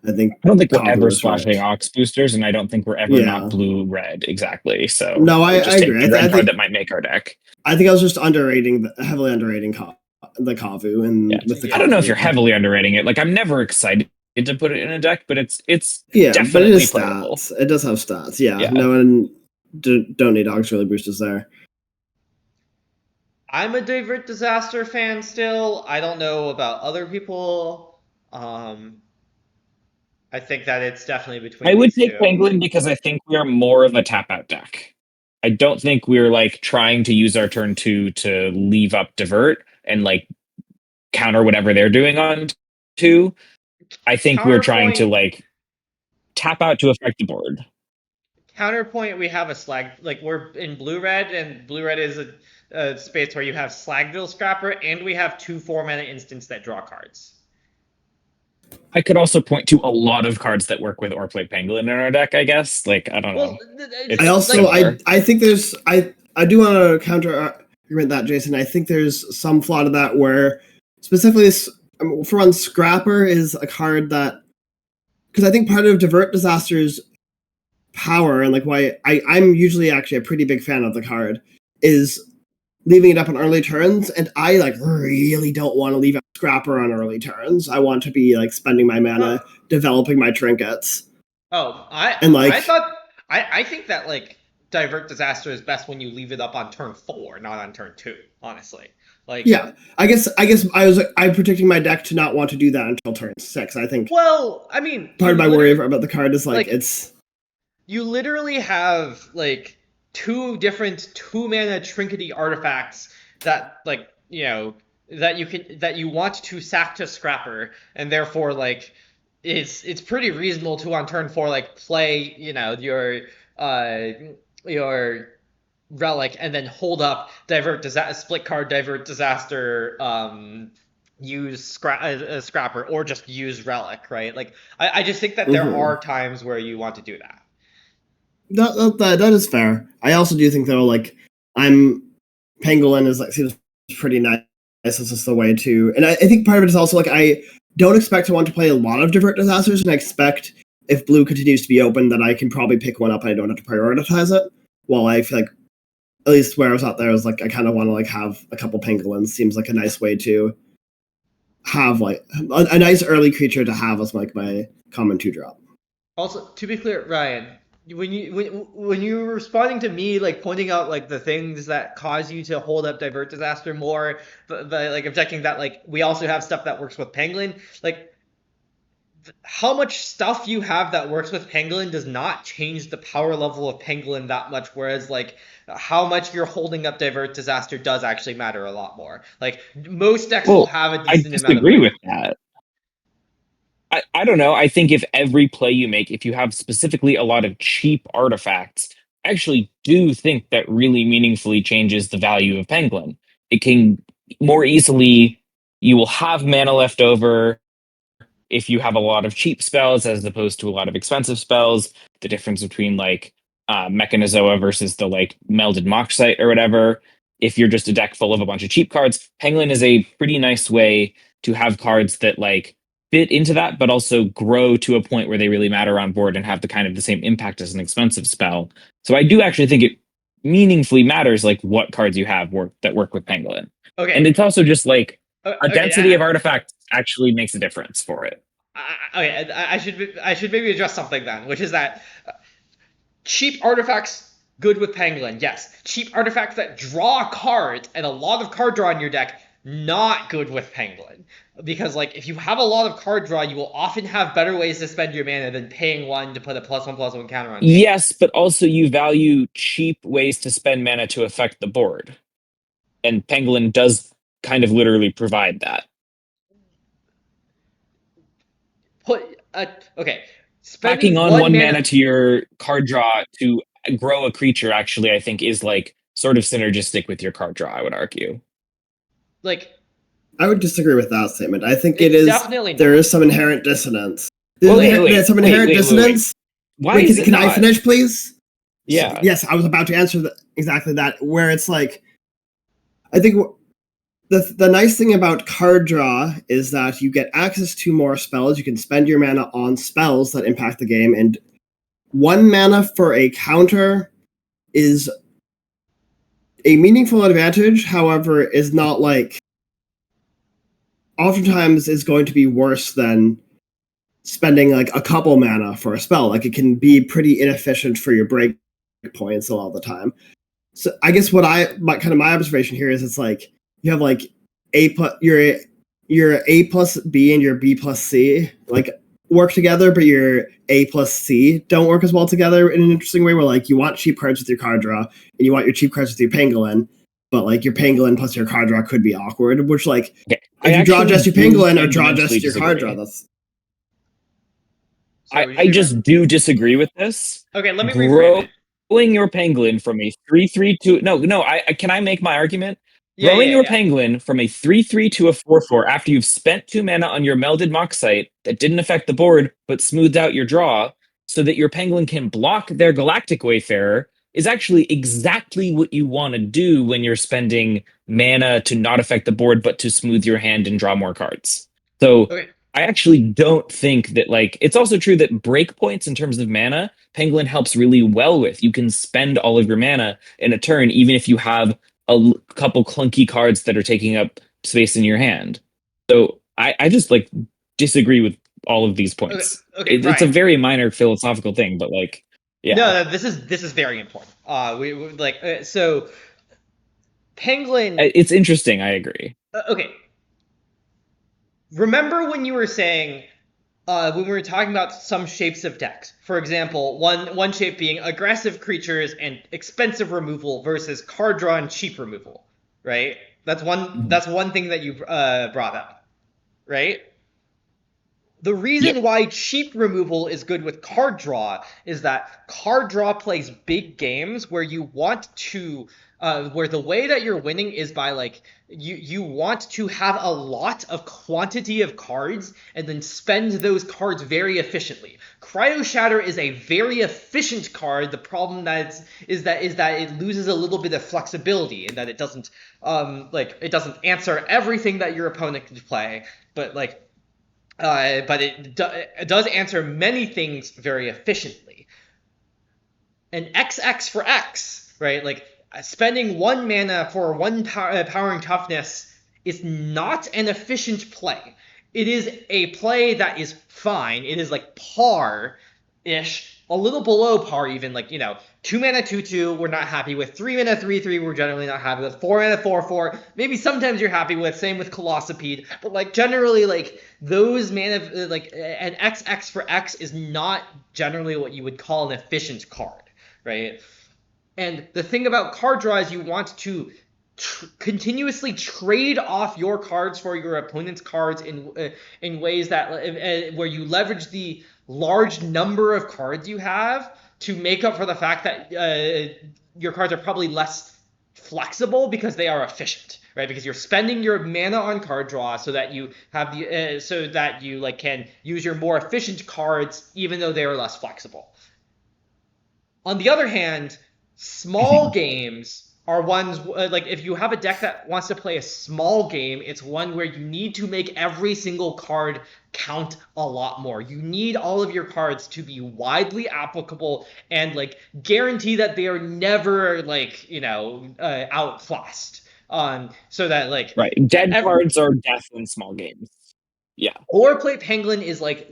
I think I don't think we're Kavu ever was splashing right. Ox boosters, and I don't think we're ever Yeah. not blue-red exactly. So No, I just take agree. the I red card think that might make our deck. I think I was just heavily underrating the Kavu and Yeah. with the I don't know if Kavu. you're heavily underrating it. Like I'm never excited to put it in a deck, but it's yeah, definitely but it is playable. stats. It does have stats. Yeah, Yeah. no one don't need Auxiliary Boosters there. I'm a Divert Disaster fan still. I don't know about other people. I think that it's definitely between I would these take two. Penguin because I think we are more of a tap out deck. I don't think we're like trying to use our turn 2 to leave up divert and like counter whatever they're doing on 2. I think we're trying to like tap out to affect the board. Counterpoint, we have a slag. Like we're in blue red, and blue red is a space where you have Slagdill Scrapper, and we have 2 4-mana instants that draw cards. I could also point to a lot of cards that work with Orplate Penguin in our deck, I guess. Like, I don't know. I also I think there's I do want to counter argument that, Jason. I think there's some flaw to that where specifically for one, Scrapper is a card that because I think part of Divert Disaster's power and like why I'm usually actually a pretty big fan of the card is leaving it up on early turns, and I like really don't want to leave a Scrapper on early turns. I want to be like spending my mana developing my trinkets. I think that like Divert Disaster is best when you leave it up on turn 4, not on turn 2. Honestly, Like, Yeah, I guess I'm predicting my deck to not want to do that until turn 6. I think well, I mean, part you of my worry literally about the card is like like it's you literally have like two different 2 mana trinkety artifacts that that you want to sack to Scrapper, and therefore like it's pretty reasonable to on turn 4 like play uh your relic and then hold up split card divert disaster, use scrapper, or just use relic, right? Like I just think that there mhm. are times where you want to do that. That is fair. I also do think though, like I'm Pangolin is like seems pretty nice. It's just the way to, and I think part of it is also like I don't expect to want to play a lot of divert disasters, and I expect if blue continues to be open, that I can probably pick one up and I don't have to prioritize it. While I feel like at least where I was out there, I was like I kind of want to like have a couple pangolins. Seems like a nice way to have like a nice early creature to have as like my common 2-drop. Also, to be clear, Ryan, when you were responding to me, like pointing out like the things that cause you to hold up divert disaster more, but like objecting that like we also have stuff that works with Penguin, like how much stuff you have that works with Pangolin does not change the power level of Pangolin that much, whereas like how much you're holding up divert disaster does actually matter a lot more. Like most decks will Well, have a I decent amount of disagree like with that. I don't know. I think if every play you make, if you have specifically a lot of cheap artifacts, I actually do think that really meaningfully changes the value of Penguin. It can more easily, you will have mana left over if you have a lot of cheap spells as opposed to a lot of expensive spells. The difference between like Mechanizoa versus the like melded Moxite or whatever. If you're just a deck full of a bunch of cheap cards, Penguin is a pretty nice way to have cards that like fit into that, but also grow to a point where they really matter on board and have the kind of the same impact as an expensive spell. So I do actually think it meaningfully matters like what cards you have that work with Penguin. And okay, it's also just like a okay. density of artifacts actually makes a difference for it. Okay, I should maybe address something then, which is that cheap artifacts good with Pangolin, yes. Cheap artifacts that draw cards and a lot of card draw in your deck, not good with Pangolin. Because like if you have a lot of card draw, you will often have better ways to spend your mana than paying one to put a +1/+1 counter on Pangolin. Yes, but also you value cheap ways to spend mana to affect the board. And Pangolin does kind of literally provide that. Put okay, Packing spending on one one mana mana to your card draw to grow a creature actually, I think, is like sort of synergistic with your card draw, I would argue. like I would disagree with that statement. I think it it's is definitely there not. is some inherent dissonance. Well, wait, There's wait, some wait, inherent wait, wait, wait. dissonance. Why Wait, is it can I not? finish, please? So, Yeah. yes, I was about to answer exactly that. Where it's like, I think the nice thing about card draw is that you get access to more spells. You can spend your mana on spells that impact the game, and 1 mana for a counter is a meaningful advantage. However, is not like oftentimes is going to be worse than spending like a couple mana for a spell. Like it can be pretty inefficient for your break points a lot of the time. So I guess my observation here is it's like you have like your A plus B and your B plus C like work together, but your A plus C don't work as well together in an interesting way. Where like you want cheap cards with your card draw, and you want your cheap cards with your pangolin, but like your pangolin plus your card draw could be awkward. Which like Okay. I if you draw actually just your do pangolin or draw fundamentally just your card draw, disagree. that's Sorry, what did I you say, Ryan? just do disagree with this. Okay, let me reframe Growing it. your pangolin from a 3/3 to no, can I make my argument? Yeah, Growing yeah, your yeah. pangolin from a 3/3 to a 4/4 after you've spent 2 mana on your melded Moxite that didn't affect the board but smoothed out your draw so that your pangolin can block their Galactic Wayfarer is actually exactly what you want to do when you're spending mana to not affect the board but to smooth your hand and draw more cards. So Okay, I actually don't think that like it's also true that breakpoints in terms of mana, Penguin helps really well with. You can spend all of your mana in a turn, even if you have couple clunky cards that are taking up space in your hand. So I just like disagree with all of these okay, points. okay, It's a Ryan. very minor philosophical thing, but like, yeah. No, no, this is very important. We like so Penguin. It's interesting. I agree. Okay. Remember when you were saying when we were talking about some shapes of decks, for example, one shape being aggressive creatures and expensive removal versus card draw and cheap removal, right? That's one. Mhm. That's one thing that you brought up, right? The Yep. reason why cheap removal is good with card draw is that card draw plays big games where you want to where the way that you're winning is by like you want to have a lot of quantity of cards and then spend those cards very efficiently. Cryo Shatter is a very efficient card. The problem is that it loses a little bit of flexibility in that it doesn't it doesn't answer everything that your opponent can play, but it does answer many things very efficiently. And XX for X, right? Like spending 1 mana for powering toughness is not an efficient play. It is a play that is fine. It is like par ish, a little below par even. Like, 2 mana 2/2 we're not happy with. 3 mana 3/3 we're generally not happy with. 4 mana 4/4 maybe sometimes you're happy with. Same with Colossopede, but like generally like those mana like an XX for X is not generally what you would call an efficient card, right? And the thing about card draw is you want to continuously trade off your cards for your opponent's cards in ways that where you leverage the large number of cards you have to make up for the fact that your cards are probably less flexible because they are efficient, right? Because you're spending your mana on card draw so that you have the so that you like can use your more efficient cards even though they are less flexible. On the other hand, small games are ones like if you have a deck that wants to play a small game, it's one where you need to make every single card count a lot more. You need all of your cards to be widely applicable and like guarantee that they are never outclassed. So that like Right. Dead cards are death in small games. Yeah. Boilerplate Penguin is like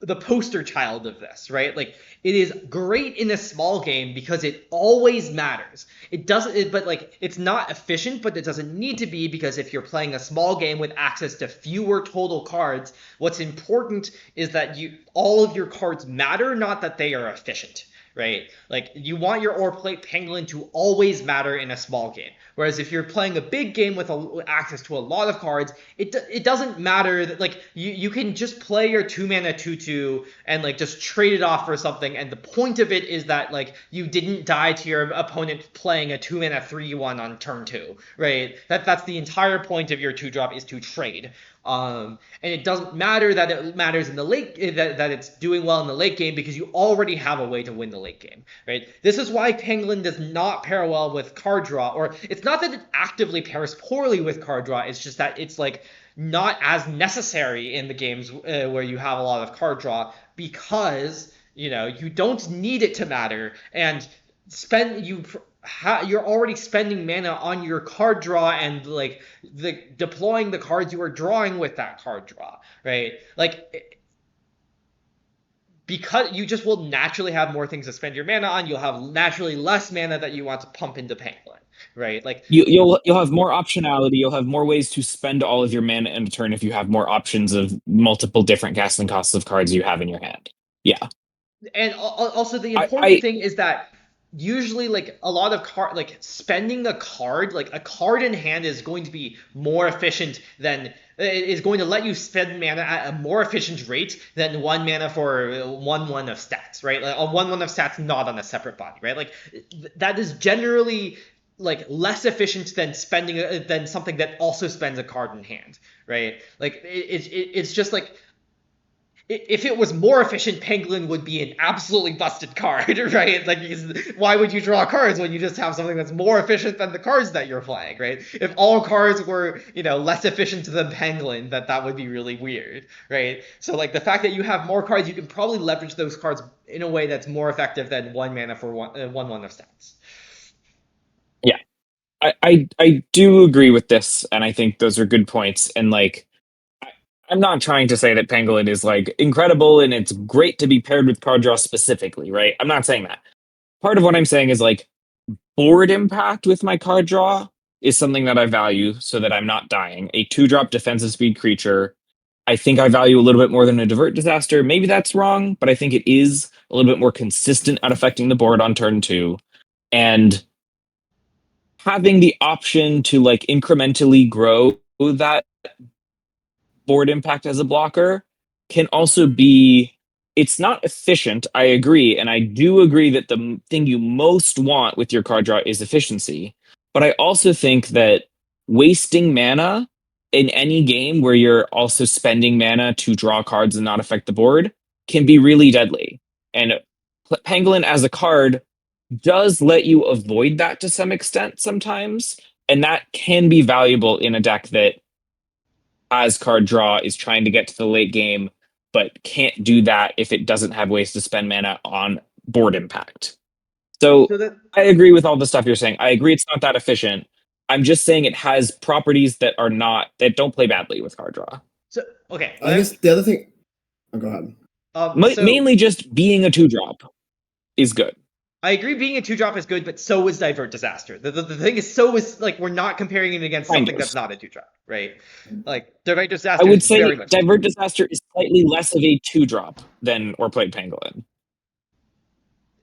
the poster child of this, right? Like it is great in a small game because it always matters. It doesn't, but like it's not efficient, but it doesn't need to be because if you're playing a small game with access to fewer total cards, what's important is that all of your cards matter, not that they are efficient. Right? Like you want your ore plate penguin to always matter in a small game. Whereas if you're playing a big game with access to a lot of cards, it doesn't matter that like you can just play your 2 mana 2/2 and like just trade it off for something. And the point of it is that like you didn't die to your opponent playing a 2 mana 3/1 on turn 2, right? That's the entire point of your 2-drop is to trade. And it doesn't matter that it matters in the late that it's doing well in the late game because you already have a way to win the late game, right? This is why Penguin does not pair well with card draw, or it's not that it actively pairs poorly with card draw. It's just that it's like not as necessary in the games where you have a lot of card draw because you don't need it to matter and you're already spending mana on your card draw and like deploying the cards you are drawing with that card draw, right? Like because you just will naturally have more things to spend your mana on, you'll have naturally less mana that you want to pump into Penguin, right? Like You'll have more optionality. You'll have more ways to spend all of your mana in a turn if you have more options of multiple different casting costs of cards you have in your hand. Yeah. And also the I, important I thing is that usually like a lot of spending a card, like a card in hand is going to be more efficient than it is going to let you spend mana at a more efficient rate than 1 mana for 1/1 of stats, right? Like a 1/1 of stats not on a separate body, right? Like that is generally like less efficient than spending than something that also spends a card in hand, right? Like it's just like if it was more efficient, Penguin would be an absolutely busted card, right? Like, why would you draw cards when you just have something that's more efficient than the cards that you're playing, right? If all cards were, less efficient than Penguin, that would be really weird, right? So, like, the fact that you have more cards, you can probably leverage those cards in a way that's more effective than 1 mana for 1/1 of stats. yeah. I do agree with this, and I think those are good points. And like I'm not trying to say that Pangolin is like incredible and it's great to be paired with card draw specifically, right? I'm not saying that. Part of what I'm saying is like board impact with my card draw is something that I value so that I'm not dying. A 2-drop defensive speed creature, I think I value a little bit more than a Divert Disaster. Maybe that's wrong, but I think it is a little bit more consistent at affecting the board on turn 2. And having the option to like incrementally grow that board impact as a blocker can also be, it's not efficient, I agree, and I do agree that the thing you most want with your card draw is efficiency, but I also think that wasting mana in any game where you're also spending mana to draw cards and not affect the board can be really deadly. And Pangolin as a card does let you avoid that to some extent sometimes, and that can be valuable in a deck that as card draw is trying to get to the late game, but can't do that if it doesn't have ways to spend mana on board impact. So So that I agree with all the stuff you're saying. I agree it's not that efficient. I'm just saying it has properties that are not, that don't play badly with card draw. so okay. I guess the other thing. Oh, go ahead. So Mainly just being a 2-drop is good. I agree being a 2-drop is good, but so is Divert Disaster. The thing is, so is like we're not comparing it against Kind something of. that's not a 2-drop, right? Like Divert I Disaster would is very say much Divert Disaster is slightly less of a 2-drop than Or Played Pangolin.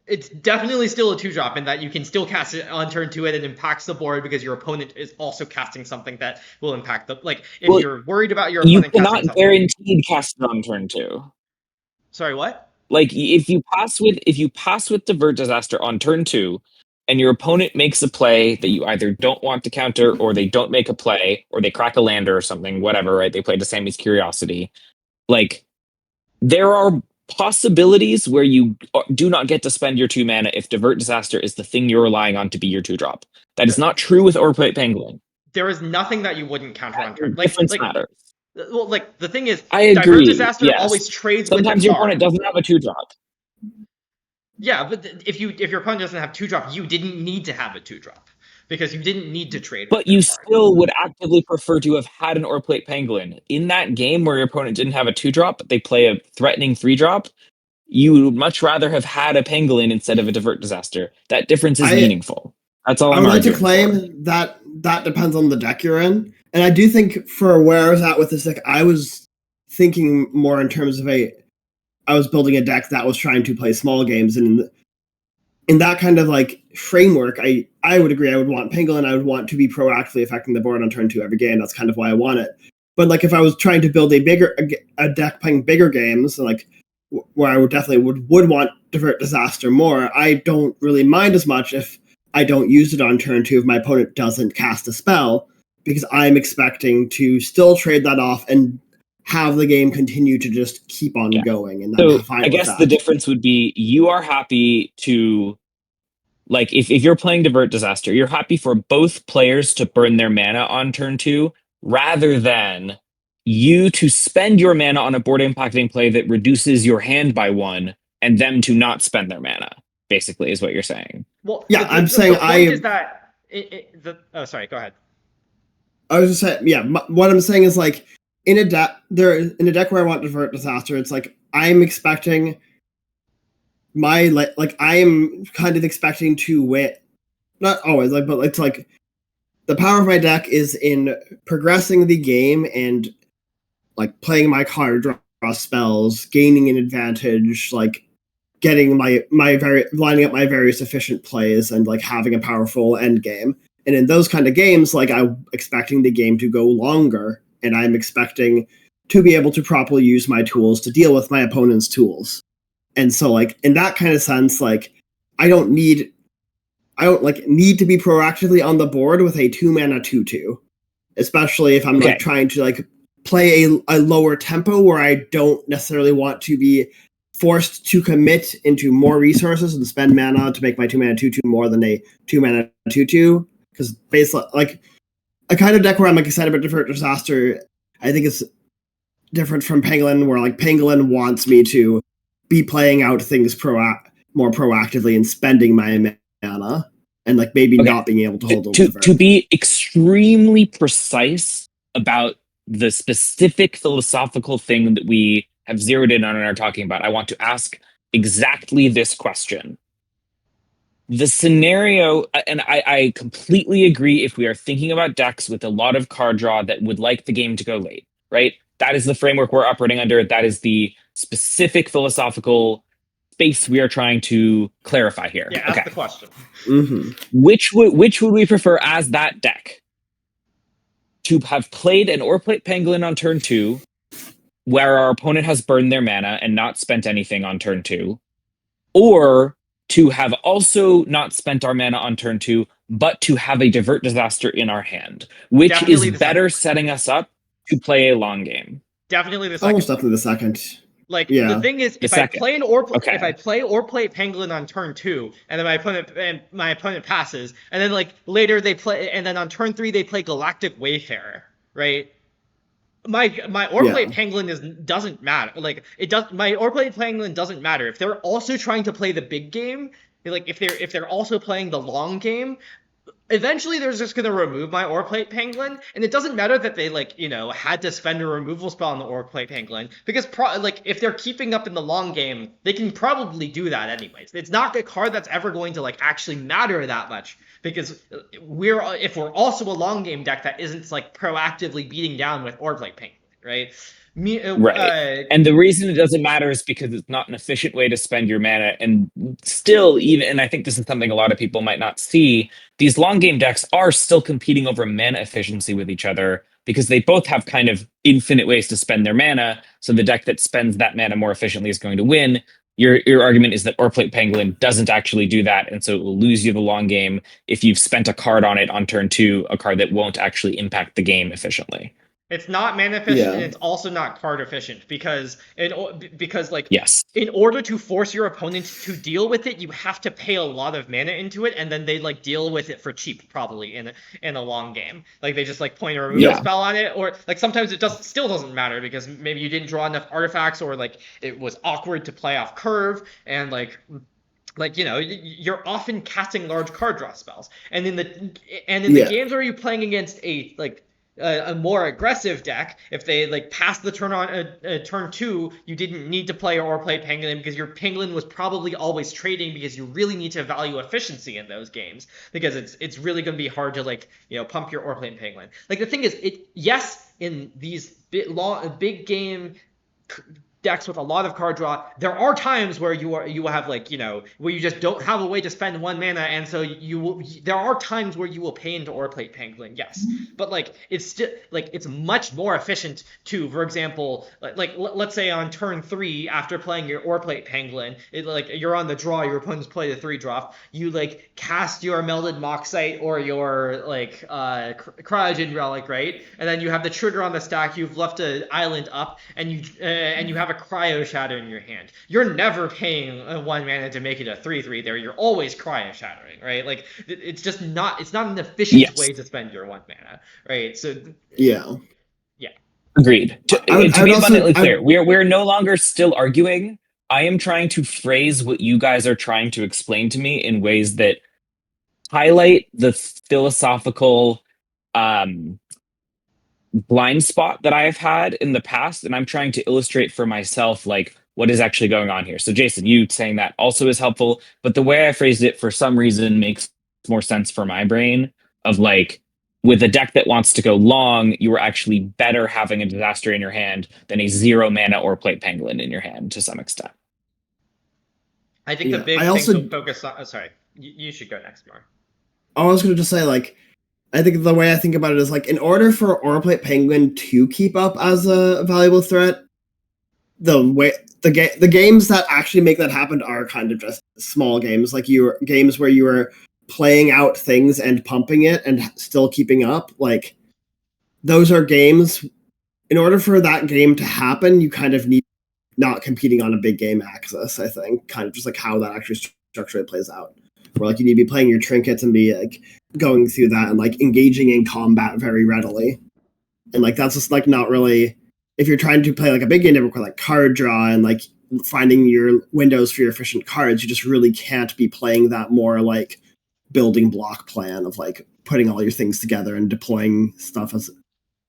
it's definitely still a 2-drop in that you can still cast it on turn 2 and it impacts the board because your opponent is also casting something that will impact the like if Well, you're worried about your you opponent casting cannot something. guaranteed cast it on turn 2. Sorry, what? Like if you pass with Divert Disaster on turn 2 and your opponent makes a play that you either don't want to counter or they don't make a play or they crack a lander or something, whatever, right? They played the Sammy's Curiosity. Like there are possibilities where you do not get to spend your 2 mana if Divert Disaster is the thing you're relying on to be your 2-drop. That is not true with Orplate Pangolin. There is nothing that you wouldn't counter on turn. Difference matters. Well, like the thing is, I Divert agree. Disaster Yes. always trades with the Sometimes your card. opponent doesn't have a 2-drop. Yeah, but if your opponent doesn't have 2-drop, you didn't need to have a 2-drop because you didn't need to trade. But you still would actively prefer to have had an Orplate Pangolin. In that game where your opponent didn't have a 2-drop, but they play a threatening 3-drop, you would much rather have had a Pangolin instead of a Divert Disaster. That difference is meaningful. That's all I I'm would like to arguing claim that that depends on the deck you're in. And I do think for where I was at with this deck, I was thinking more in terms of I was building a deck that was trying to play small games, and in that kind of like framework, I would agree. I would want Pangolin. I would want to be proactively affecting the board on turn 2 every game. That's kind of why I want it. But like if I was trying to build a deck playing bigger games, like where I would definitely would want Divert Disaster more, I don't really mind as much if I don't use it on turn 2 if my opponent doesn't cast a spell, because I'm expecting to still trade that off and have the game continue to just keep on going. And I'm fine I with guess that. the difference would be you are happy to, like, if you're playing Divert Disaster, you're happy for both players to burn their mana on turn 2 rather than you to spend your mana on a board impacting play that reduces your hand by 1 and them to not spend their mana, basically, is what you're saying. Well, yeah, I'm saying the point is that oh, sorry, go ahead. I was just saying, yeah. What I'm saying is like in a deck where I want Divert Disaster, it's like I'm expecting my like I am kind of expecting to win. Not always, like, but it's like the power of my deck is in progressing the game and like playing my card draw spells, gaining an advantage, like getting lining up my various efficient plays and like having a powerful end game. And in those kind of games, like I'm expecting the game to go longer, and I'm expecting to be able to properly use my tools to deal with my opponent's tools. And so like in that kind of sense, like I don't need to be proactively on the board with a 2-mana 2/2, especially if I'm like trying to like play a lower tempo where I don't necessarily want to be forced to commit into more resources and spend mana to make my 2-mana 2/2 more than a 2-mana 2/2. Because basically, like a kind of deck where I'm like excited about Divert Disaster, I think it's different from Pangolin, where like Pangolin wants me to be playing out things more proactively and spending my mana, and like maybe not being able to hold over to be extremely precise about the specific philosophical thing that we have zeroed in on and are talking about. I want to ask exactly this question. The scenario, and I completely agree if we are thinking about decks with a lot of card draw that would like the game to go late, right? That is the framework we're operating under. That is the specific philosophical space we are trying to clarify here. Yeah, ask Okay. the question. Mm-hmm. Which would we prefer as that deck? To have played an Orplate Pangolin on turn 2, where our opponent has burned their mana and not spent anything on turn 2, or to have also not spent our mana on turn 2, but to have a Divert Disaster in our hand, which Definitely is the second. better setting us up to play a long game. Definitely the Almost second. definitely the second. Like the Yeah. thing is, The second. if I Okay. play or play Pangolin on turn 2, and then my opponent passes, and then like later they play, and then on turn 3 they play Galactic Wayfarer, right? My Yeah. Orplate Pangolin doesn't matter. Like it does. My Orplate Pangolin doesn't matter if they're also trying to play the big game. Like if they're also playing the long game, eventually they're just gonna remove my Oreplate Penguin, and it doesn't matter that they like had to spend a removal spell on the Oreplate Penguin because like if they're keeping up in the long game, they can probably do that anyways. It's not a card that's ever going to like actually matter that much because if we're also a long game deck that isn't like proactively beating down with Oreplate Penguin, right? Me, Right. And the reason it doesn't matter is because it's not an efficient way to spend your mana. And still, even, and I think this is something a lot of people might not see, these long game decks are still competing over mana efficiency with each other because they both have kind of infinite ways to spend their mana. So the deck that spends that mana more efficiently is going to win. Your argument is that Orplate Pangolin doesn't actually do that, and so it will lose you the long game if you've spent a card on it on turn 2, a card that won't actually impact the game efficiently. It's not mana efficient, and Yeah. it's also not card efficient because like Yes. in order to force your opponent to deal with it, you have to pay a lot of mana into it, and then they like deal with it for cheap, probably in a long game. Like they just like point a removal Yeah. spell on it, or like sometimes it still doesn't matter because maybe you didn't draw enough artifacts, or like it was awkward to play off curve, and like you're often casting large card draw spells, and in the Yeah. games where you're playing against a more aggressive deck, if they like passed the turn on turn 2, you didn't need to play or play Pangolin because your Pangolin was probably always trading because you really need to value efficiency in those games because it's really going to be hard to like pump your or play Pangolin. Like the thing is, yes, in these big game decks with a lot of card draw, there are times where you have like where you just don't have a way to spend one mana, and so there are times where you will pay into Oreplate Pangolin, yes, but like it's still like it's much more efficient to, for example, let's say on turn 3 after playing your Oreplate Pangolin, like you're on the draw, your opponent's play the 3 drop, you like cast your Melded Moxite or your like Cryogen Relic, right, and then you have the trigger on the stack, you've left an island up, and you have a Cryo Shatter in your hand. You're never paying 1 mana to make it a 3/3 there. You're always Cryo Shattering, right? Like it's just not an efficient Yes. way to spend your 1 mana, right? So Yeah. yeah. Agreed. I To would be also abundantly clear, we're no longer still arguing. I am trying to phrase what you guys are trying to explain to me in ways that highlight the philosophical um, blind spot that I have had in the past, and I'm trying to illustrate for myself like what is actually going on here. So, Jason, you saying that also is helpful, but the way I phrased it for some reason makes more sense for my brain. Of like, with a deck that wants to go long, you are actually better having a disaster in your hand than a 0 mana or plate pangolin in your hand to some extent. I think the Yeah. I big thing also to focus on. Oh, sorry, you should go next, Mar. I was gonna just say like I think the way I think about it is like in order for Orplate Penguin to keep up as a valuable threat, the games that actually make that happen are kind of just small games, like games where you are playing out things and pumping it and still keeping up. Like those are games. In order for that game to happen, you kind of need not competing on a big game axis. I think kind of just like how that actually structurally plays out. Where like you need to be playing your trinkets and be like going through that and like engaging in combat very readily. And like that's just like not really, if you're trying to play like a big game network with like card draw and like finding your windows for your efficient cards, you just really can't be playing that more like building block plan of like putting all your things together and deploying stuff as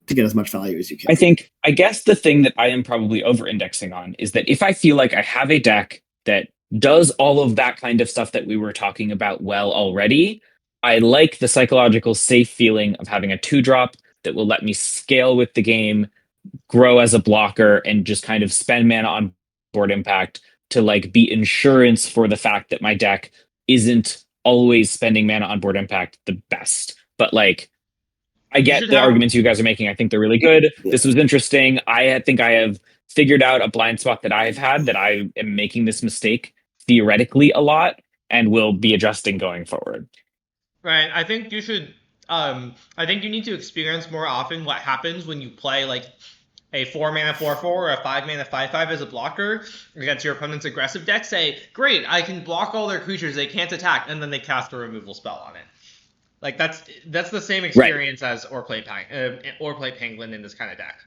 to get as much value as you can. I guess the thing that I am probably over indexing on is that if I feel like I have a deck that does all of that kind of stuff that we were talking about well already. I like the psychological safe feeling of having a 2-drop that will let me scale with the game, grow as a blocker, and just kind of spend mana on board impact to like be insurance for the fact that my deck isn't always spending mana on board impact the best. But like I You get should the have arguments you guys are making. I think they're really good. Yeah. This was interesting. I think I have figured out a blind spot that I've had that I am making this mistake theoretically a lot and will be adjusting going forward. right. I think you should. I think you need to experience more often what happens when you play like a 4 mana 4/4 or a 5 mana 5/5 as a blocker against your opponent's aggressive deck. Say, great, I can block all their creatures, they can't attack, and then they cast a removal spell on it. Like that's the same experience as or play Penguin in this kind of deck.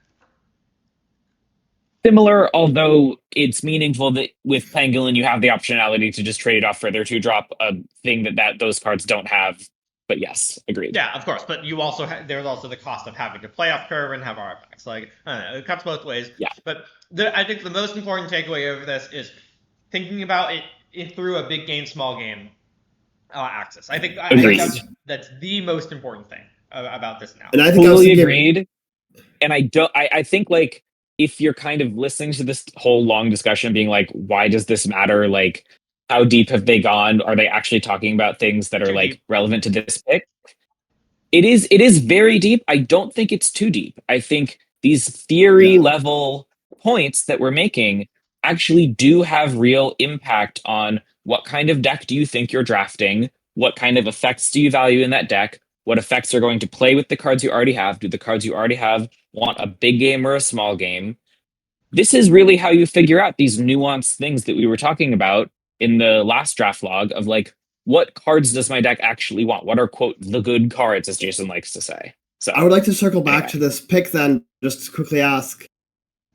Similar, although it's meaningful that with Pangolin you have the optionality to just trade off for their 2-drop, a thing that those cards don't have. But yes, agreed. Yeah, of course, but you also there's also the cost of having to play off curve and have artifacts. Like I don't know, it cuts both ways. Yeah. But I think the most important takeaway of this is thinking about it through a big game, small game axis. I think that's the most important thing about this now. And I think totally agreed. And I think like if you're kind of listening to this whole long discussion being like, why does this matter? Like, how deep have they gone? Are they actually talking about things that are Too like deep. relevant to this pick? It is very deep. I don't think it's too deep. I think these theory level points that we're making actually do have real impact on what kind of deck do you think you're drafting? What kind of effects do you value in that deck? What effects are going to play with the cards you already have? Do the cards you already have want a big game or a small game? This is really how you figure out these nuanced things that we were talking about in the last draft log of like, what cards does my deck actually want? What are, quote, the good cards, as Jason likes to say? So I would like to circle back anyway. to this pick then, just to quickly ask,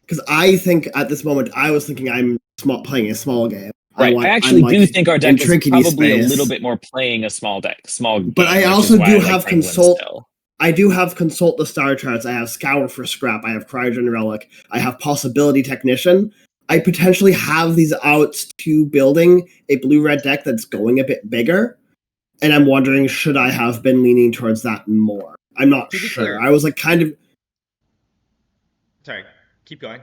because I think at this moment I was thinking I'm playing a small game. Right. I actually do think our deck is probably a little bit more playing a small deck, But I also do have consult. Still. I do have consult the star charts. I have scour for scrap. I have cryogen relic. I have possibility technician. I potentially have these outs to building a blue-red deck that's going a bit bigger, and I'm wondering, should I have been leaning towards that more? I'm not sure. I was like kind of. Sorry, keep going.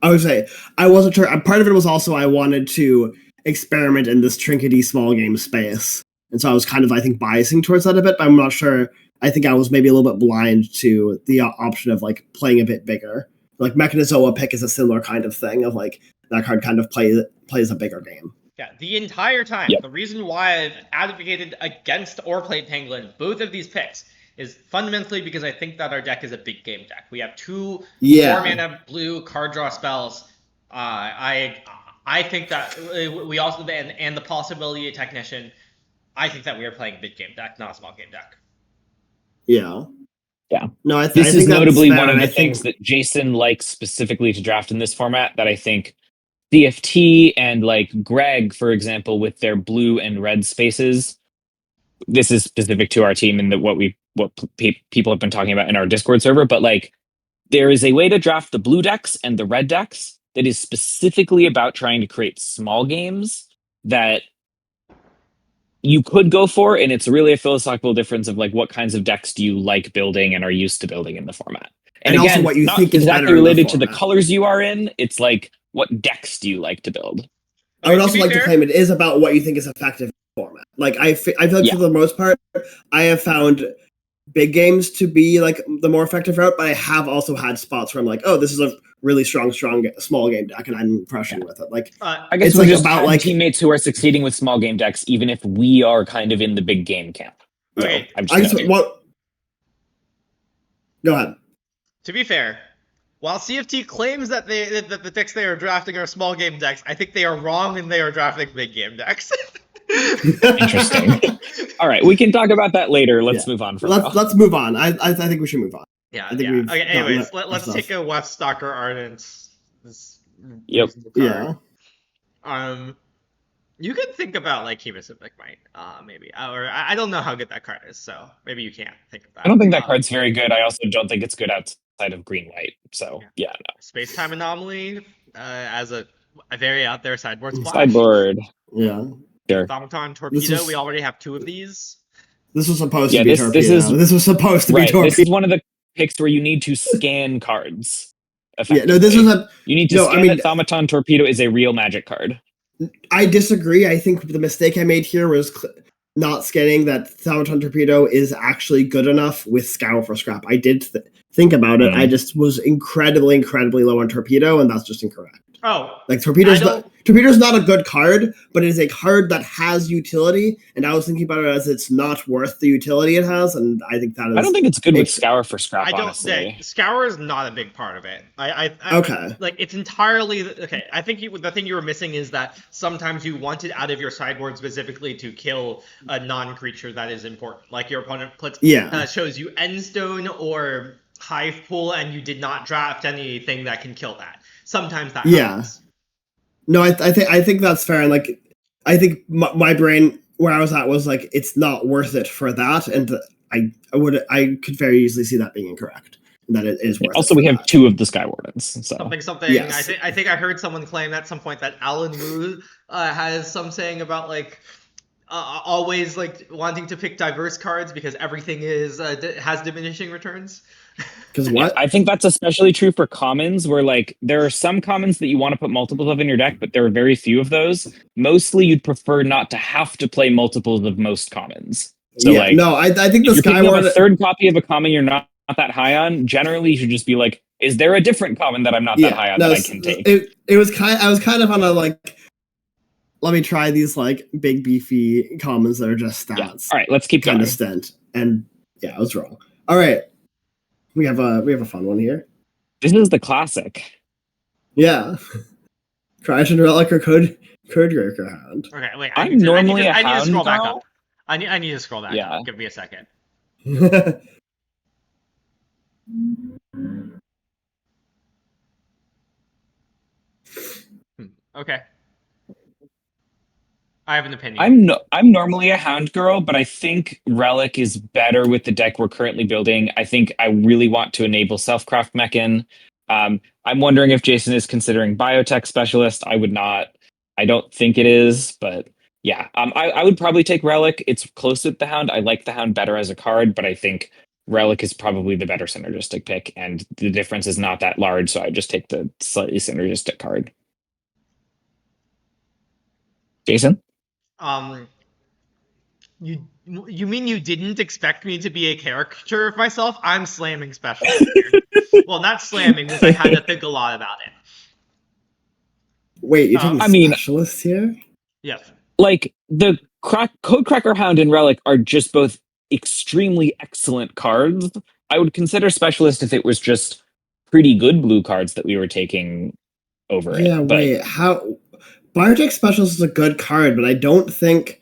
I would say I wasn't sure. Part of it was also I wanted to experiment in this trinkety small game space, and so I was kind of, I think, biasing towards that a bit. But I'm not sure. I think I was maybe a little bit blind to the option of like playing a bit bigger. Like Mechanizoa pick is a similar kind of thing of like that card kind of plays a bigger game. Yeah, the entire time. Yep. The reason why I've advocated against or play Penguin, both of these picks, is fundamentally because I think that our deck is a big game deck. We have 2 4-mana blue card draw spells. I think that we also and the possibility of technician. I think that we are playing a big game deck, not a small game deck. Yeah. Yeah. No, this is notably one of the things that Jason likes specifically to draft in this format that I think CFT and like Greg, for example, with their blue and red spaces. This is specific to our team and what people have been talking about in our Discord server, but like there is a way to draft the blue decks and the red decks that is specifically about trying to create small games that you could go for, and it's really a philosophical difference of like what kinds of decks do you like building and are used to building in the format. And again, also what you not think exactly is related to the colors you are in. It's like, what decks do you like to build? I would also like to claim it is about what you think is effective in the format. Like I feel like for the most part, I have found big games to be like the more effective route, but I have also had spots where I'm like, oh, this is a really strong small game deck, and I'm crushing with it. Like I guess it's like just about like teammates who are succeeding with small game decks, even if we are kind of in the big game camp. Okay, so go ahead. To be fair, while CFT claims that the decks they are drafting are small game decks, I think they are wrong and they are drafting big game decks. Interesting. All right, we can talk about that later. Let's move on. Let's move on. I think we should move on. Yeah. Okay. Anyways, let's take a Weststalker Ardent. Yep. Yeah. You could think about like Kiva Civic Might, maybe, or I don't know how good that card is, so maybe you can't think of that. I don't think that card's very good. I also don't think it's good outside of green white. So yeah no. Space Time Anomaly as a A very out there sideboard splash. Sideboard. Yeah. Sure. Automaton This Torpedo. was We already have 2 of these. this was supposed Yeah, to be this torpedo. is This was supposed to be right. This torpedo. is one of the picks where you need to scan cards Yeah, effectively. no, this was a You need to no. I scan mean, that Thaumaton Torpedo is a real Magic card. I disagree. I think the mistake I made here was not scanning that Thaumaton Torpedo is actually good enough with Scour for Scrap. I did think about it. I just was incredibly, incredibly low on Torpedo, and that's just incorrect. Oh, Like Torpedo's not a good card, but it is a card that has utility. And I was thinking about it as it's not worth the utility it has, and I think that is. I don't think it's good with Scour for Scrap. I don't. Honestly, Scour is not a big part of it. Okay. Like it's entirely okay. I think the thing you were missing is that sometimes you want it out of your sideboard specifically to kill a non-creature that is important. Like your opponent shows you Endstone or Hive Pool, and you did not draft anything that can kill that. Sometimes that happens. No, I think that's fair. And like, I think my brain where I was at was like, it's not worth it for that, and I could very easily see that being incorrect. That it is worth. Also, it we have that. 2 of the Skywardens. So. Something. Yes. I think I heard someone claim at some point that Alan Wu has some saying about like. Always like wanting to pick diverse cards because everything has diminishing returns. Because what? I think that's especially true for commons, where like there are some commons that you want to put multiples of in your deck, but there are very few of those. Mostly, you'd prefer not to have to play multiples of most commons. So I think the Skyward a third copy of a common you're not that high on. Generally, you should just be like, is there a different common that I'm not that high on that I can take? I was kind of on a like. Let me try these like big beefy commons that are just stats. Yeah. All right, let's keep going. Stint. And yeah, I was wrong. All right, we have a fun one here. This is the classic. Yeah, Cryogenic Relic or Codebreaker Hound. Okay, wait. I need to scroll back up. I need to scroll back up. Give me a second. Okay. I have an opinion. I'm normally a Hound girl, but I think Relic is better with the deck we're currently building. I think I really want to enable Selfcraft Mechan. I'm wondering if Jason is considering Biotech Specialist. I would not. I don't think it is, but yeah. I would probably take Relic. It's close with the Hound. I like the Hound better as a card, but I think Relic is probably the better synergistic pick, and the difference is not that large, so I just take the slightly synergistic card. Jason? You mean you didn't expect me to be a caricature of myself? I'm slamming Specialist here. Well, not slamming, because I had to think a lot about it. Wait, you're talking Specialist here? Yes. Like, the Codecracker Hound and Relic are just both extremely excellent cards. I would consider Specialist if it was just pretty good blue cards that we were taking over it. Yeah, wait, how... Biotech Specialist is a good card, but I don't think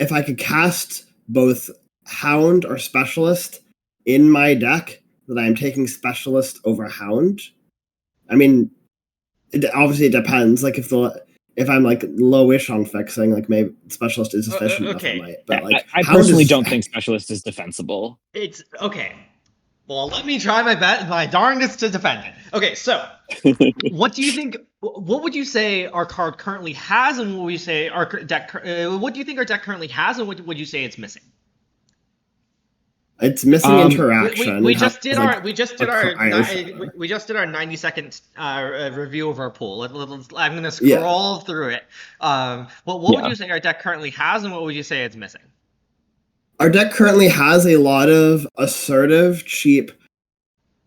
if I could cast both Hound or Specialist in my deck that I'm taking Specialist over Hound. I mean, obviously it depends. Like if I'm like lowish on fixing, like maybe Specialist is efficient enough, I might. But like, I personally don't think Specialist is defensible. It's okay. Well, let me try my darndest to defend it. Okay, so what do you think? What would you say our card currently has, and what would you say our deck? What do you think our deck currently has, and what would you say it's missing? It's missing interaction. We just did our 90-second review of our pool. I'm gonna scroll through it. What would you say our deck currently has, and what would you say it's missing? Our deck currently has a lot of assertive, cheap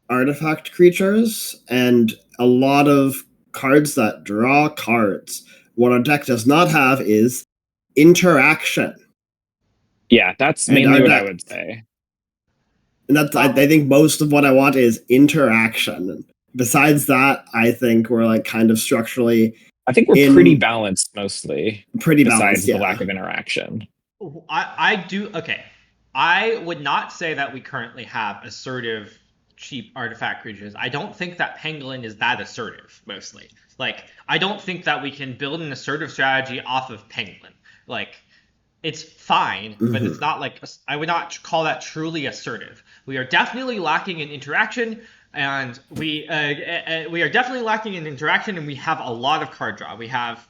artifact creatures and a lot of cards that draw cards. What our deck does not have is interaction. Yeah, that's mainly what I would say. And that's I think most of what I want is interaction. Besides that, I think we're like kind of structurally. I think we're pretty balanced mostly. Pretty besides balanced, the lack of interaction. I do. Okay. I would not say that we currently have assertive, cheap artifact creatures. I don't think that Pangolin is that assertive, mostly. Like, I don't think that we can build an assertive strategy off of Pangolin. Like, it's fine, but it's not like, I would not call that truly assertive. We are definitely lacking in interaction. And we are definitely lacking in interaction, and we have a lot of card draw. We have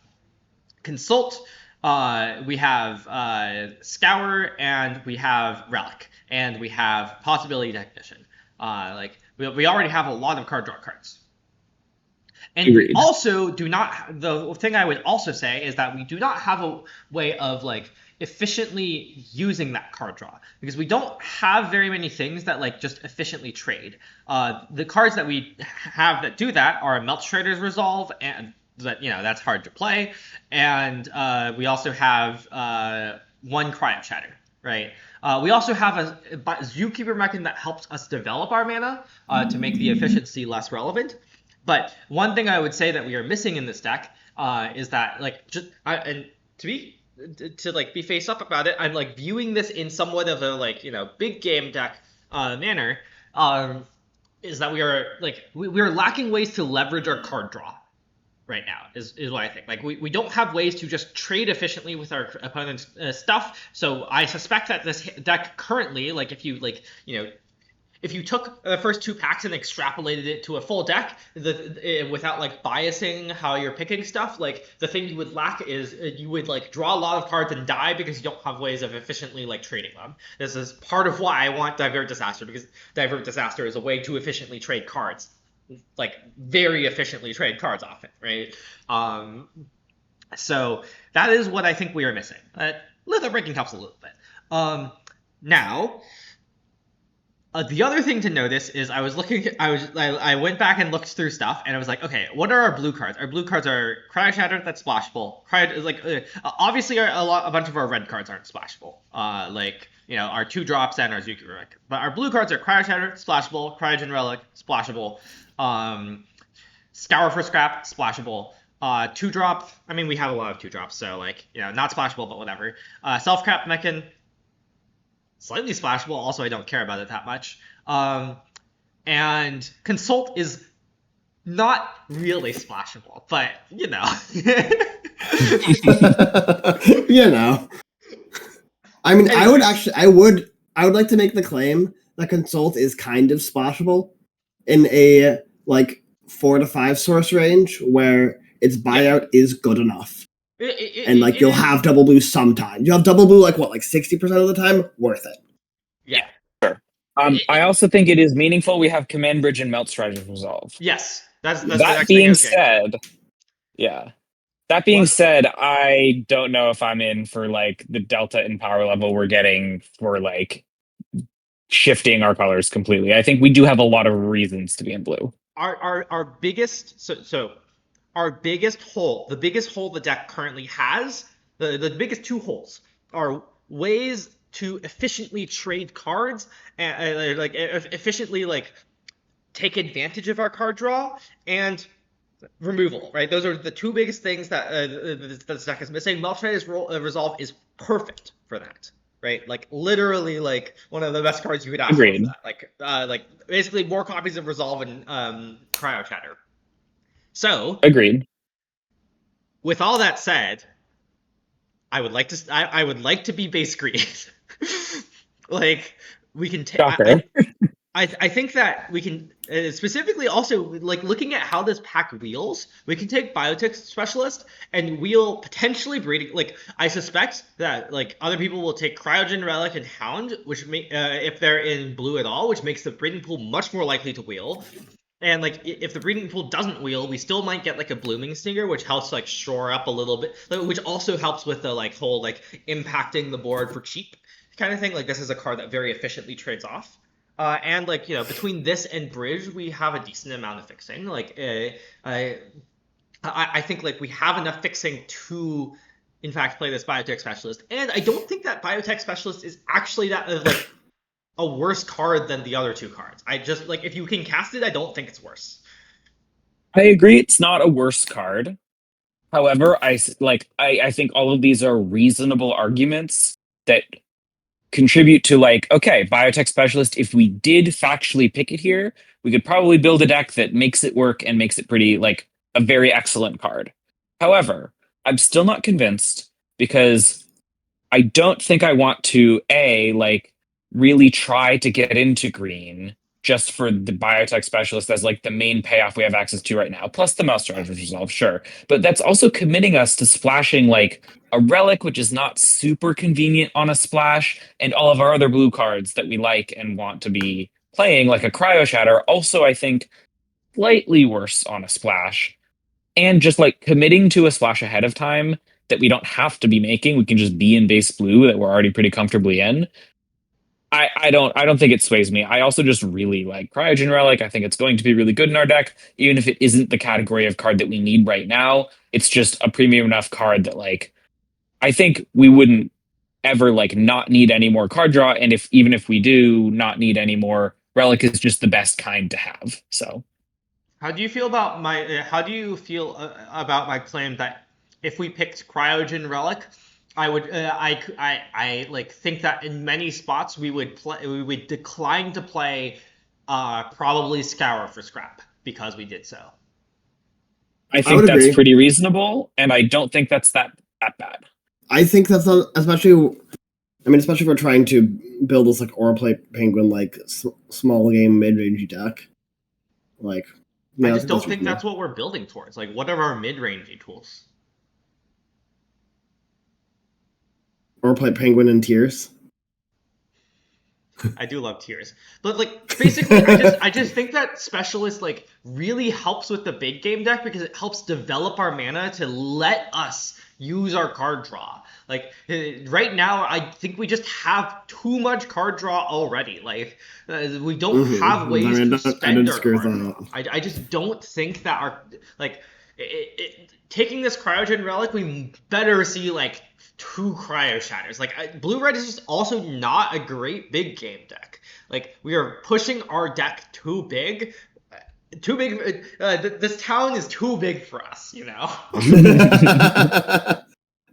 Consult, we have Scour, and we have Relic, and we have Possibility Technician. We already have a lot of card draw cards. And we Agreed. also do not. The thing I would also say is that we do not have a way of like efficiently using that card draw because we don't have very many things that like just efficiently trade. The cards that we have that do that are Melt Trader's Resolve, and that that's hard to play, and we also have one Cryo Shatter, right? We also have a Zookeeper Mechan that helps us develop our mana to make the efficiency less relevant. But one thing I would say that we are missing in this deck is that and to like be face up about it, I'm like viewing this in somewhat of a like big game deck manner. Is that we are like we are lacking ways to leverage our card draw right now is what I think. Like we don't have ways to just trade efficiently with our opponent's stuff. So I suspect that this deck currently, like if you took the first two packs and extrapolated it to a full deck without like biasing how you're picking stuff, like the thing you would lack is you would like draw a lot of cards and die because you don't have ways of efficiently like trading them. This is part of why I want Divert Disaster, because Divert Disaster is a way to efficiently trade cards, like very efficiently trade cards often, right? So that is what I think we are missing. Leather Breaking helps a little bit. Now, the other thing to notice is I went back and looked through stuff, and I was like, okay, what are our blue cards? Our blue cards are Cryo Shatter, that's splashable. Obviously a bunch of our red cards aren't splashable. Our 2-drops and our Zookeeper. But our blue cards are Cryo Shatter, splashable, Cryogen Relic, splashable, Scour for Scrap, splashable. 2-drop, I mean, we have a lot of 2-drops, so not splashable, but whatever. Self-Cap Mechan, slightly splashable. Also, I don't care about it that much. And Consult is not really splashable, but I mean, Anyway. I would like to make the claim that Consult is kind of splashable in a like 4 to 5 source range where its buyout is good enough. And like you'll have double blue sometimes. You have double blue like 60% of the time? Worth it. Yeah. Sure. I also think it is meaningful we have Command Bridge and Melt Strategy Resolve. Yes. That's that being said, yeah. That being said, I don't know if I'm in for like the delta in power level we're getting for like shifting our colors completely. I think we do have a lot of reasons to be in blue. Our biggest our biggest hole, the biggest hole the deck currently has, the biggest two holes are ways to efficiently trade cards and like efficiently like take advantage of our card draw and removal, right? Those are the two biggest things that this deck is missing. Melchizedek's Resolve is perfect for that, right? Like literally, like one of the best cards you could ask Agreed. for that. Like basically more copies of Resolve and Cryo Shatter. So agreed. With all that said, I would like to be base green. Like we can take. I think that we can specifically also like looking at how this pack wheels. We can take Biotech Specialist and wheel potentially breeding. Like I suspect that like other people will take Cryogen Relic and Hound, which if they're in blue at all, which makes the breeding pool much more likely to wheel. And like if the breeding pool doesn't wheel, we still might get like a Blooming Stinger, which helps like shore up a little bit, which also helps with the like whole like impacting the board for cheap kind of thing. Like this is a card that very efficiently trades off. And like between this and Bridge, we have a decent amount of fixing. Like I think like we have enough fixing to, in fact, play this Biotech Specialist. And I don't think that Biotech Specialist is actually that like a worse card than the other two cards. I just like if you can cast it, I don't think it's worse. I agree, it's not a worse card. However, I think all of these are reasonable arguments that contribute to like, okay, Biotech Specialist, if we did factually pick it here, we could probably build a deck that makes it work and makes it pretty like a very excellent card. However, I'm still not convinced because I don't think I want to like really try to get into green just for the biotech specialist as like the main payoff we have access to right now, plus the mouse charge resolve, sure. But that's also committing us to splashing like a relic, which is not super convenient on a splash, and all of our other blue cards that we like and want to be playing, like a cryo shatter, also I think slightly worse on a splash. And just like committing to a splash ahead of time that we don't have to be making, we can just be in base blue that we're already pretty comfortably in. I don't think it sways me. I also just really like Cryogen Relic. I think it's going to be really good in our deck, even if it isn't the category of card that we need right now. It's just a premium enough card that like I think we wouldn't ever like not need any more card draw, and if even if we do not need any more, Relic is just the best kind to have. So How do you feel about my claim that if we picked Cryogen Relic, I would I like think that in many spots we would decline to play probably Scour for Scrap because we did so. I I would think that's agree. pretty reasonable, and I don't think that's that bad. I think that's not, especially. I mean, especially if we're trying to build this like Aura Plate Penguin like small game mid rangey deck. Like, I yeah, just don't think reasonable. that's what we're building towards. Like, what are our mid-rangey tools? Aura Plate Penguin and Tears. I do love Tears, but like basically, I just think that Specialist like really helps with the big game deck because it helps develop our mana to let us use our card draw. Like right now, I think we just have too much card draw already. Like we don't have ways to I spend didn't our disagree with card that. draw. I just don't think that our like taking this Cryogen Relic, we better see like two Cryo Shatters. Like Blue Red is just also not a great big game deck. Like we are pushing our deck too big. Too big. This town is too big for us, you know.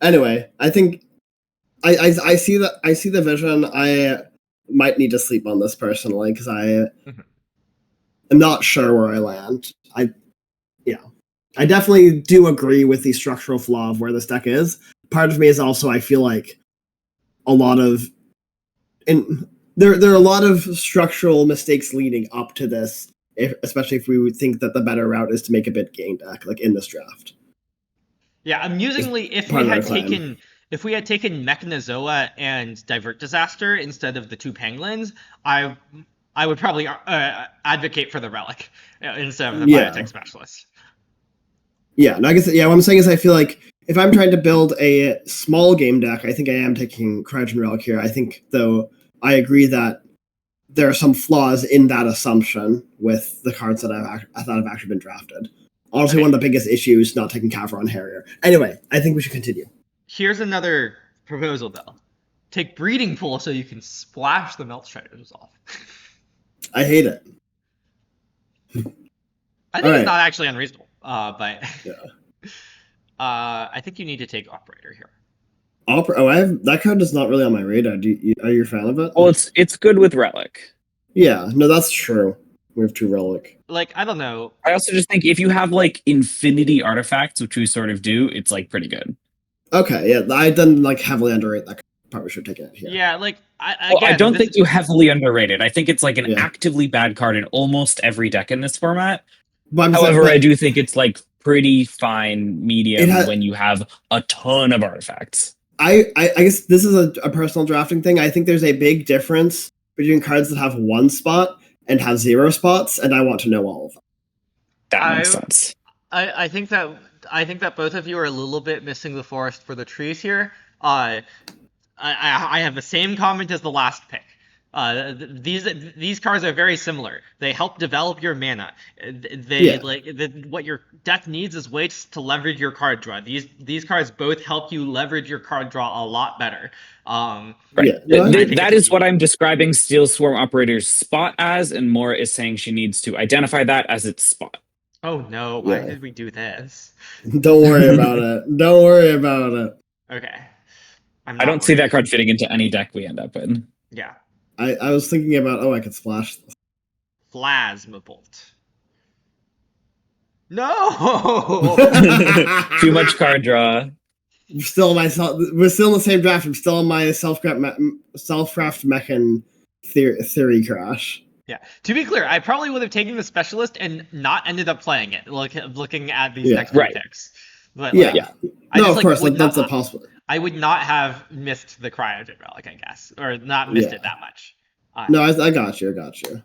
Anyway, I think I see the vision. I might need to sleep on this personally because I am not sure where I land. I definitely do agree with the structural flaw of where this deck is. Part of me is also I feel like a lot of there are a lot of structural mistakes leading up to this, especially if we would think that the better route is to make a bit game deck like in this draft. Yeah, amusingly, if we had taken Mechanozoa and Divert Disaster instead of the two Penguins, I would probably advocate for the Relic instead of the Biotech Specialist. Yeah, and I guess what I'm saying is I feel like if I'm trying to build a small game deck, I think I am taking Cryogen Relic here. I think, though, I agree that there are some flaws in that assumption with the cards that I thought have actually been drafted. Honestly, one of the biggest issues not taking Cavron Harrier. Anyway, I think we should continue. Here's another proposal, though. Take Breeding Pool so you can splash the Melt Strider Resolve. I hate it. I think it's not actually unreasonable. But yeah. I think you need to take Operator here. That card is not really on my radar. Are you a fan of it? Well, it's good with Relic. Yeah, no, that's true. We have two Relic. Like, I don't know. I also just think if you have like infinity artifacts, which we sort of do, it's like pretty good. Okay, yeah, I didn't like heavily underrate that. Probably should take it here. Yeah, like I don't think you heavily underrated. I think it's like an actively bad card in almost every deck in this format. However, I do think it's like pretty fine medium when you have a ton of artifacts. I guess this is a personal drafting thing. I think there's a big difference between cards that have one spot and have 0 spots, and I want to know all of them. That makes sense. I think that both of you are a little bit missing the forest for the trees here. I have the same comment as the last pick. These cards are very similar. They help develop your mana. What your deck needs is ways to leverage your card draw. These cards both help you leverage your card draw a lot better. Right. That is what I'm describing Steel Swarm Operator's spot as, and Mora is saying she needs to identify that as its spot. Oh no! Why did we do this? Don't worry about it. Don't worry about it. Okay. I don't see that card fitting into any deck we end up in. Yeah. I was thinking about, I could splash this. Plasma Bolt. No! Too much card draw. We're still in the same draft. I'm still in my self-craft Mechan theory crash. Yeah. To be clear, I probably would have taken the specialist and not ended up playing it. Looking at these Yeah. next few Right. picks, but Yeah. like, I No, just of like course, would that's a not. possible. I would not have missed the cryogen relic, I guess, or not missed Yeah. it that much. No, I got you. I got you.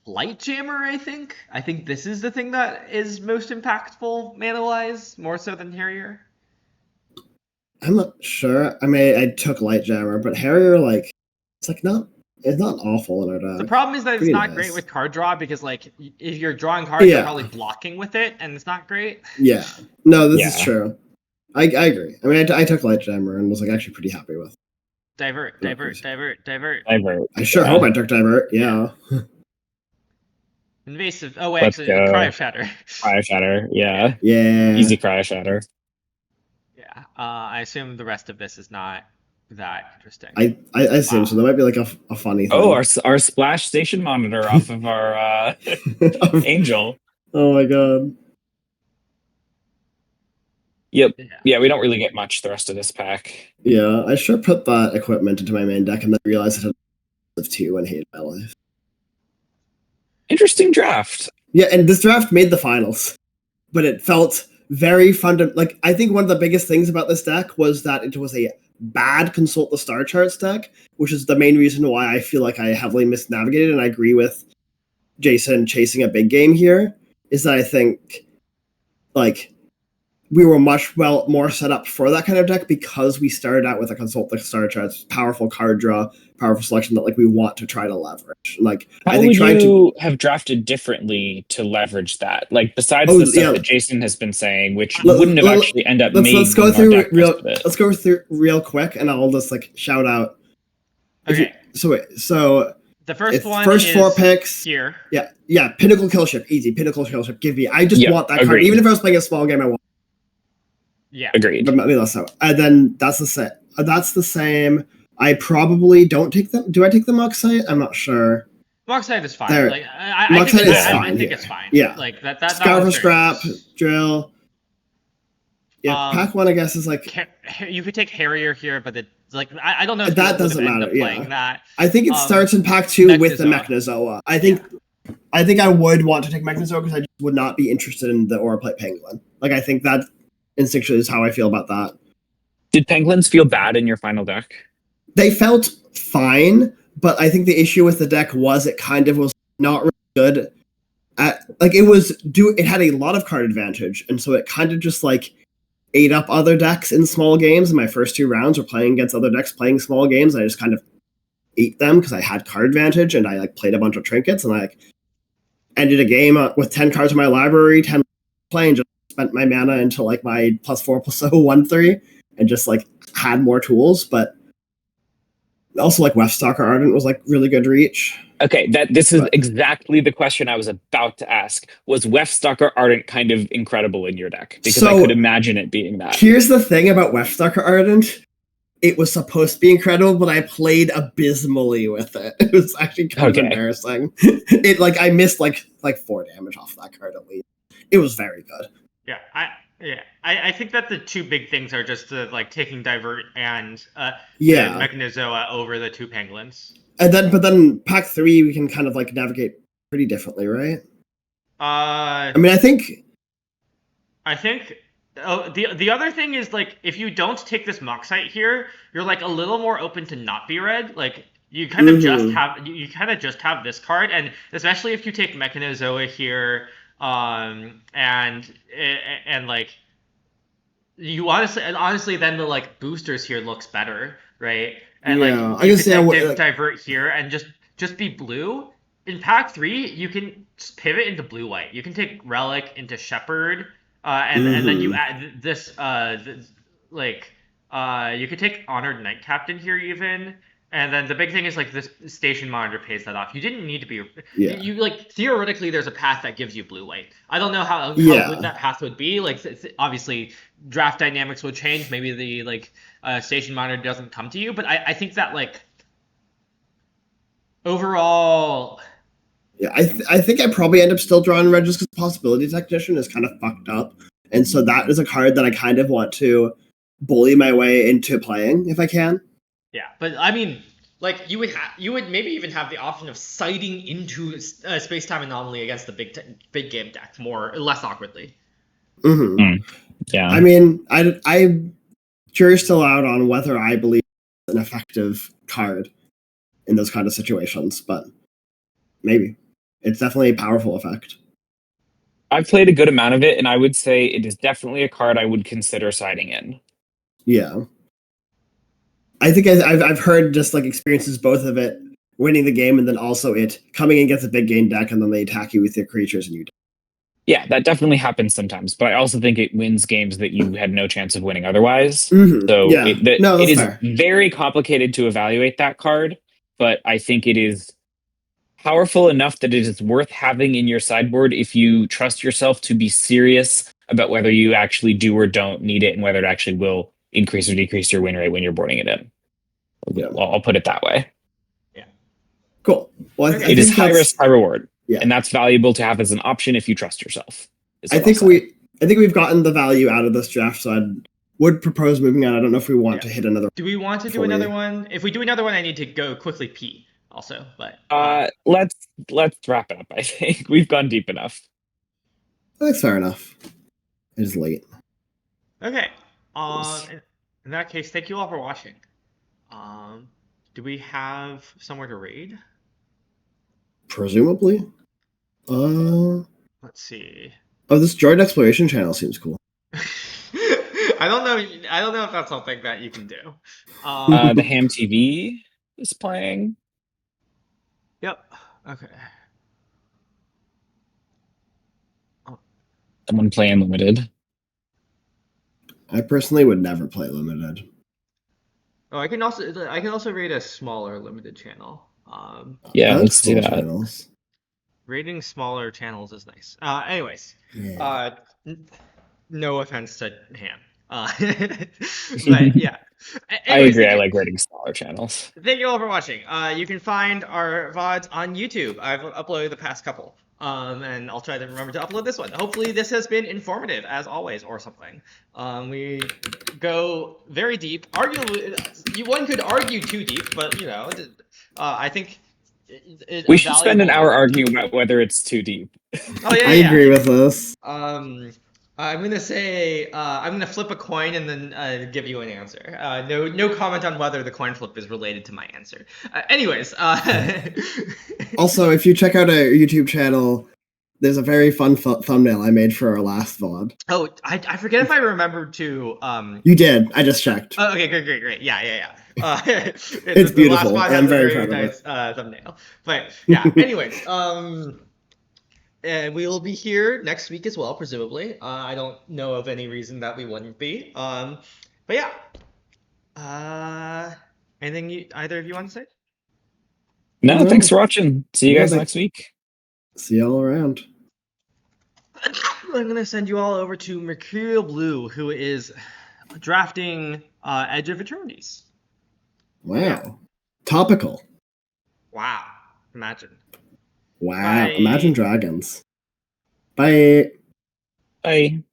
Light Jammer, I think. I think this is the thing that is most impactful mana-wise, more so than Harrier. I'm not sure. I mean, I took Light Jammer, but Harrier, like, it's not awful in our deck. The problem is that it's Pretty not nice. great with card draw because, like, if you're drawing cards, you're Yeah. probably blocking with it, and it's not great. Yeah. No, this is Yeah. true. I agree. I mean, I took Light Jammer and was like actually pretty happy with. Divert. I sure hope I took Divert. Yeah. Invasive. Oh wait, Let's actually, go. Cryo Shatter. Cryo Shatter. Yeah. Yeah. Easy Cryo Shatter. Yeah. I assume the rest of this is not that interesting. I assume so. That might be like a funny thing. Oh, our splash station monitor off of our Angel. Oh my god. Yep. Yeah, we don't really get much the rest of this pack. Yeah, I sure put that equipment into my main deck and then realized it had 2 and hated my life. Interesting draft. Yeah, and this draft made the finals, but it felt very fun. Like, I think one of the biggest things about this deck was that it was a bad Consult the Star Charts deck, which is the main reason why I feel like I heavily misnavigated, and I agree with Jason chasing a big game here, is that I think, like, we were much more set up for that kind of deck because we started out with a Consult the Star Charts, powerful card draw, powerful selection that like we want to try to leverage. Like, how I think would trying you have drafted differently to leverage that? Like besides the stuff that Jason has been saying, which wouldn't have actually end up made. Let's go through real quick, and I'll just like shout out. Okay. So the first one first is 4 picks here. Yeah. Pinnacle Killship, easy. Pinnacle Killship, give me. I just want that card, even if I was playing a small game. I want. Yeah. Agreed. But maybe less so. And then that's the same. That's the same. I probably don't take them. Do I take the Moxite? I'm not sure. Moxite is fine. There. Like I think it's fine. Yeah. Like that. Scar for Scrap, Drill. Yeah, pack 1, I guess, is like you could take Harrier here, but like I don't know if that doesn't matter. Playing that. I think it starts in pack 2 with the Mechanozoa. I think I would want to take Mechanozoa because I just would not be interested in the Auraplate Penguin. Like, I think that instinctually is how I feel about that. Did Penguins feel bad in your final deck? They felt fine, but I think the issue with the deck was it kind of was not really good at, like, it had a lot of card advantage, and so it kind of just like ate up other decks in small games. In my first 2 rounds were playing against other decks playing small games, and I just kind of ate them because I had card advantage and I like played a bunch of trinkets, and I like ended a game with 10 cards in my library, 10 playing, just spent my mana into like my +4/+0 1/3 and just like had more tools. But also like Weftstalker Ardent was like really good reach. Okay, this is exactly the question I was about to ask. Was Weftstalker Ardent kind of incredible in your deck? Because I could imagine it being that. Here's the thing about Weftstalker Ardent. It was supposed to be incredible, but I played abysmally with it. It was actually kind of embarrassing. I missed like 4 damage off that card at least. It was very good. I think that the 2 big things are just like taking Divert and Mechanozoa over the 2 Penguins. And then pack 3 we can kind of like navigate pretty differently, right? I mean, I think the other thing is, like, if you don't take this Moxite here, you're like a little more open to not be red. Like, you kind of just have this card, and especially if you take Mechanozoa here, and like you honestly then the like boosters here looks better, right? And like you could Divert here and just be blue. In pack 3, you can pivot into blue-white. You can take Relic into Shepherd, and then you add this you could take Honored Knight Captain here even. And then the big thing is like this station monitor pays that off. You didn't need to be. You like theoretically, there's a path that gives you blue-white. I don't know how good that path would be. Like, obviously, draft dynamics would change. Maybe the station monitor doesn't come to you. But I think that like overall. Yeah, I think I probably end up still drawing red just because Possibility Technician is kind of fucked up, and so that is a card that I kind of want to bully my way into playing if I can. Yeah, but I mean, like you would maybe even have the option of sighting into a space-time anomaly against the big game deck more less awkwardly. Yeah. I mean, I'm jury still out on whether I believe it's an effective card in those kind of situations, but maybe it's definitely a powerful effect. I've played a good amount of it, and I would say it is definitely a card I would consider siding in. Yeah, I think I've heard just like experiences both of it winning the game and then also it coming in against a big game deck and then they attack you with your creatures and you die. Yeah, that definitely happens sometimes, but I also think it wins games that you had no chance of winning otherwise. So Yeah, no, it that's is fair. very complicated to evaluate that card, but I think it is powerful enough that it is worth having in your sideboard if you trust yourself to be serious about whether you actually do or don't need it and whether it actually will increase or decrease your win rate when you're boarding it in. Yeah. Well, I'll put it that way. Yeah. Cool. Well, Okay. I It is think high risk, high reward. Yeah. And that's valuable to have as an option if you trust yourself. I think we've gotten the value out of this draft, so I would propose moving on. I don't know if we want to hit another. Do we want to do another one? If we do another one, I need to go quickly pee also, but let's wrap it up. I think we've gone deep enough. That's fair enough. It is late. Okay. In that case, thank you all for watching. Do we have somewhere to raid? Presumably. Let's see. Oh, this droid exploration channel seems cool. I don't know if that's something that you can do. The Ham TV is playing. Yep. Okay. Someone playing limited. I personally would never play limited. Oh, I can also raid a smaller limited channel. Yeah, I let's do that. Channels. Raiding smaller channels is nice. Anyways, Yeah. No offense to Ham. But yeah. I agree. I like raiding smaller channels. Thank you all for watching. You can find our VODs on YouTube. I've uploaded the past couple. And I'll try to remember to upload this one. Hopefully this has been informative, as always, or something. We go very deep. Arguably, one could argue too deep, but, you know, I think... We should spend an hour arguing about whether it's too deep. Oh, yeah, I agree with this. I'm gonna say I'm gonna flip a coin and then give you an answer. No comment on whether the coin flip is related to my answer. Anyways. Also, if you check out our YouTube channel, there's a very fun thumbnail I made for our last VOD. Oh, I forget if I remembered to. You did. I just checked. Oh, okay, great. Yeah. It's beautiful. The last I'm very proud nice, of it. Thumbnail. But yeah. Anyways, and we will be here next week as well, presumably. I don't know of any reason that we wouldn't be. But yeah. Anything either of you want to say? No, thanks for watching. See you guys next week. See y'all around. I'm gonna send you all over to Mercurial Blue, who is drafting Edge of Eternities. Wow. Yeah. Topical. Wow. Imagine. Wow. Bye. Imagine Dragons. Bye. Bye.